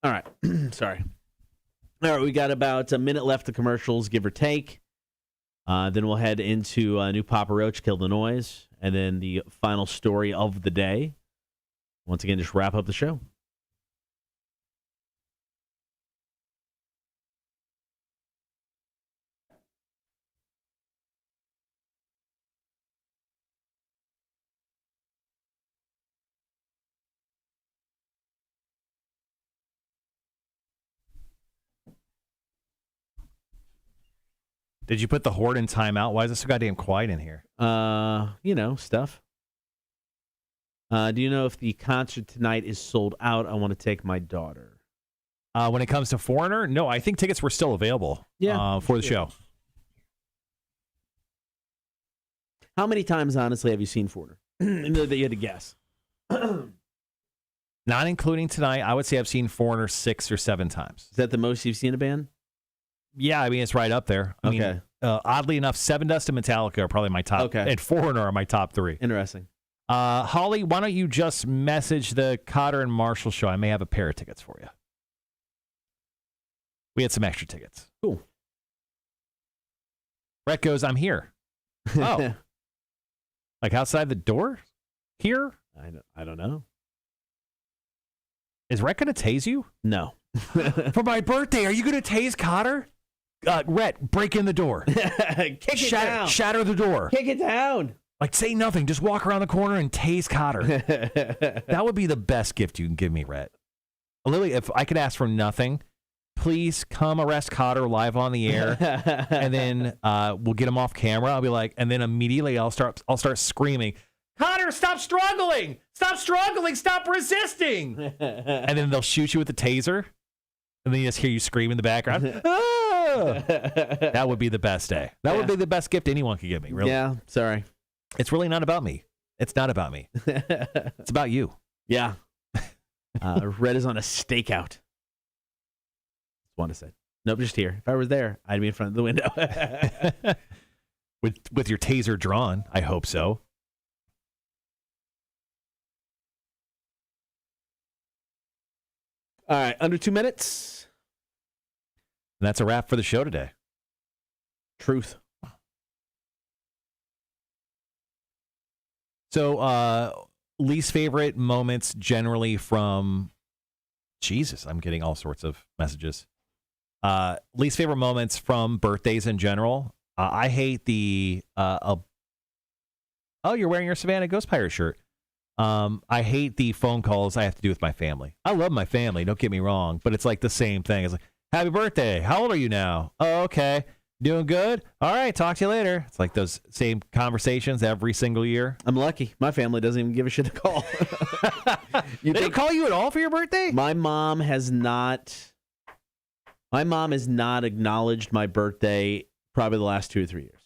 Speaker 1: All right. Sorry. All right, we got about a minute left of commercials, give or take. Then we'll head into new Papa Roach, Kill the Noise, and then the final story of the day. Once again, just wrap up the show.
Speaker 2: Did you put the horde in timeout? Why is it so goddamn quiet in here?
Speaker 1: Stuff. Do you know if the concert tonight is sold out? I want to take my daughter.
Speaker 2: When it comes to Foreigner, no, I think tickets were still available for the show.
Speaker 1: How many times, honestly, have you seen Foreigner? That you had to guess.
Speaker 2: Not including tonight, I would say I've seen Foreigner 6 or 7 times.
Speaker 1: Is that the most you've seen a band?
Speaker 2: Yeah, I mean, it's right up there. I mean, oddly enough, Seven Dust and Metallica are probably my top.
Speaker 1: Okay.
Speaker 2: And Foreigner are my top 3.
Speaker 1: Interesting.
Speaker 2: Holly, why don't you just message the Cotter and Marshall show? I may have a pair of tickets for you. We had some extra tickets.
Speaker 1: Cool.
Speaker 2: Brett goes, I'm here. Oh. Like outside the door? Here?
Speaker 1: I don't know.
Speaker 2: Is Rhett going to tase you?
Speaker 1: No.
Speaker 2: For my birthday, are you going to tase Cotter? Rhett, break in the door.
Speaker 1: Kick it down.
Speaker 2: Shatter the door.
Speaker 1: Kick it down.
Speaker 2: Like, say nothing. Just walk around the corner and tase Cotter. That would be the best gift you can give me, Rhett. Lily, if I could ask for nothing, please come arrest Cotter live on the air, and then we'll get him off camera. I'll be like, and then immediately I'll start screaming, Cotter, stop struggling! Stop struggling! Stop resisting! And then they'll shoot you with the taser, and then you just hear you scream in the background. Ah! That would be the best day. That would be the best gift anyone could give me, really.
Speaker 1: Yeah, sorry.
Speaker 2: It's really not about me. It's not about me. It's about you.
Speaker 1: Yeah. Red is on a stakeout. Just want to say. Nope, just here. If I was there, I'd be in front of the window.
Speaker 2: with your taser drawn, I hope so.
Speaker 1: All right, under 2 minutes.
Speaker 2: And that's a wrap for the show today.
Speaker 1: Truth.
Speaker 2: So, least favorite moments generally from... Jesus, I'm getting all sorts of messages. Least favorite moments from birthdays in general. I hate the... oh, you're wearing your Savannah Ghost Pirate shirt. I hate the phone calls I have to do with my family. I love my family, don't get me wrong, but it's like the same thing. It's like, happy birthday. How old are you now? Oh, okay. Doing good? All right, talk to you later. It's like those same conversations every single year.
Speaker 1: I'm lucky. My family doesn't even give a shit to call.
Speaker 2: They don't call you at all for your birthday?
Speaker 1: My mom has not acknowledged my birthday probably the last 2 or 3 years.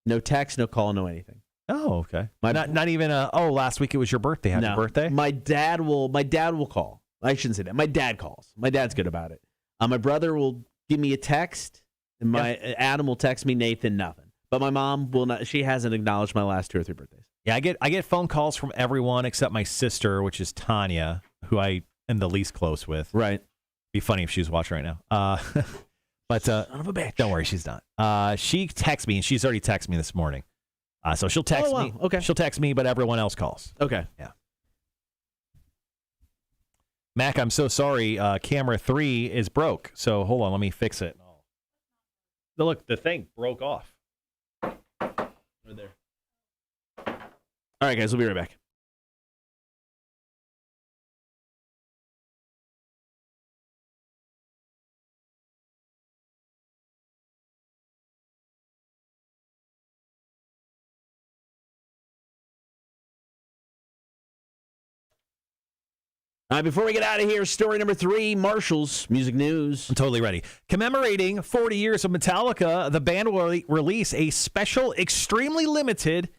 Speaker 1: No text, no call, no anything.
Speaker 2: Oh, okay. Not even last week it was your birthday. Happy birthday.
Speaker 1: My dad will call. I shouldn't say that. My dad calls. My dad's good about it. My brother will give me a text, and Adam will text me, Nathan, nothing. But my mom will not. She hasn't acknowledged my last 2 or 3 birthdays.
Speaker 2: Yeah, I get phone calls from everyone except my sister, which is Tanya, who I am the least close with.
Speaker 1: Right.
Speaker 2: Be funny if she was watching right now. But
Speaker 1: son of a bitch.
Speaker 2: Don't worry, she's not. She texts me, and she's already texted me this morning. So she'll text me.
Speaker 1: Okay.
Speaker 2: She'll text me, but everyone else calls.
Speaker 1: Okay.
Speaker 2: Yeah. Mac, I'm so sorry. Camera 3 is broke. So hold on, let me fix it. Oh, look, the thing broke off.
Speaker 1: Right there. All right, guys, we'll be right back. All right, before we get out of here, story number 3, Marshall's Music News.
Speaker 2: I'm totally ready. Commemorating 40 years of Metallica, the band will release a special, extremely limited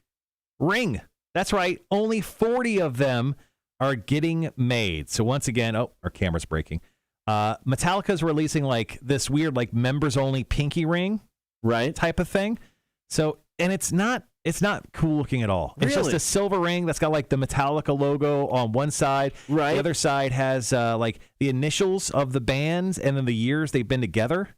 Speaker 2: ring. That's right. Only 40 of them are getting made. So once again, our camera's breaking. Metallica's releasing like this weird, like members-only pinky ring,
Speaker 1: right?
Speaker 2: Type of thing. So, and it's not cool looking at all. It's just a silver ring that's got like the Metallica logo on one side.
Speaker 1: Right.
Speaker 2: The other side has like the initials of the bands and then the years they've been together.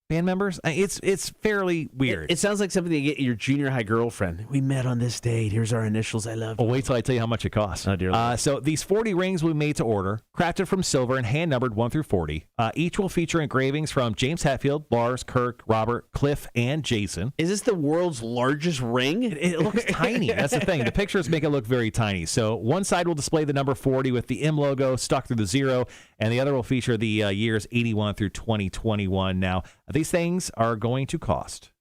Speaker 2: Band members. It's fairly weird.
Speaker 1: It sounds like something you get your junior high girlfriend. We met on this date. Here's our initials. I love you.
Speaker 2: Well, wait till I tell you how much it costs.
Speaker 1: Oh, dear Lord.
Speaker 2: So these 40 rings will be made to order, crafted from silver and hand-numbered 1 through 40. Each will feature engravings from James Hetfield, Lars, Kirk, Robert, Cliff, and Jason.
Speaker 1: Is this the world's largest ring?
Speaker 2: It looks tiny. That's the thing. The pictures make it look very tiny. So one side will display the number 40 with the M logo stuck through the 0, and the other will feature the years 81 through 2021. Now, these things are going to cost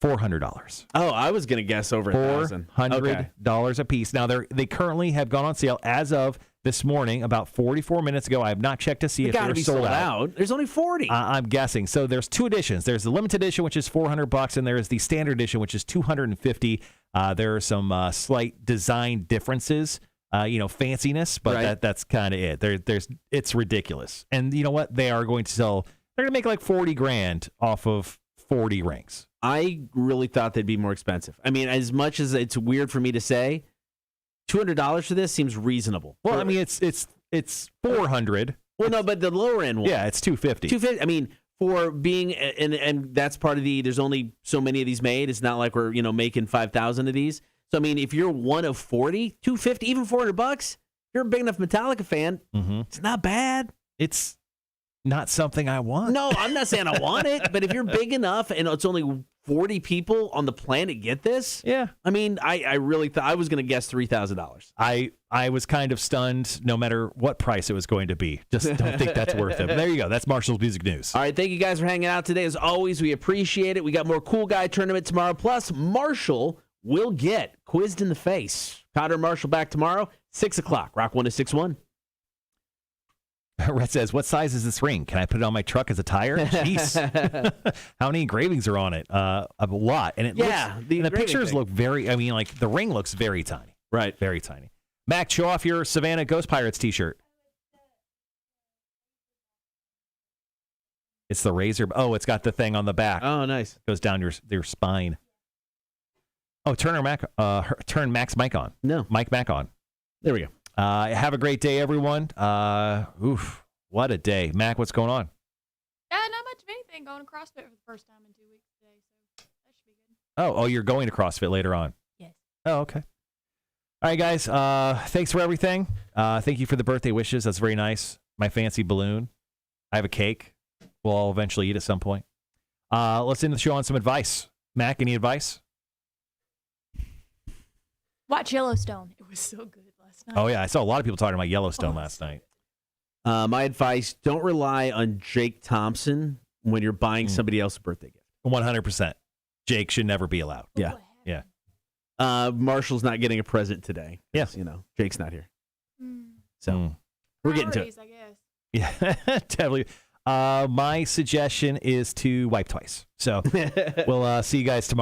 Speaker 2: $400.
Speaker 1: Oh, I was going to guess over $1,000.
Speaker 2: $400 a piece. Now, they currently have gone on sale as of this morning, about 44 minutes ago. I have not checked to see if they're sold out.
Speaker 1: There's only 40.
Speaker 2: I'm guessing. So there's two editions. There's the limited edition, which is $400, and there is the standard edition, which is $250. There are some slight design differences, fanciness, but
Speaker 1: Right.
Speaker 2: that's kind of it. It's ridiculous. And you know what? They are going to sell. They're going to make like $40,000 off of 40 rings.
Speaker 1: I really thought they'd be more expensive. I mean, as much as it's weird for me to say, $200 for this seems reasonable.
Speaker 2: Well, I mean, it's $400.
Speaker 1: Well, no, but the lower end one.
Speaker 2: Yeah, it's $250.
Speaker 1: $250. I mean, for being and that's part of the. There's only so many of these made. It's not like we're making 5,000 of these. So I mean, if you're one of 40, $250, even $400, you're a big enough Metallica fan.
Speaker 2: Mm-hmm.
Speaker 1: It's not bad.
Speaker 2: It's not something I want.
Speaker 1: No, I'm not saying I want it, but if you're big enough and it's only 40 people on the planet get this,
Speaker 2: yeah.
Speaker 1: I mean, I really thought I was going to guess $3,000.
Speaker 2: I was kind of stunned no matter what price it was going to be. Just don't think that's worth it. But there you go. That's Marshall's Music News.
Speaker 1: All right, thank you guys for hanging out today. As always, we appreciate it. We got more Cool Guy Tournament tomorrow. Plus, Marshall will get quizzed in the face. Cotter and Marshall back tomorrow, 6 o'clock. Rock 106.1.
Speaker 2: Rhett says, what size is this ring? Can I put it on my truck as a tire? Jeez. How many engravings are on it? A lot. And the pictures look very, the ring looks very tiny.
Speaker 1: Right.
Speaker 2: Very tiny. Mac, show off your Savannah Ghost Pirates t-shirt. It's the razor. Oh, it's got the thing on the back.
Speaker 1: Oh, nice.
Speaker 2: Goes down your spine. Oh, turn Mac's mic on.
Speaker 1: No.
Speaker 2: Mike Mac on.
Speaker 1: There we go.
Speaker 2: Have a great day, everyone. What a day. Mac, what's going on?
Speaker 11: Not much of anything. Going to CrossFit for the first time in 2 weeks today, so that should be good.
Speaker 2: Oh, you're going to CrossFit later on?
Speaker 11: Yes.
Speaker 2: Oh, okay. All right, guys. Thanks for everything. Thank you for the birthday wishes. That's very nice. My fancy balloon. I have a cake. We'll all eventually eat at some point. Let's end the show on some advice. Mac, any advice?
Speaker 11: Watch Yellowstone. It was so good last night.
Speaker 2: Oh, yeah. I saw a lot of people talking about Yellowstone last night.
Speaker 1: My advice, don't rely on Jake Thompson when you're buying somebody else's birthday gift.
Speaker 2: 100%. Jake should never be allowed.
Speaker 1: Yeah.
Speaker 2: Yeah.
Speaker 1: Marshall's not getting a present today.
Speaker 2: Yes.
Speaker 1: Jake's not here. So we're getting to it.
Speaker 11: I guess.
Speaker 2: Yeah, definitely. My suggestion is to wipe twice. So we'll see you guys tomorrow.